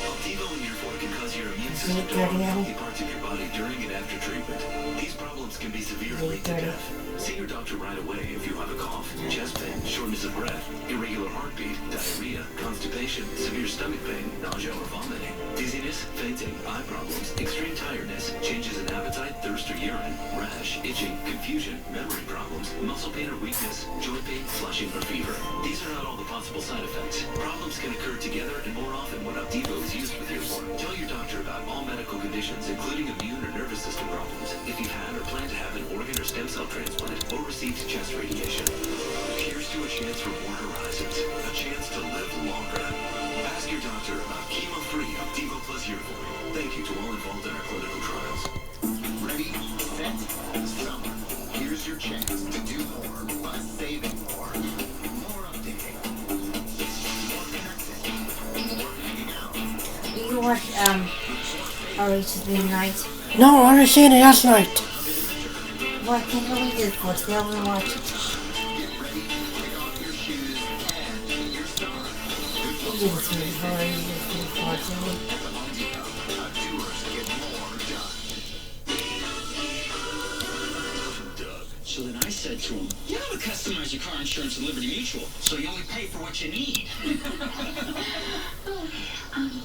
Opdivo and Yervoy can cause your immune system to harm healthy parts of your body during and after treatment. These problems can be severe and lead to death. See your doctor right away if you have a cough, chest pain, shortness of breath, irregular heartbeat, diarrhea, constipation, severe stomach pain, nausea or vomiting, dizziness, fainting, eye problems, extreme tiredness, changes in appetite, thirst or urine, rash, itching, confusion, memory problems, muscle pain or weakness, joint pain, flushing or fever. These are not all the possible side effects. Problems can occur together and more often when Opdivo is used with Yervoy. Tell your doctor about all medical conditions, including immune or nervous system problems, if you've had or plan to have an organ or stem cell transplant, or received chest radiation. Here's to a chance for more horizons, a chance to live longer. Ask your doctor about chemo-free Opdivo plus Yervoy. Thank you to all involved in our clinical trials. Ready, set, summer. Here's your chance to do more by saving more. More updating. More connecting. More hanging out. You watch, RH the night? No, I already seen it last night. Why can't we do it for us? They only watch it. You did it to me before, you just did it for it to me. So then I said to him, you know how to customize your car insurance at Liberty Mutual, so you only pay for what you need.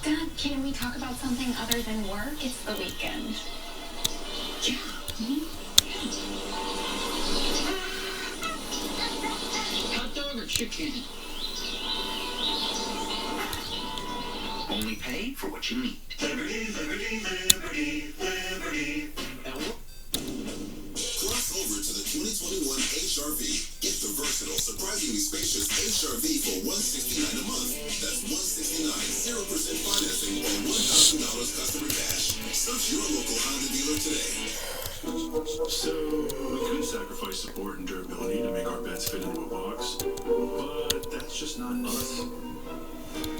Dad, can we talk about something other than work? It's the weekend. Yeah. Hot dog or chicken? Only pay for what you need. Liberty, liberty, liberty, liberty. Cross over to the 2021 HRV. Get the versatile, surprisingly spacious HRV for $169 a month. That's $169, 0% financing, or $1,000 customer cash. Search your local Honda dealer today. So, we could sacrifice support and durability to make our beds fit into a box, but that's just not us.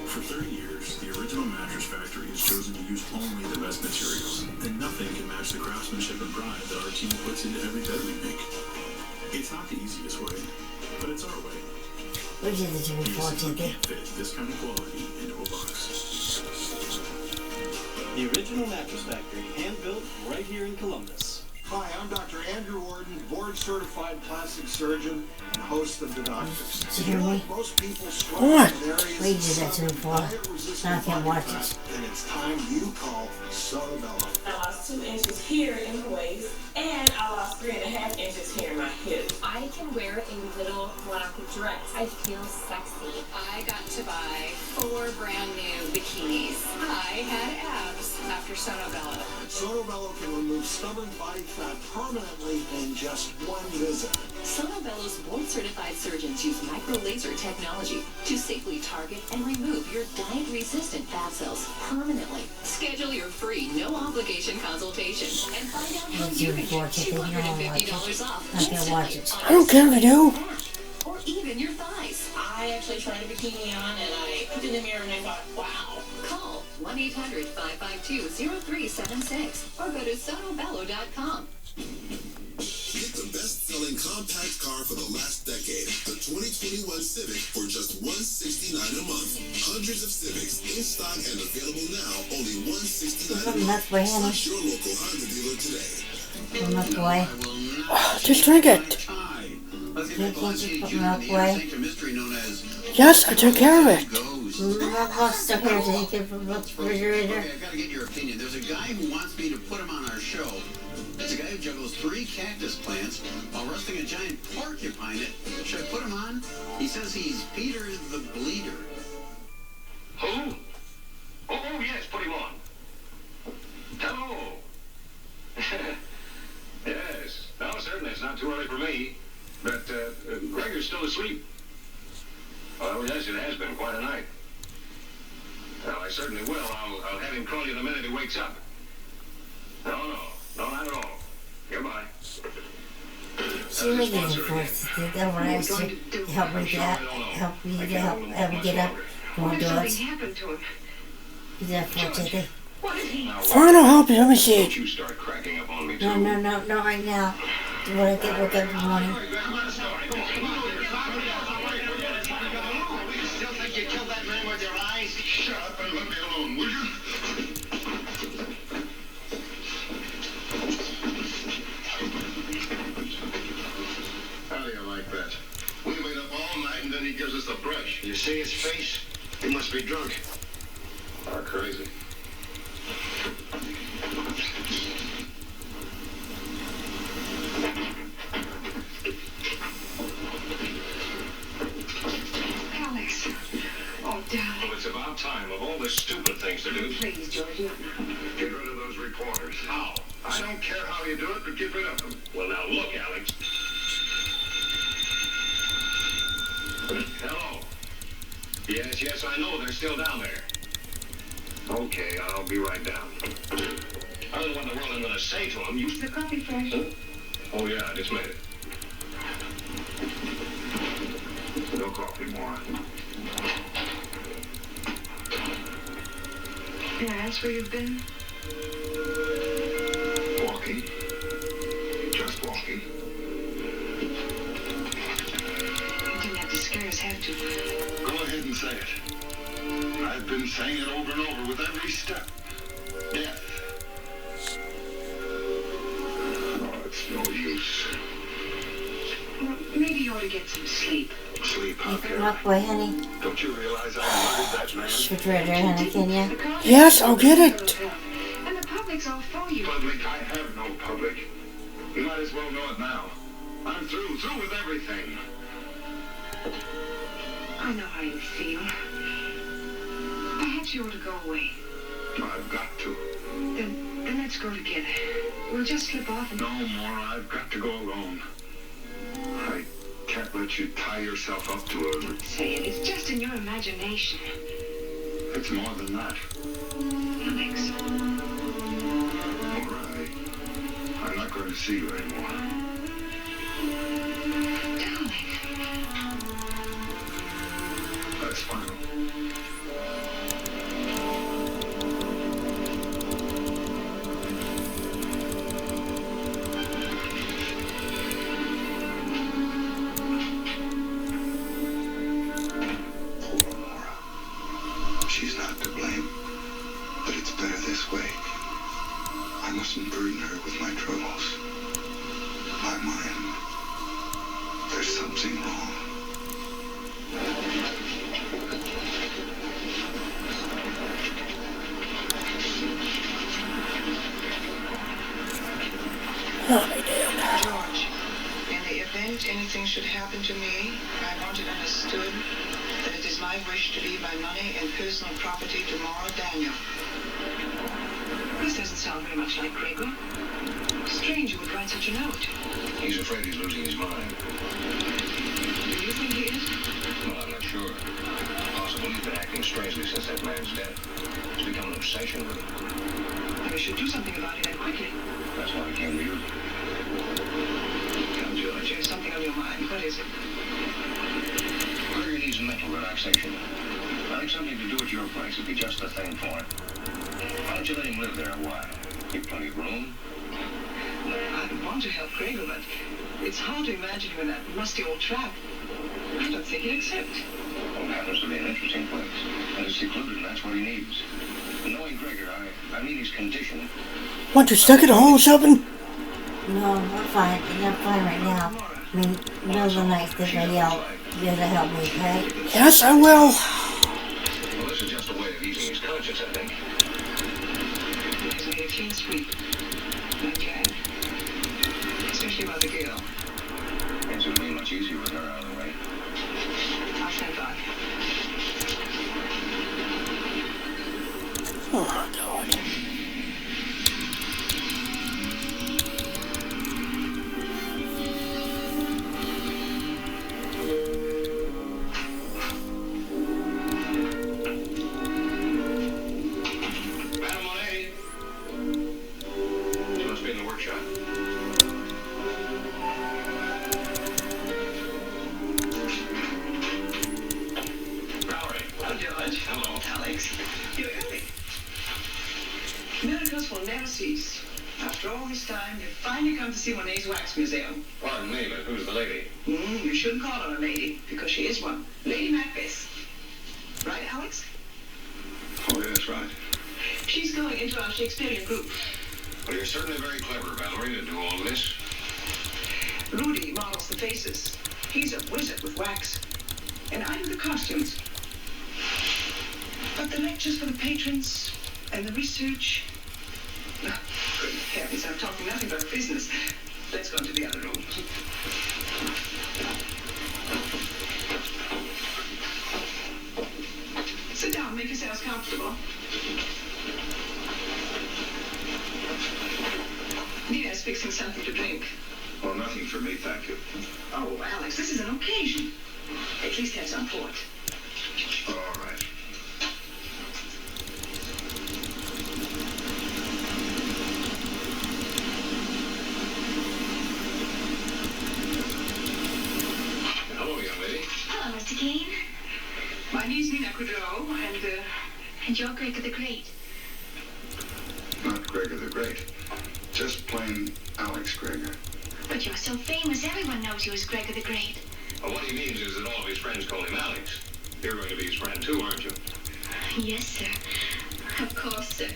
For 30 years, the original Mattress Factory has chosen to use only the best materials, and nothing can match the craftsmanship and pride that our team puts into every bed we make. It's not the easiest way, but it's our way. We did it before, You can't fit this kind of quality into a box. The original Mattress Factory, hand-built right here in Columbus. Hi, I'm Dr. Andrew Warden, board-certified plastic surgeon and host of The Doctors. Did you hear me? Most people struggle What? with areas We did that to me before. Now I can't watch it. and it's time you call Sotabella. lost 2 inches here in the waist, and I lost 3.5 inches here in my hip. I can wear a little black dress. I feel sexy. I got to buy 4 brand new bikinis. I had abs after Sono Bello. Sono Bello can remove stubborn body fat permanently in just 1 visit. Sono Bello's board-certified surgeons use micro-laser technology to safely target and remove your diet-resistant fat cells permanently. Schedule your free, no-obligation consultation and find out how you can get $250 off instantly. I don't care if I do. Or even your thighs. I actually tried a bikini on and I looked in the mirror and I thought, wow. Call 1-800-552-0376 or go to sonobello.com. Get the best-selling compact car for the last decade, the 2021 Civic, for just $169 a month. Hundreds of Civics in stock and available now, only $169 a month. Search your local Honda dealer today. Milk Boy. Just drink it. Yes, I took care of it. Milk's still here. Did he get from the refrigerator? Okay, I gotta get your opinion. There's a guy who wants me to put him on our show. It's a guy who juggles 3 cactus plants while roasting a giant porcupine. Should I put him on? He says he's Peter the Bleeder. Who? Oh, yes, put him on. Hello. Yes. No, certainly, it's not too early for me. But Gregor's still asleep. Well, yes, it has been quite a night. Well, I certainly will. I'll have him call you the minute he wakes up. No, not at all. Goodbye. She really isn't forced to do that. When I asked her to help me get up, help me get up, going to us. He's not forced to do. Fine, I'll help you. Let me see it. You start cracking up on me too. No, not right now. When I get woke up in the morning. You still think you killed that man with your eyes? Shut up and let me alone, will you? How do you like that? We wait up all night and then he gives us the brush. You see his face? He must be drunk. Or crazy. Alex. Oh, darling. Well, it's about time. Of all the stupid things to do. Please, Georgie. Get rid of those reporters. How? I don't care how you do it, but get rid of them. Well, now look, Alex. Hello. Yes, I know. They're still down there. Okay, I'll be right down. I don't know what in the world I'm going to say to him. Is the coffee fresh? Huh? Oh, yeah, I just made it. No coffee, Maura. May I ask where you've been? Walking. Just walking. You didn't have to scare us, have to. Go ahead and say it. I've been saying it over and over with every step. Death. Oh, it's no use. Well, maybe you ought to get some sleep. Sleep, how can Milk Boy, honey. Don't you realize I murdered that man? Refrigerator, honey, can you? Yes, I'll get it. And the public's all for you. Public? I have no public. You might as well know it now. I'm through with everything. I know how you feel. Perhaps you ought to go away. I've got to. Then let's go together. We'll just slip off and... No more. I've got to go alone. I can't let you tie yourself up to her. Don't say it. It's just in your imagination. It's more than that. Alex. All right. I'm not going to see you anymore. Darling. That's final. She's not to blame, but it's better this way. I mustn't burden her with my troubles. My mind. There's something wrong. George, in the event anything should happen to me, I want it understood that it is my wish to leave my money and personal property to Maura Daniel. This doesn't sound very much like Gregor. Strange you would write such a note. He's afraid he's losing his mind. Do you think he is? Well, I'm not sure. Possibly he's been acting strangely since that man's death. It's become an obsession with him. We should do something about it and quickly. That's why I came to you. Come, George, there's something on your mind. What is it? Gregor needs mental relaxation. I think something to do at your place would be just the thing for him. Why don't you let him live there a while? Keep plenty of room. I want to help Gregor, but it's hard to imagine him in that musty old trap. I don't think he'd accept. Well, it happens to be an interesting place. And it's secluded, and that's what he needs. And knowing Gregor, I mean his condition. Want you stuck in a hole or something? No, I'm fine. I'm fine right now. I mean, middle of the night, there's my yell. You gotta help me, okay? Yes, I will. Well, this is just a way of easing his conscience, I think. There's a clean sweep. Not bad. Especially about the girl. Things would be much easier with her out of the way. I'll stand by. Oh, God. Madam Monet. She must be in the workshop. Hello, Alex. You're early. Miracles will never cease. After all this time, you finally come to see Monet's Wax Museum. Pardon me, but who's the lady? You shouldn't call her a lady, because she is one. Lady Macbeth. Right, Alex? Oh, yeah, that's right. She's going into our Shakespearean group. Well, you're certainly very clever, Valerie, to do all this. Rudy models the faces. He's a wizard with wax. And I do the costumes. But the lectures for the patrons and the research... Oh, good heavens, I'm talking nothing but business. Let's go into the other room. Sit down, make yourselves comfortable. Nina's fixing something to drink. Well, nothing for me, thank you. Oh, Alex, this is an occasion. At least have some port. All right. Hello, young lady. Hello, Mr. Kane. My niece Nina Kudrow, And you're Gregor the Great. Not Gregor the Great. Just plain Alex Gregor. But you're so famous, everyone knows you as Gregor the Great. Well, what he means is that all of his friends call him Alex. You're going to be his friend too, aren't you? Yes, sir. Of course, sir.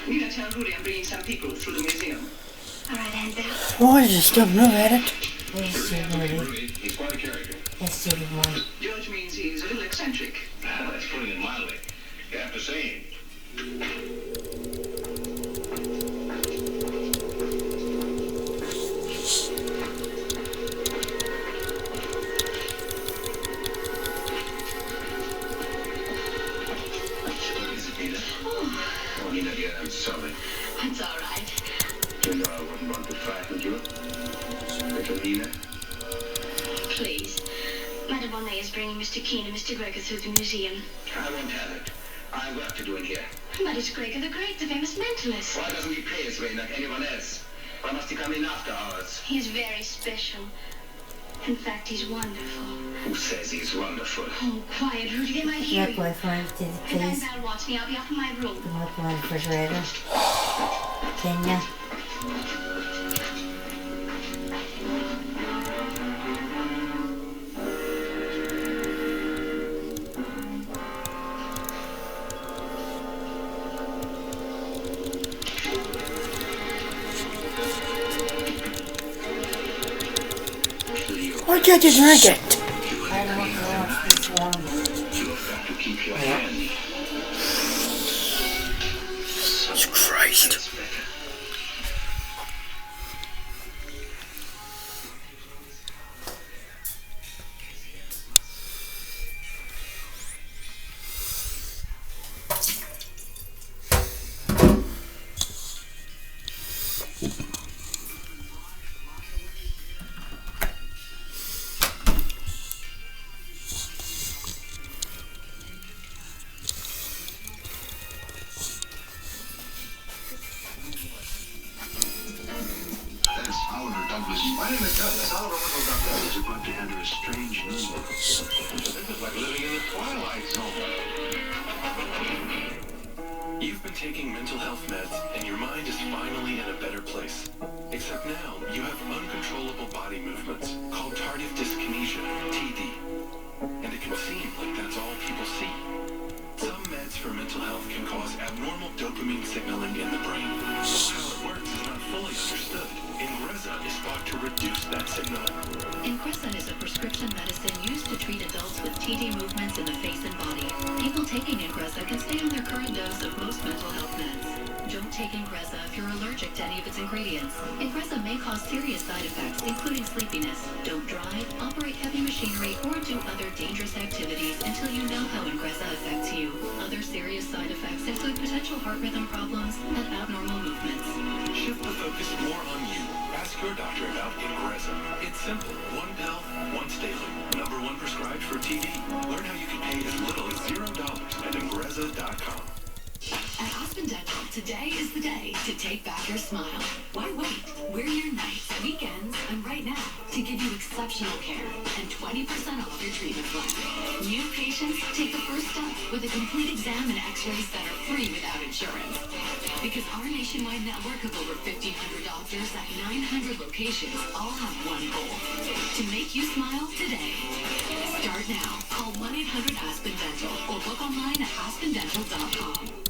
Nina, tell Rudy I'm bringing some people through the museum. All right, Annabelle. Boy, just don't move at it. Rudy, he's quite a character. Yes, Judy boy. George means he's a little eccentric. That's putting it mildly. You have to see him. Oh, Nina, dear, I'm sorry. It's all right. You know I wouldn't want to frighten you. Little Nina. Please. Madame Monet is bringing Mr. Keene and Mr. Gregor through the museum. I won't have it. I have work to do in here. But it's Gregor the Great, the famous mentalist. Why doesn't he pay his way like anyone else? Why must he come in after hours? He's very special. In fact, he's wonderful. Who says he's wonderful? Oh, quiet, Rudy. They might hear My you. boyfriend, did If please. Annabelle wants me, I'll be off in my room. Come up on the refrigerator. Kenya. Why can't you drink it? I don't want to watch this one. You've got to keep your hand. Jesus Christ. was... My name is Douglas. Oliver Wendell Douglas. I was about to enter a strange new world. This is like living in the Twilight Zone. You've been taking mental health meds, and your mind is finally in a better place. Except now, you have uncontrollable body movements called tardive dyskinesia, TD. And it can seem like that's all people see. Some meds for mental health can cause abnormal dopamine signaling in the brain. While how it works is not fully understood, Ingrezza is thought to reduce that signaling. Ingrezza is a prescription medicine used to treat adults with TD movements in the face and body. People taking Ingrezza can stay on their current dose of most mental health meds. Don't take Ingrezza if you're allergic to any of its ingredients. Ingrezza may cause serious side effects, including sleepiness. Don't drive, operate heavy machinery, or do other dangerous activities until you know how Ingrezza affects you. Other serious side effects include potential heart rhythm problems and abnormal movements. Shift the focus more on you. Ask your doctor about Ingrezza. It's simple. One pill, once daily. #1 prescribed for TD. Learn how you can pay as little as $0 at Ingrezza.com. At Aspen Dental, today is the day to take back your smile. Why wait? We're here nights, weekends, and right now to give you exceptional care and 20% off your treatment plan. New patients take the first step with a complete exam and x-rays that are free without insurance. Because our nationwide network of over 1,500 doctors at 900 locations all have one goal: to make you smile today. Start now. Call 1-800-ASPEN-DENTAL or book online at aspendental.com.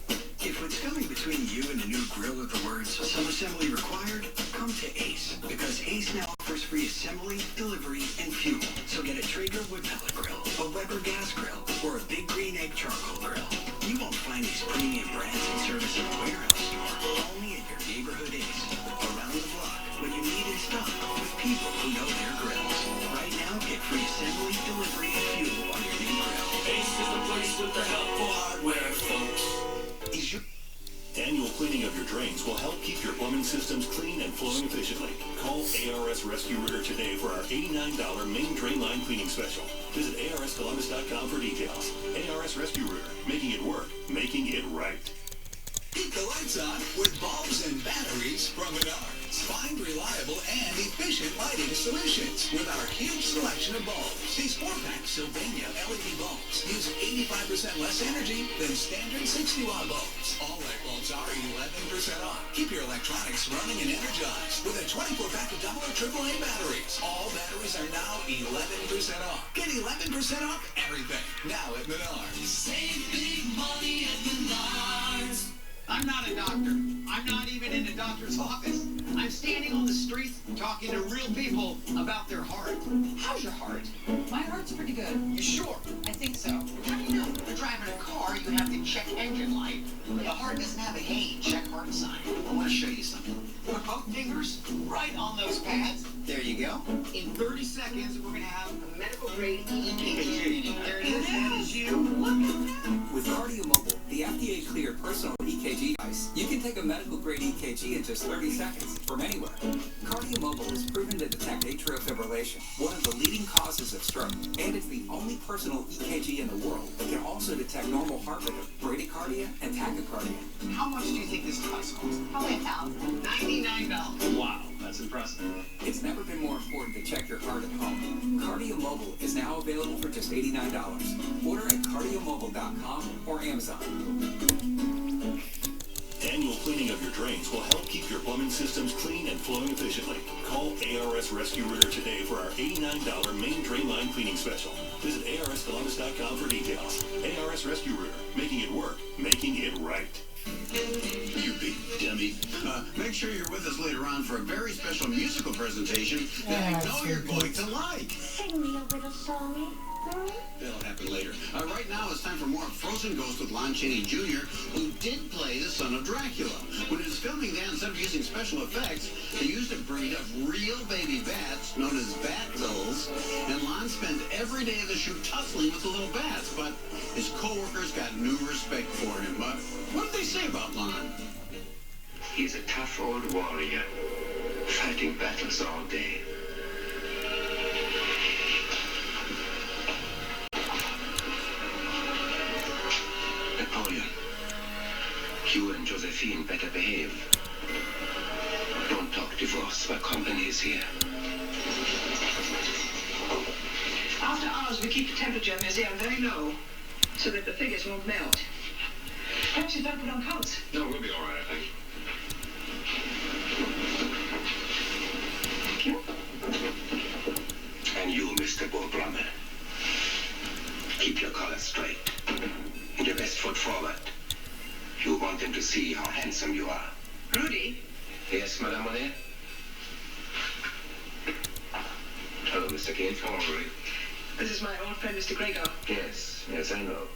If it's coming between you and a new grill with the words "some assembly required," come to Ace. Because Ace now offers free assembly, delivery, and fuel. So get a Traeger wood pellet grill, a Weber gas grill, or a Big Green Egg charcoal grill. You won't find these premium brands in service in a warehouse store. Only at your neighborhood Ace. Around the block, when you need in stock, with people who know their grills. Right now, get free assembly, delivery, and fuel on your new grill. Ace is the place with the helpful hardware, folks. Annual cleaning of your drains will help keep your plumbing systems clean and flowing efficiently. Call ARS Rescue Rooter today for our $89 main drain line cleaning special. Visit arscolumbus.com for details. ARS Rescue Rooter, making it work, making it right. Keep the lights on with bulbs and batteries from Menards. Find reliable and efficient lighting solutions with our huge selection of bulbs. These 4-pack Sylvania LED bulbs use 85% less energy than standard 60-watt bulbs. All light bulbs are 11% off. Keep your electronics running and energized with a 24-pack of AA or AAA batteries. All batteries are now 11% off. Get 11% off everything now at Menards. Save big money at Menards. I'm not a doctor. I'm not even in a doctor's office. I'm standing on the street talking to real people about their heart. How's your heart? My heart's pretty good. You sure? I think so. How do you know? You're driving a car, you have the check engine light. The heart doesn't have a hey, check heart sign. I want to show you something. Put both fingers right on those pads. There you go. In 30 seconds, we're going to have a medical grade EKG. There it is. That is you. Look at that. With Cardio Mobile, the FDA-cleared personal EKG device, you can take a medical-grade EKG in just 30 seconds from anywhere. Cardio Mobile is proven to detect atrial fibrillation, one of the leading causes of stroke, and it's the only personal EKG in the world that can also detect normal heart rhythm, bradycardia, and tachycardia. How much do you think this device costs? Probably $1,000. $99. Wow, that's impressive. It's never been more important to check your heart at home. Cardio Mobile is now available for just $89. Order at cardiomobile.com or Amazon. Annual cleaning of your drains will help keep your plumbing systems clean and flowing efficiently. Call ARS Rescue Rooter today for our $89 main drain line cleaning special. Visit arscolumbus.com for details. ARS Rescue Rooter, making it work, making it right. You big dummy. Make sure you're with us later on for a very special musical presentation that I know you're going to like. Sing me a little song. That'll happen later. Right now, it's time for more Frozen Ghost with Lon Chaney Jr., who did play the son of Dracula. When he was filming that, instead of using special effects, they used a breed of real baby bats known as Batgulls, and Lon spent every day of the shoot tussling with the little bats, but his co-workers got new respect for him. What did they say about Lon? He's a tough old warrior, fighting battles all day. Napoleon, you and Josephine better behave. Don't talk to divorce. My company is here. After hours, we keep the temperature in the museum very low, so that the figures won't melt. Perhaps you'd better put on coats. No, we'll be all right, I think. Thank you. And you, Mr. Bo Brummel, keep your collar straight and your best foot forward. You want them to see how handsome you are. Rudy? Yes, Madame Monet? Hello, Mr. Keane. How are you? This is my old friend, Mr. Gregor. Yes, I know.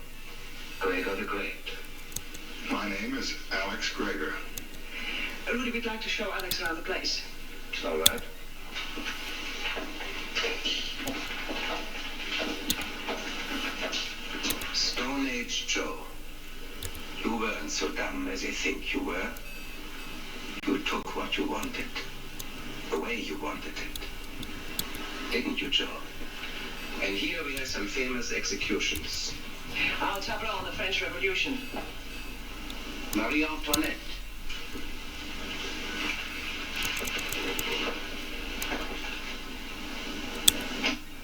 Gregor the Great. My name is Alex Gregor. Rudy, we'd like to show Alex around the place. All right. Stone Age Joe. You weren't so dumb as you think you were. You took what you wanted, the way you wanted it. Didn't you, Joe? And here we have some famous executions. Our tableau on the French Revolution. Marie Antoinette.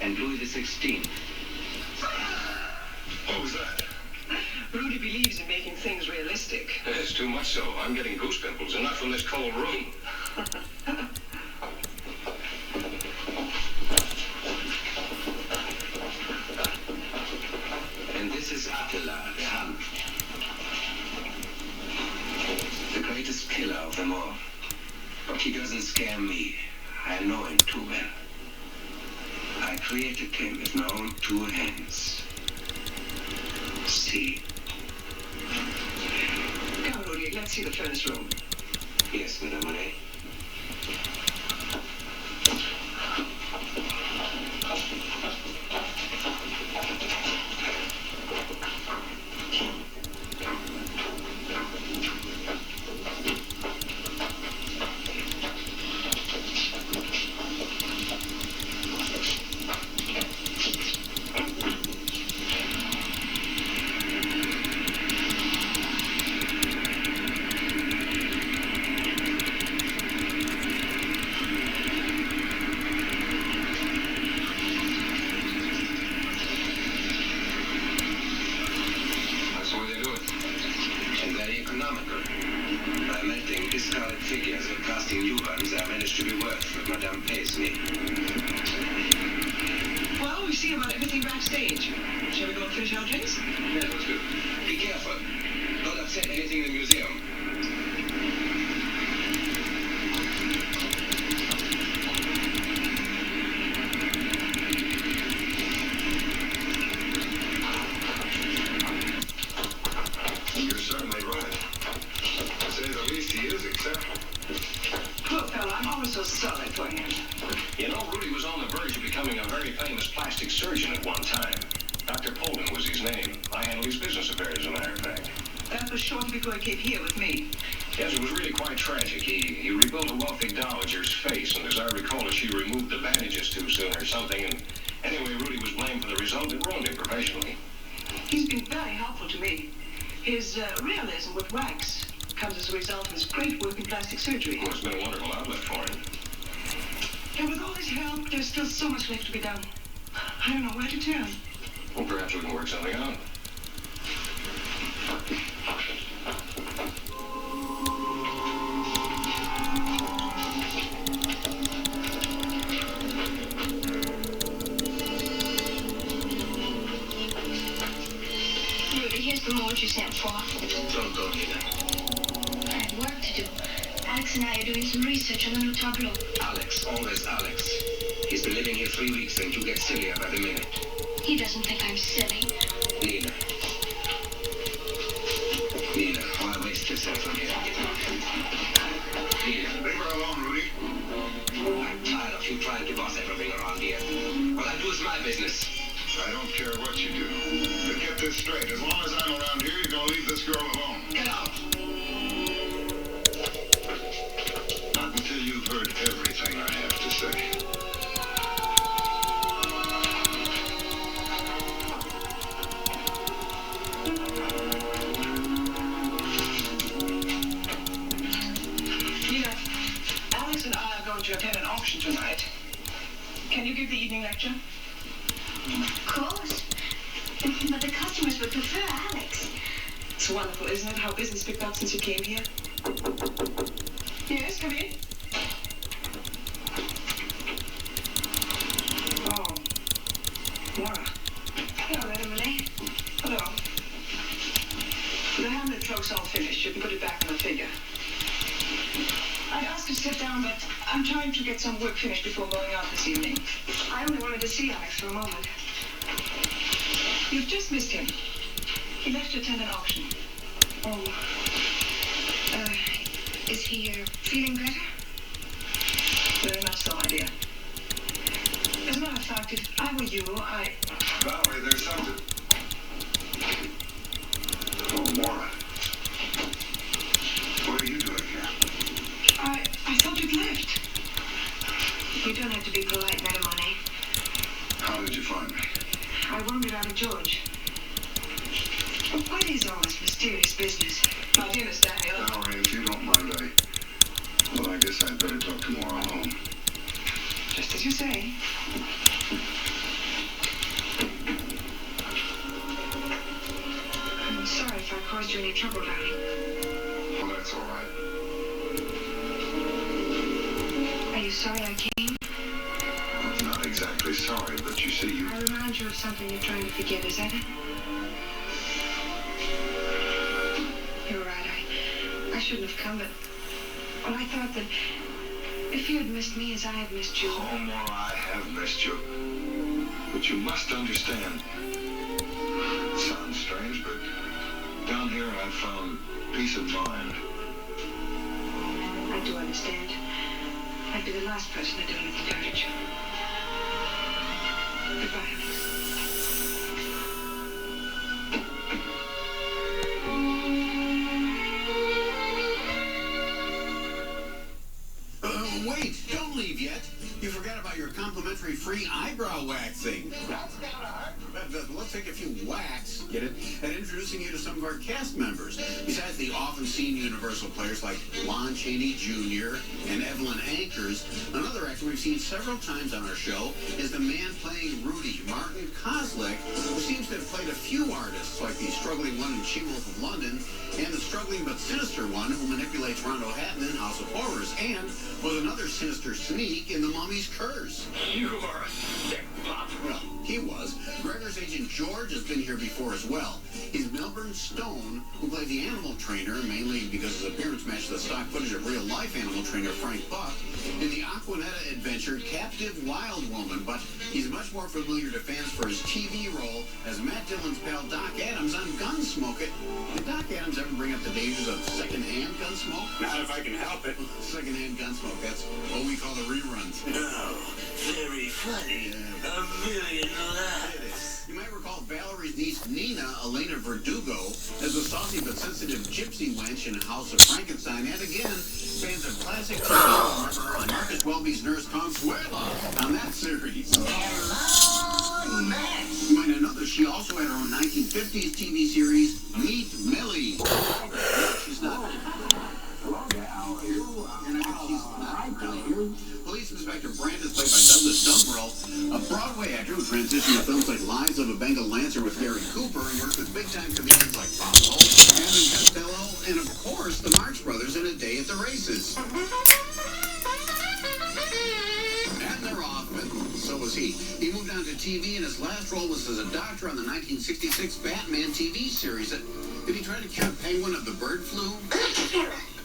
And Louis XVI. What was that? Rudy believes in making things realistic. It's too much so. I'm getting goose pimples, enough from this cold room. And this is Attila the Hun. The greatest killer of them all. But he doesn't scare me. I know him too well. I created him with my own two hands. See? Come, Rudy, let's see the furnace room. Yes, Madame Monet. Well, we see about everything backstage. Shall we go and finish our drinks? Yes, let's do. Be careful. Don't upset anything in the museum. You're certainly right. To say the least, he is exceptional. Poor fellow, I'm always so sorry for him. You know, Rudy was on the verge of becoming a very famous plastic surgeon at one time. Dr. Polden was his name. I handled his business affairs, as a matter of fact. That was shortly before he came here with me. Yes, it was really quite tragic. He rebuilt a wealthy dowager's face, and as I recall it, she removed the bandages too soon or something, and anyway, Rudy was blamed for the result. It ruined him professionally. He's been very helpful to me. His realism with wax comes as a result of his great work in plastic surgery. Well, it's been a wonderful outlet for him. And with all his help, there's still so much left to be done. I don't know where to turn. Well, perhaps we can work something out. Rudy, here's the mold you sent for. Don't go, Nina. I have work to do. Alex and I are doing some research on the new tableau. Alex, always Alex. He's been living here 3 weeks and you get sillier by the minute. He doesn't think I'm silly. Nina. Nina, why waste yourself on here? Nina. Leave her alone, Rudy. I'm tired of you trying to boss everything around here. What I do is my business. I don't care what you do. But get this straight. As long as I'm around here, you're going to leave this girl alone. Get out! Not until you've heard everything I have to say. Nina, Alex Alex and I are going to attend an auction tonight. Can you give the evening lecture? Of course. But the customers would prefer Alex. It's wonderful, isn't it, how business picked up since you came here? Yes, come in. Oh, Laura. Hello, Madame Monet. Hello. The Hamlet cloak's all finished. You can put it back in the figure. I'd ask you to sit down, but I'm trying to get some work finished before going out this evening. I only wanted to see Alex for a moment. You've just missed him. He left to attend an auction. Oh. Is he feeling better? Very much so, my dear. As a matter of fact, if I were you, Valerie, there's something. Oh, Maura. What are you doing here? I thought you'd left. You don't have to be polite, Madame Monet. How did you find me? I wandered out of George. But what is all this mysterious business? My dear Miss Daniel. Valerie, if you don't mind, I guess I'd better talk to Maura alone. Just as you say. I'm sorry if I caused you any trouble, darling. Well, that's all right. Are you sorry I came? I'm not exactly sorry, but you see, I remind you of something you're trying to forget, is that it? You're right, I shouldn't have come, but... Well, I thought that if you had missed me as I had missed you... Oh, Maura, I have missed you. But you must understand. It sounds strange, but down here I've found peace of mind. I do understand. I'd be the last person to do anything to hurt you. Goodbye, Alex. Wait, don't leave yet. You forgot about your complimentary free eyebrow waxing. That's not hard. Let's take a few whacks, get it, and introducing you to some of our cast members. Besides the often-seen Universal players like Lon Chaney Jr. and Evelyn Ankers, another actor we've seen several times on our show is the man playing Rudy, Martin Kozlik, who seems to have played a few artists, like the struggling one in She-Wolf of London, and the struggling but sinister one who manipulates Rondo Hatton in House of Horrors, and was another sinister sneak in The Mummy's Curse. You are a sick pup. Well, he was. Gregor's agent George has been here before as well. He's Milburn Stone, who played the animal trainer, mainly because his appearance matched the stock footage of real-life animal trainer Frank Buck in the Aquanetta adventure Captive Wild Woman, but he's much more familiar to fans for his TV role as Matt Dillon's pal Doc Adams on Gunsmoke. Did Doc Adams ever bring up the dangers of second-hand Gunsmoke? Not if I can help it. Second-hand Gunsmoke, that's what we call the reruns. No, very funny. A million laughs. You might recall Valerie's niece Nina, Elena Verdugo, as the saucy but sensitive gypsy wench in House of Frankenstein, and again, fans of classic TV remember her on Marcus Welby's nurse Consuela on that series. Hello, Max. You might not know that she also had her own 1950s TV series, Meet Millie. She's not. How are you? Police Inspector Brandt is played by Douglas Dumbrell, a Broadway actor who transitioned to films like Lives of a Bengal Lancer with Gary Cooper and worked with big-time comedians like Bob Hope, Abbott Costello, and of course the Marx Brothers in A Day at the Races. And they're off, and so was he. He moved on to TV, and his last role was as a doctor on the 1966 Batman TV series. Did he try to cure Penguin of the bird flu?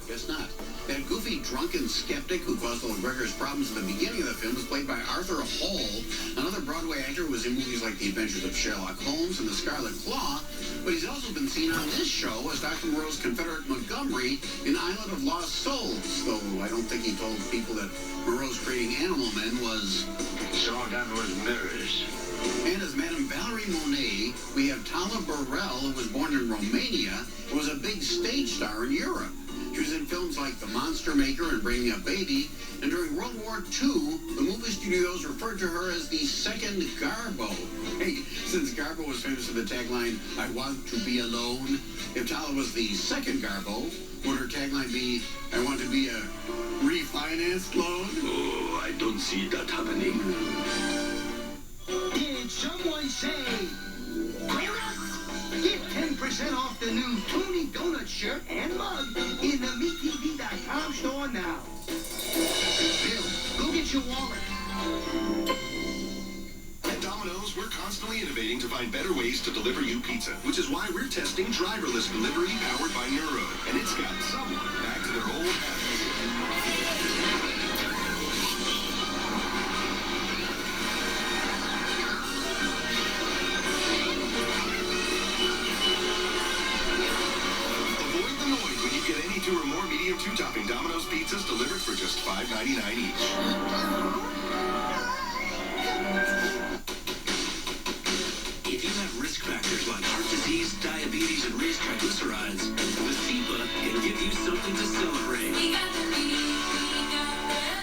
Guess not. That goofy, drunken skeptic who caused all Gregor's problems at the beginning of the film was played by Arthur Hall, another Broadway actor who was in movies like The Adventures of Sherlock Holmes and The Scarlet Claw, but he's also been seen on this show as Dr. Moreau's Confederate Montgomery in Island of Lost Souls, though I don't think he told people that Moreau's creating Animal Men was... So that was mirrors. And as Madame Valerie Monet, we have Tala Burrell, who was born in Romania and was a big stage star in Europe. She was in films like The Monster Maker and Bringing Up Baby, and during World War War II, the movie studios referred to her as the second Garbo. Hey, since Garbo was famous for the tagline, "I want to be alone," if Tala was the second Garbo, would her tagline be, "I want to be a refinanced loan"? Oh, I don't see that happening. Did someone say, get 10% off the new Tony Donut shirt and mug in the MeatTV.com store now. Bill, go get your wallet. At Domino's, we're constantly innovating to find better ways to deliver you pizza, which is why we're testing driverless delivery powered by Neuro. And it's gotten someone back to their old habits. Get any 2 or more medium 2-topping Domino's pizzas delivered for just $5.99 each. If you have risk factors like heart disease, diabetes, and raised triglycerides, Vasipa can give you something to celebrate.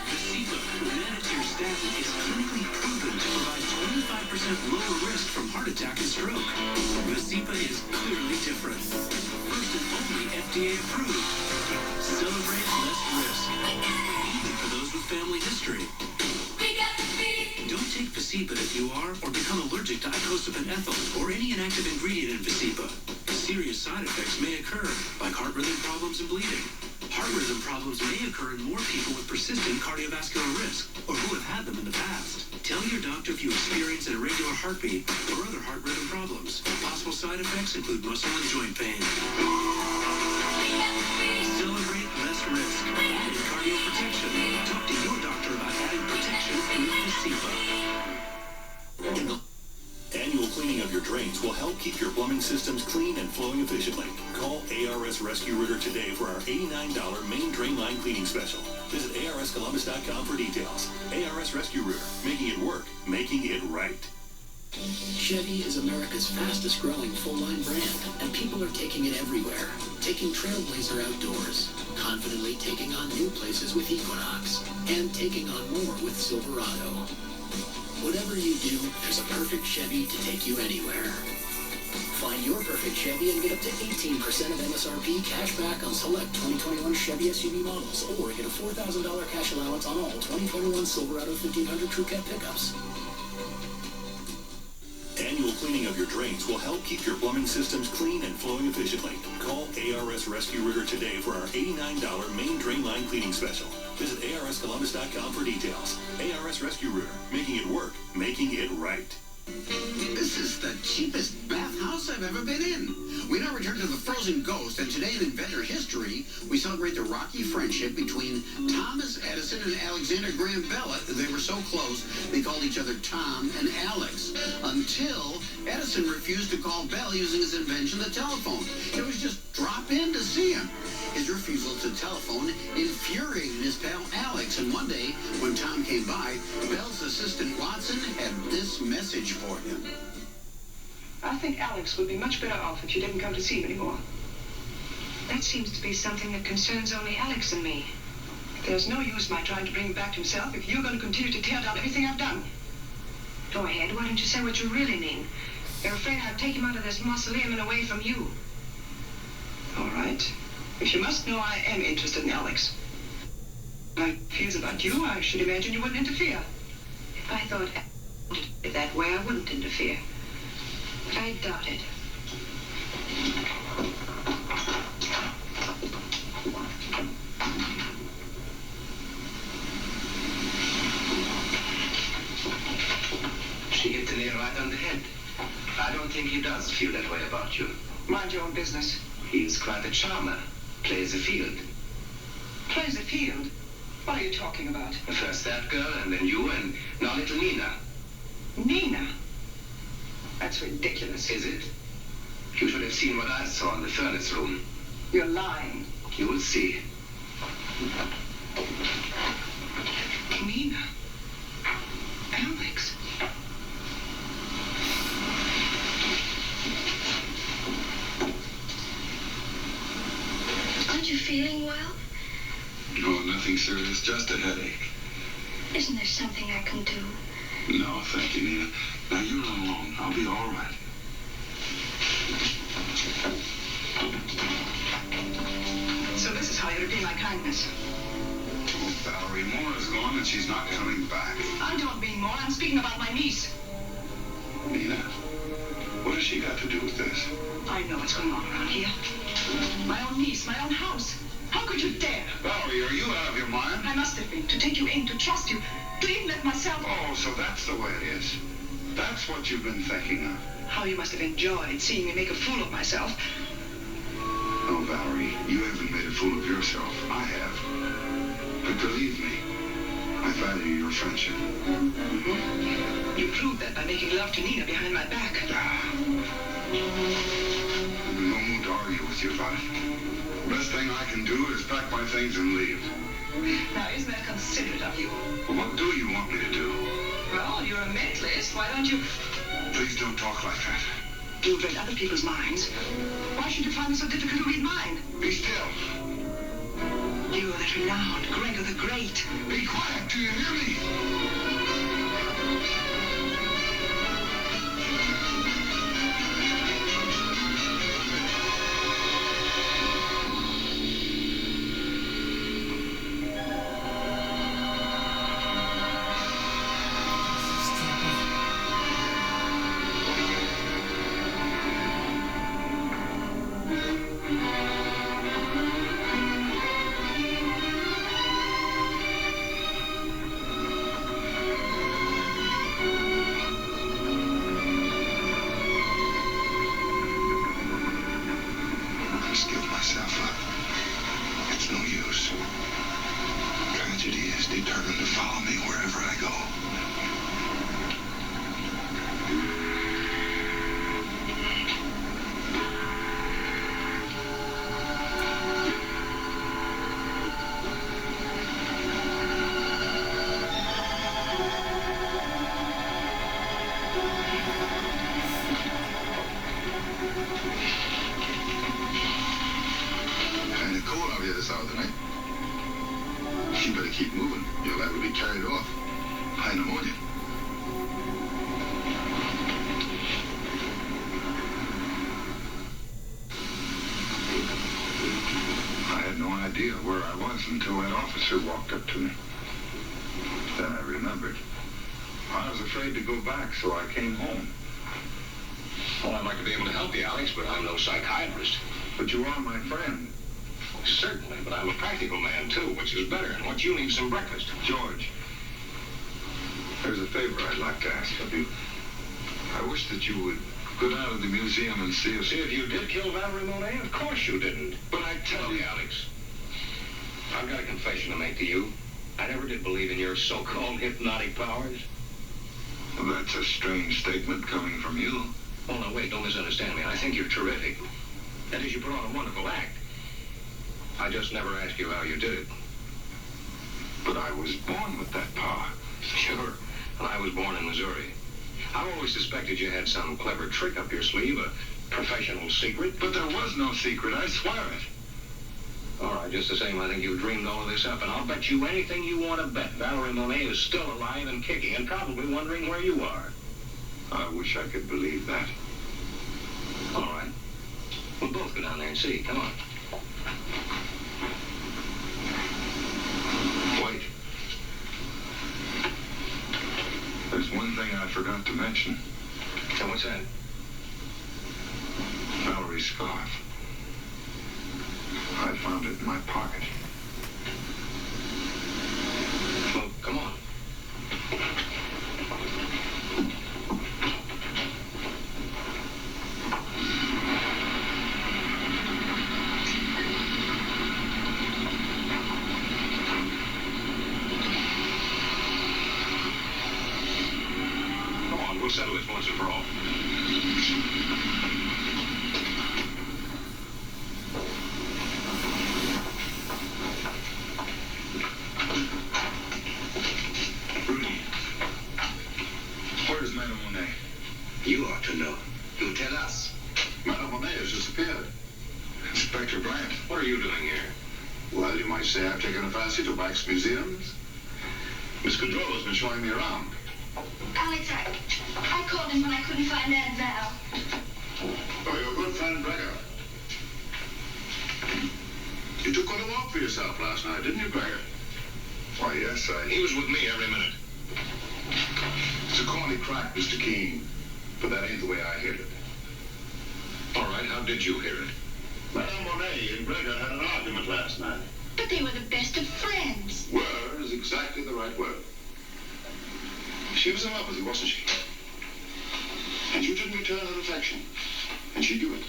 Vasipa, Manatee statin, is clinically proven to provide 25% lower risk from heart attack and stroke. Vasipa is clearly different. First and only FDA approved. Celebrate less risk. Even for those with family history. Don't take Vasipa if you are or become allergic to icosapent ethyl or any inactive ingredient in Vasipa. Serious side effects may occur, like heart rhythm problems and bleeding. Heart rhythm problems may occur in more people with persistent cardiovascular risk or who have had them in the past. Tell your doctor if you experience an irregular heartbeat or other heart rhythm problems. Possible side effects include muscle and joint pain. Celebrate less risk. Adding cardio protection. Talk to your doctor about adding protection with Vasipa. Annual cleaning of your drains will help keep your plumbing systems clean and flowing efficiently. Call ARS Rescue Rooter today for our $89 main drain line cleaning special. Visit arscolumbus.com for details. ARS Rescue Rooter, making it work, making it right. Chevy is America's fastest growing full-line brand, and people are taking it everywhere. Taking Trailblazer outdoors, confidently taking on new places with Equinox, and taking on more with Silverado. Whatever you do, there's a perfect Chevy to take you anywhere. Find your perfect Chevy and get up to 18% of MSRP cash back on select 2021 Chevy SUV models, or get a $4,000 cash allowance on all 2021 Silverado 1500 Crew Cab pickups. Annual cleaning of your drains will help keep your plumbing systems clean and flowing efficiently. Call ARS Rescue Rooter today for our $89 main drain line cleaning special. Visit arscolumbus.com for details. ARS Rescue Rooter, making it work, making it right. This is the cheapest bathhouse I've ever been in. We now return to the Frozen Ghost, and today in inventor history, we celebrate the rocky friendship between Thomas Edison and Alexander Graham Bell. They were so close, they called each other Tom and Alex, until Edison refused to call Bell using his invention, the telephone. It was just drop in to see him. His refusal to telephone infuriated his pal Alex, and one day, when Tom came by, Bell's assistant Watson had this message for him. I think Alex would be much better off if you didn't come to see him anymore. That seems to be something that concerns only Alex and me. There's no use my trying to bring him back to himself if you're going to continue to tear down everything I've done. Go ahead, why don't you say what you really mean? You're afraid I'd take him out of this mausoleum and away from you. All right. If you must know, I am interested in Alex. My fears about you, I should imagine you wouldn't interfere. If I thought Alex wanted it that way, I wouldn't interfere. But I doubt it. She hit the nail right on the head. I don't think he does feel that way about you. Mind your own business. He's quite a charmer. Plays the field. Plays the field? What are you talking about? First that girl, and then you, and now little Nina. Nina? That's ridiculous. Is it? You should have seen what I saw in the furnace room. You're lying. You will see. Nina? Alex? Aren't you feeling well? No, nothing serious, just a headache. Isn't there something I can do? No, thank you, Nina. Now, you're not alone. I'll be all right. So this is how you repay my kindness. Oh, Valerie, Mora's gone and she's not coming back. I don't mean more. I'm speaking about my niece. Nina, what has she got to do with this? I know what's going on around here. My own niece, my own house. How could you dare? Valerie, are you out of your mind? I must have been. To take you in, to trust you, to even let myself... Oh, so that's the way it is. That's what you've been thinking of. How you must have enjoyed seeing me make a fool of myself. No, Valerie, you haven't made a fool of yourself. I have. But believe me, I value your friendship. Mm-hmm. You proved that by making love to Nina behind my back. I'm in no mood to argue with you about it. The best thing I can do is pack my things and leave. Now, isn't that considerate of you? Well, what do you want me to do? Well, you're a mentalist. Why don't you... Please don't talk like that. You've read other people's minds. Why should you find it so difficult to read mine? Be still. You are that renowned Gregor the Great. Be quiet, do you hear me? Determined to follow me wherever I go. Kinda cold out here this hour of the night. You better keep moving. You'll ever be carried off. High pneumonia. I had no idea where I was until that officer walked up to me. Then I remembered. I was afraid to go back, so I came home. Well, I'd like to be able to help you, Alex, but I'm no psychiatrist. But you are my friend. Certainly, but I'm a practical man, too, which is better. And what you need is some breakfast. George, there's a favor I'd like to ask of you. I wish that you would go down to the museum and see if you did kill Valerie Monet? Of course you didn't. But I tell you, Alex, I've got a confession to make to you. I never did believe in your so-called hypnotic powers. Well, that's a strange statement coming from you. Oh, no, wait, don't misunderstand me. I think you're terrific. That is, you put on a wonderful act. I just never asked you how you did it. But I was born with that power. Sure. And I was born in Missouri. I always suspected you had some clever trick up your sleeve, a professional secret. But there was no secret, I swear it. All right, just the same, I think you dreamed all of this up, and I'll bet you anything you want to bet. Valerie Monet is still alive and kicking, and probably wondering where you are. I wish I could believe that. All right. We'll both go down there and see. Come on. Wait. There's one thing I forgot to mention. So what's that? Valerie's scarf. I found it in my pocket. Well, come on. We'll settle this once and for all. Rudy, where's Madame Monet? You ought to know. You tell us. Madame Monet has disappeared. Inspector Bryant. What are you doing here? Well, you might say I've taken a fancy to wax museums. Miss Cadoro's been showing me around. Alex, I called him when I couldn't find Aunt Val. Oh, your good friend Gregor. You took quite a walk for yourself last night, didn't you, Gregor? Why, yes, he was with me every minute. It's a corny crack, Mr. Keene, but that ain't the way I hear it. All right, how did you hear it? Madame Monet and Gregor had an argument last night. But they were the best of friends. Were is exactly the right word. She was in love with you, wasn't she? And you didn't return her affection. And she knew it.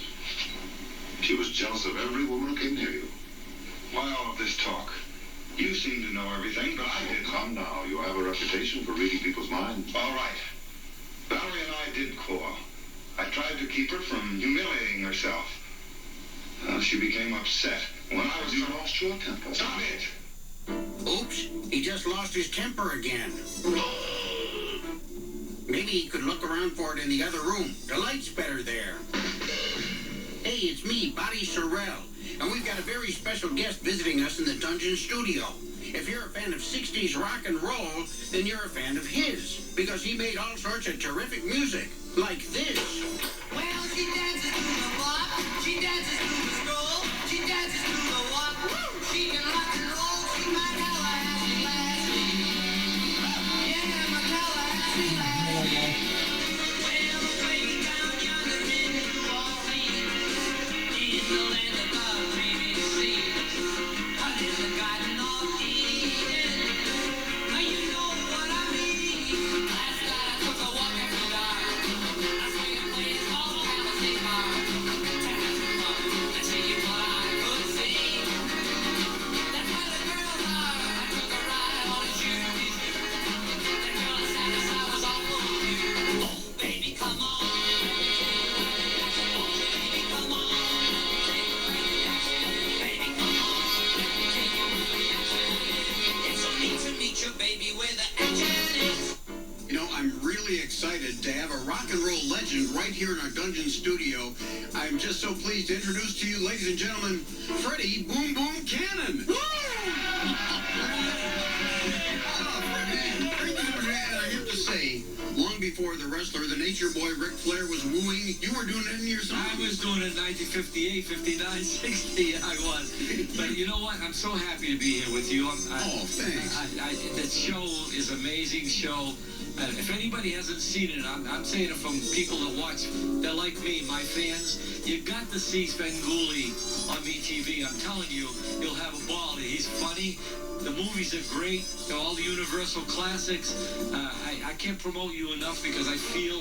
She was jealous of every woman who came near you. Why all of this talk? You seem to know everything, but I didn't. Come now, you have a reputation for reading people's minds. All right. Valerie and I did quarrel. I tried to keep her from humiliating herself. She became upset. When I was... You lost your temper. Stop it! Oops, he just lost his temper again. Maybe he could look around for it in the other room. The light's better there. Hey, it's me, Buddy Sorrell, and we've got a very special guest visiting us in the Dungeon Studio. If you're a fan of 60s rock and roll, then you're a fan of his, because he made all sorts of terrific music, like this. Well, she dances to the block, she dances to the stroll, she dances to the walk. She can rock and roll, she might Tallahassee lassie. Yeah, my Tallahassee lassie. Well, way down yonder in New Orleans, in the land of the dreamy sea, there's a garden of Eden. You know what I mean. Last night I took a walk after dark. I swing a place called Palisade Bar. I tell you what I could see. That's where the girls are. I took a ride on a shoes. That girl I sat beside was awful cute. Oh, baby, come on. Oh, baby, come on. Baby, come on. It's so neat to meet you, baby, where the action is. You know, I'm really excited to have a rock and roll legend right here in our Dungeon Studio. I'm just so pleased to introduce to you, ladies and gentlemen, Freddie Boom Boom Cannon. Woo! I have to say, long before the wrestler, the Nature Boy Ric Flair was wooing, you were doing it in your songs. I was doing it in 1958, 59, 60, I was. But you know what? I'm so happy to be here with you. Thanks. The show is an amazing show. If anybody hasn't seen it, I'm saying it from people that watch, they're like me, my fans. You got to see Svengoolie on MeTV. I'm telling you, you'll have a ball. He's funny. The movies are great. They're all the Universal classics. I can't promote you enough because I feel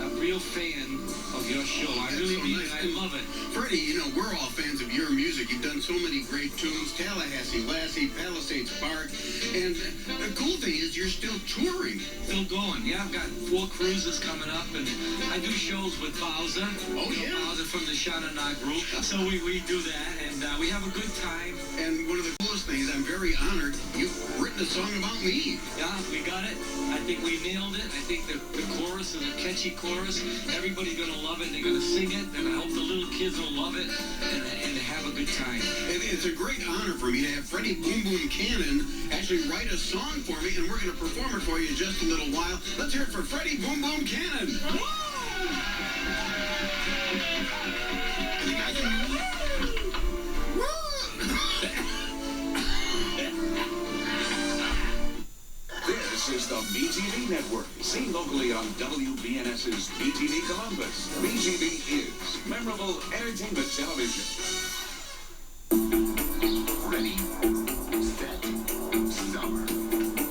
a real fan of your show. I really mean it. I love it. Freddie, you know, we're all fans of your music. You've done so many great tunes, Tallahassee Lassie, Palisades Park, and the cool thing is you're still touring. Still going. Yeah, I've got 4 cruises coming up, and I do shows with Bowser. Oh, yeah. Bowser from the Sha-Na-Na group. So we do that, and we have a good time. And one of the coolest things, I'm very honored, you've written a song about me. Yeah, we got it. I think we nailed it. I think the chorus is a catchy chorus. Everybody's going to love it. They're going to sing it, and I hope the little kids will love it and have a good time. It's a great honor for me to have Freddie Boom Boom Cannon actually write a song for me, and we're going to perform it for you in just a little while. Let's hear it for Freddie Boom Boom Cannon. This is the BTV Network, seen locally on WBNS's BTV Columbus. BTV is memorable entertainment television. Ready, set, summer.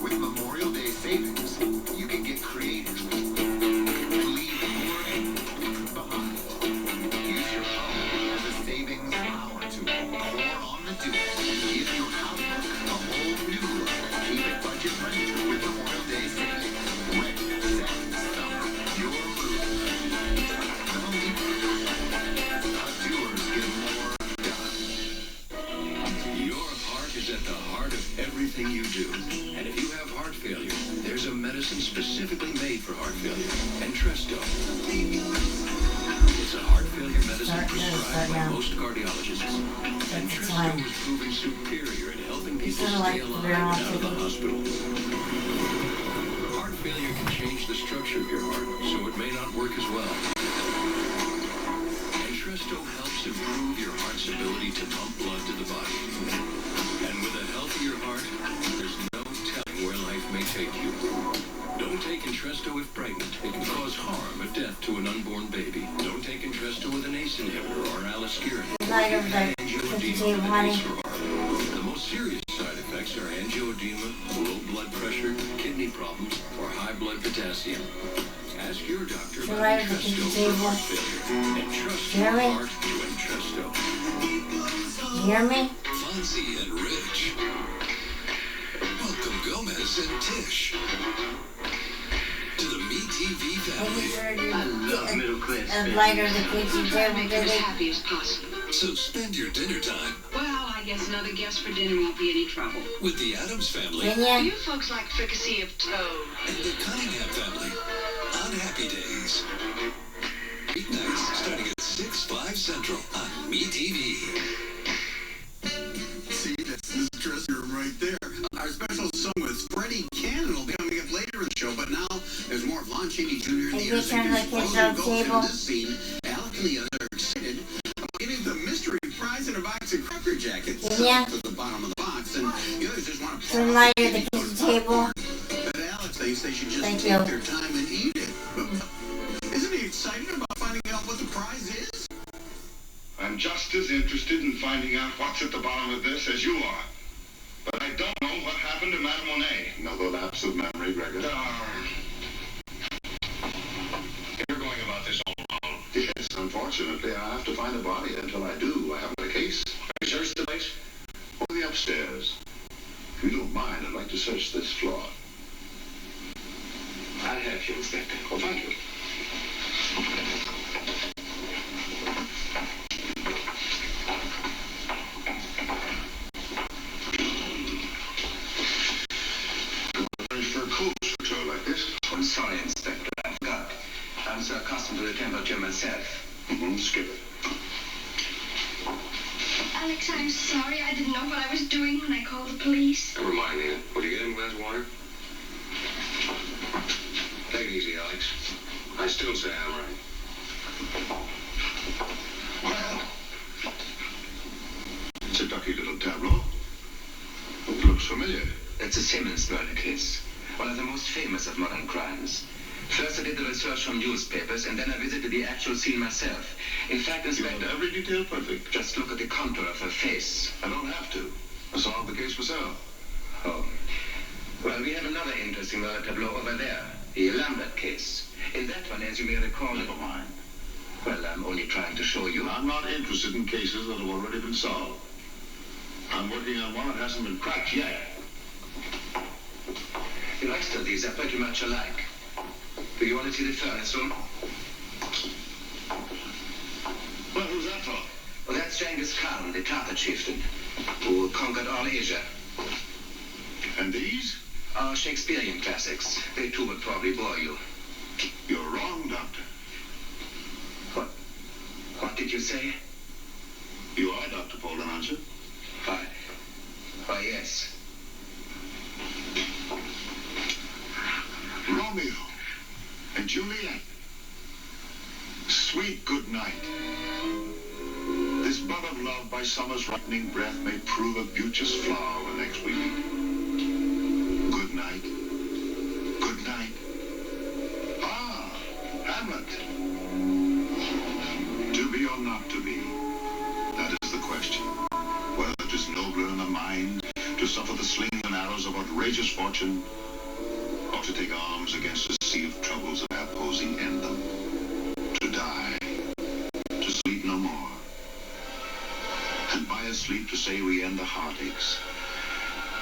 With Memorial Day savings, you can get creative and leave more behind. Use your phone as a savings power tool or on the do. Give your outlook a whole new look. Keep it budget friendly with Memorial Day savings. Ready, set, summer. Your move. The Home Depot. Our doers get more done. Your heart is at the heart of everything you do. And if you have heart failure, there's a medicine specifically made for heart failure. Entresto. It's a heart failure medicine prescribed by most cardiologists. Entresto is proven superior in helping people stay alive and out of the hospital. the structure of your heart, so it may not work as well. Entresto helps improve your heart's ability to pump blood to the body. And with a healthier heart, there's no telling where life may take you. Don't take Entresto if pregnant. It can cause harm or death to an unborn baby. Don't take Entresto with an ACE inhibitor or aliskiren. The most serious side effects are angioedema, low blood pressure, kidney problems, or high blood potassium. Ask your doctor about Entresto for heart failure. And trust your heart to Entresto. Hear me? Fonzie and Rich. Welcome Gomez and Tish to the MeTV family. I love middle class. A lighter the kitchen table, make her as happy as possible. So spend your dinner time. Well, I guess another guest for dinner won't be any trouble. With the Addams family. You folks like fricassee of toad. And the Cunningham family. On Happy Days. Weeknights starting at 6/5 Central on MeTV. See, that's the dressing room right there. Our special song with Freddie Cannon will be coming up later in the show, but now there's more of Lon Chaney Jr. in the air singing Frozen Ghost in this scene. Alec and the others are excited about getting the mystery prize in a box of Cracker Jackets to the bottom of the box, and the others just want to pour lighter the kitchen table. But Alex thinks they should just take their time and eat it. Isn't he excited about finding out what the prize is? I'm just as interested in finding out what's at the bottom of this as you are. But I don't know what happened to Madame Monet. Another lapse of memory, Gregor. You're going about this all wrong. Yes, unfortunately, I have to find a body. Until I do, I haven't a case. Have you searched the place? Only upstairs. If you don't mind, I'd like to search this floor. I'll help you, Inspector. Oh, thank you. I'm sorry, Inspector. I forgot. I'm so accustomed to the temperature myself. Skip it. Alex, I'm sorry. I didn't know what I was doing when I called the police. Never mind, Nina. Will you get him a glass of water? Take it easy, Alex. I still say I'm right. Well, it's a ducky little tableau. It looks familiar. It's a Simmons murder case. One of the most famous of modern crimes. First I did the research from newspapers, and then I visited the actual scene myself. In fact, Inspector... You want every detail perfect. Just look at the contour of her face. I don't have to. I solved the case myself. Oh. Well, we have another interesting murder tableau over there. The Lambert case. In that one, as you may recall... Never mind. Well, I'm only trying to show you. I'm not interested in cases that have already been solved. I'm working on one that hasn't been cracked yet. The rest of these are pretty much alike. Do you want to see the furnace room? Well, who's that for? Well, that's Genghis Khan, the Tatar chieftain, who conquered all Asia. And these? Are Shakespearean classics. They too would probably bore you. You're wrong, Doctor. What did you say? You are Dr. Poland, aren't you? Why, yes. Romeo and Juliet. Sweet good night. This bud of love by summer's ripening breath may prove a beauteous flower when next we meet. Good night. Good night. Ah, Hamlet. To be or not to be, that is the question. Whether it is nobler in the mind to suffer the sling and arrows of outrageous fortune, or to take arms against a sea of troubles that have opposing end them. To die, to sleep no more. And by a sleep to say we end the heartaches,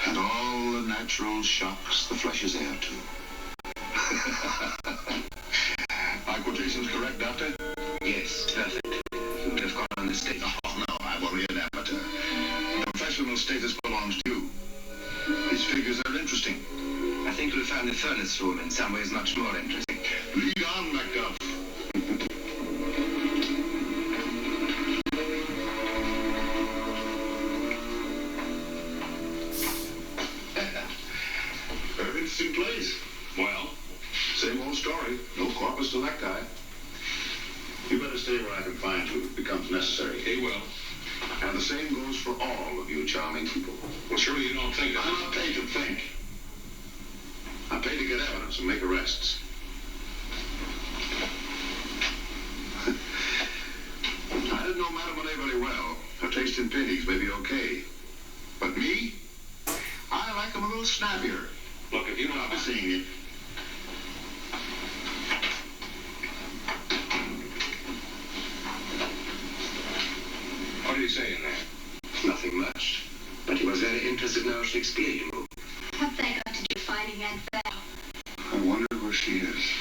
and all the natural shocks the flesh is heir to. My quotation's correct, Doctor? Yes, perfect. You would have gone on the stage. Oh, no, I'm only an amateur. Professional status belongs to you. These figures are interesting. I think you'll find the furnace room in some ways much more interesting. Lead on, Macduff. Very interesting place. Well, Same old story. No corpus delicti. You better stay where I can find you if it becomes necessary. He will. And the same goes for all of you charming people. Well, surely you don't think I'm not paid to think. I'm paid to get evidence and make arrests. I didn't know Madame Monet very well. Her taste in paintings may be okay. But me? I like them a little snappier. Look, if you don't... I'll be seeing you. What did he say in there? Nothing much. But he was very interested in our Shakespearean movie. What they got to do finding Aunt Val? I wonder where she is.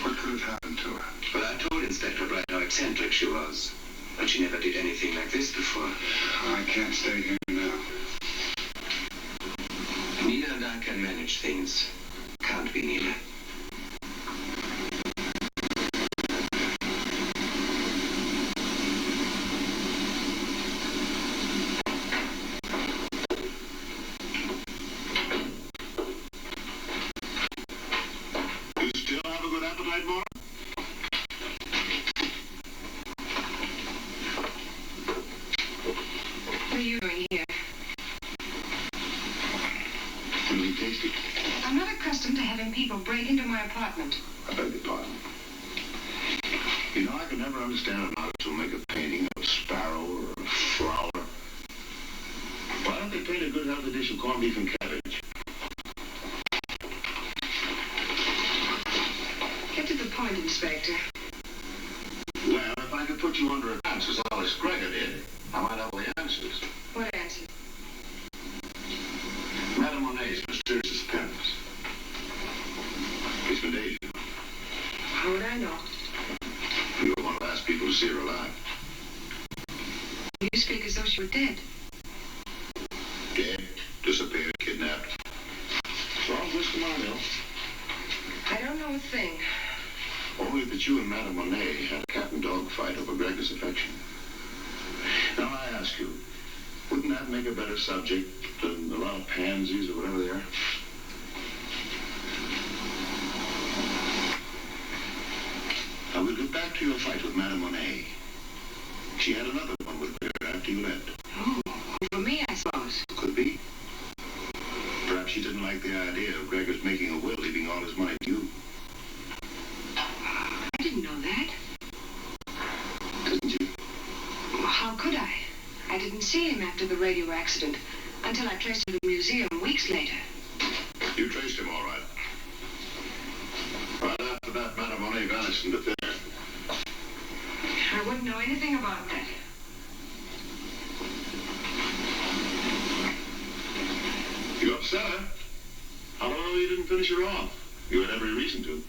What could have happened to her? Well, I told Inspector Bright how eccentric she was. But she never did anything like this before. I can't stay here now. Nina and I can manage things. Can't we, Nina? You still have a good appetite, Mara? What are you doing here? Anything tasty? I'm not accustomed to having people break into my apartment. I beg your pardon. You know, I can never understand an artist who'll make a painting of a sparrow or a flower. Why don't they paint a good healthy dish of corned beef and cabbage? Get to the point, Inspector. Well, if I could put you under a trance as Alice Gregor did, I might have all the answers. What answer? Madame Monet's mysterious disappearance. It's been days. How would I know? You were one of the last people to see her alive. You speak as though she were dead. Dead, disappeared, kidnapped. It's all Mr. Marnell. I don't know a thing. Only that you and Madame Monet had a cat and dog fight over Gregor's affection. Now I ask you, wouldn't that make a better subject than a lot of pansies or whatever they are? Now we'll get back to your fight with Madame Monet. She had another one with Gregor after you left. Oh, over me, I suppose. Could be. Perhaps she didn't like the idea of Gregor's making a will, leaving all his money to you. I didn't know that. Didn't you? Well, how could I? I didn't see him after the radio accident until I traced him to the museum weeks later. You traced him all right. Right after that, Madame Monet vanished into thin air. I wouldn't know anything about that. You upset her? How long ago you didn't finish her off? You had every reason to.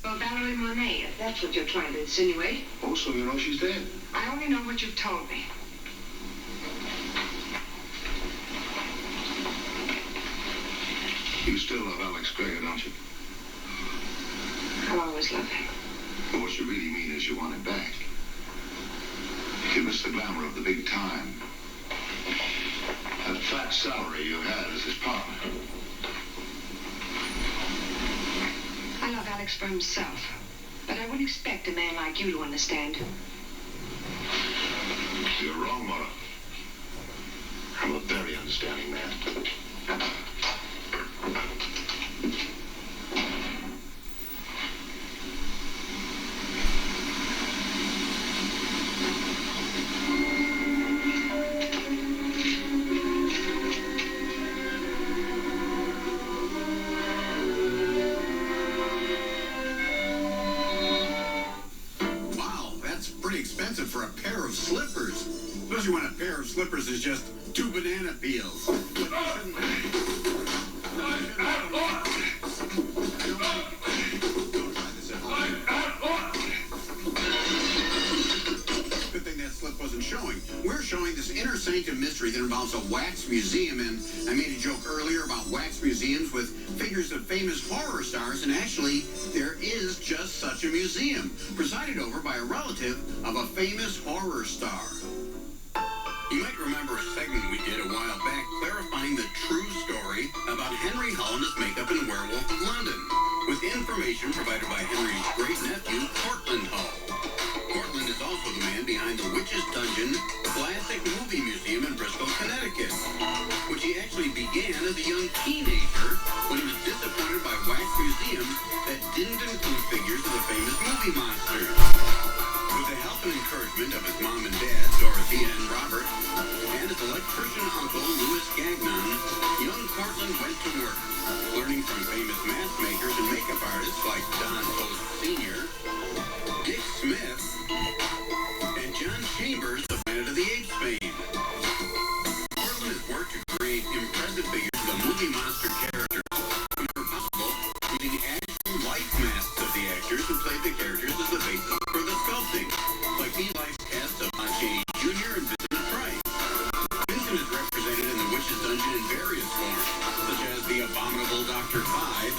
Well, Valerie Monet, if that's what you're trying to insinuate. Oh, so you know she's dead? I only know what you've told me. You still love Alex Gregor, don't you? I'll always love him. But what you really mean is you want him back. You miss the glamour of the big time. That fat salary you had as his partner. I love Alex for himself, but I wouldn't expect a man like you to understand. You're wrong, Mara. I'm a very understanding man. Expensive for a pair of slippers, especially when a pair of slippers is just 2 banana peels. But you shouldn't. Don't try this at home. Good thing that slip wasn't showing. We're showing this inner sanctum mystery that involves a wax museum, and I made a joke earlier about wax museums with figures of famous horror stars, and actually, there is just such a museum, presided over by a relative of a famous horror star. You might remember a segment we did a while back clarifying the true story about Henry Hull and his makeup in Werewolf of London. Within information provided by Henry's great-nephew, Cortland Hull. Cortland is also the man behind the Witch's Dungeon Classic Movie Museum in Bristol, Connecticut, which he actually began as a young teenager when he was disappointed by wax museums that didn't include figures of the famous movie monsters. With the help and encouragement of his mom and dad, Dorothea and Robert, and his electrician uncle, Louis Gagnon, young Cortland went to work, learning from famous mask makers and makeup artists like Don Post Sr., Dick Smith, and John Chambers, the Planet of the Apes fame. Cortland has worked to create impressive figures of the movie monster characters, whenever possible, using actual life masks of the actors who played the characters as the basis for the sculpting, like the life casts of Lon Chaney Jr. and Vincent Price. Vincent is represented in the Witch's Dungeon in various forms, such as the abominable Dr. Five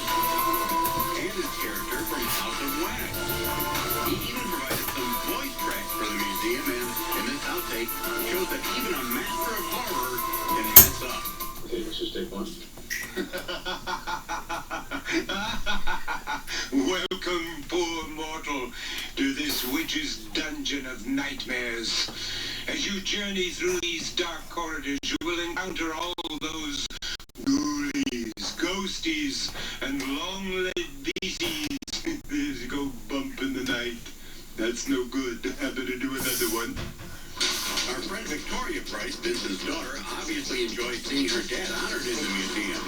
and his character from House of Wax. He even provided some voice tracks for the museum, and in this outtake, shows that even a master of horror can mess up. Okay, let's just take one. Welcome, poor mortal, to this witch's dungeon of nightmares. As you journey through these dark corridors, you will encounter all those ghoulies, ghosties, and long-legged beasties. There's go bump in the night. That's no good. I better do another one. Our friend Victoria Price, Vincent's daughter, obviously enjoys seeing her dad honored in the museum.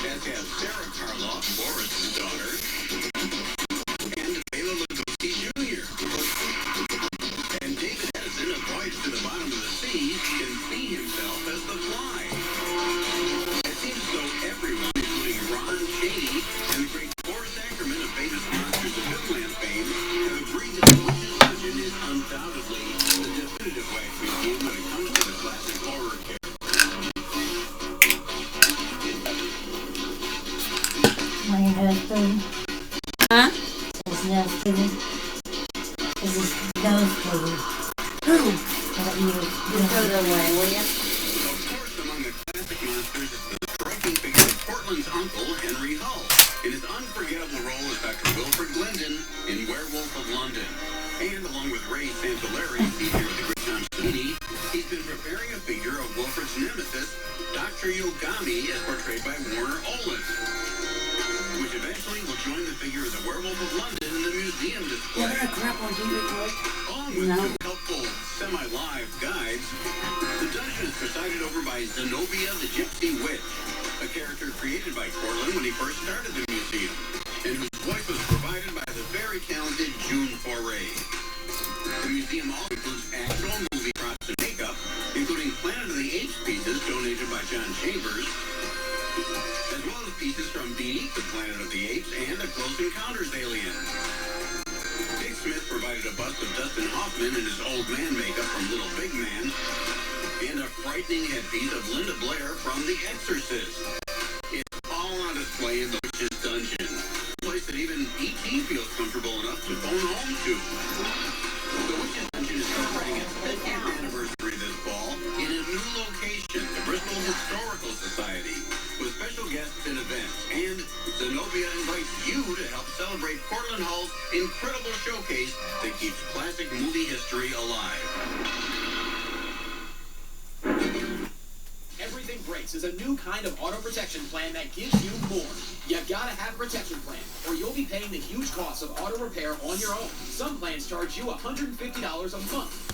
As have Sarah Karloff, Boris's daughter, and Bela Lugosi Jr. And David Edison, a voyage to the bottom of the sea, can see himself as the Fly. It seems as though everyone, including Ron Chaney and the great Forrest Ackerman of famous Monsters of Midland fame, have agreed that the Witch's Dungeon is undoubtedly the definitive wax museum when it comes to the classic horror character. My husband. Huh? His nose cleaning. This is nose cleaning. You throw it away, will you? Of course, among the classic monsters is the striking figure of Portland's uncle, Henry Hull, in his unforgettable role as Dr. Wilfred Glendon in Werewolf of London. And along with Ray Santalari, teacher of the great Tom Savini, he's been preparing a figure of Wilfred's nemesis, Dr. Yogami, as portrayed by Warner Olin, which eventually will join the figure of the Werewolf of London in the museum display. Along with two helpful semi-live guides, the dungeon is presided over by Zenobia the Gypsy Witch, a character created by Cortland when he first started the museum, and whose voice was provided by the very talented June Foray. The museum also includes actual movie props and makeup, including Planet of the Apes pieces donated by John Chambers, as well as pieces from Beneath the Planet of the Apes and a Close Encounters alien. Dick Smith provided a bust of Dustin Hoffman in his old man makeup from Little Big Man, and a frightening headpiece of Linda Blair from The Exorcist. It's all on display in the Witch's Dungeon, a place that even E.T. feels comfortable enough to phone home to. The Witch's Dungeon is celebrating its 50th anniversary this fall in a new location, the Bristol Historical Society, with special guests and events. And Zenobia invites you to help celebrate Cortland Hull's incredible showcase that keeps classic movie history alive. Everything Breaks is a new kind of auto protection plan that gives you more. You gotta have a protection plan, or you'll be paying the huge costs of auto repair on your own. Some plans charge you $150 a month.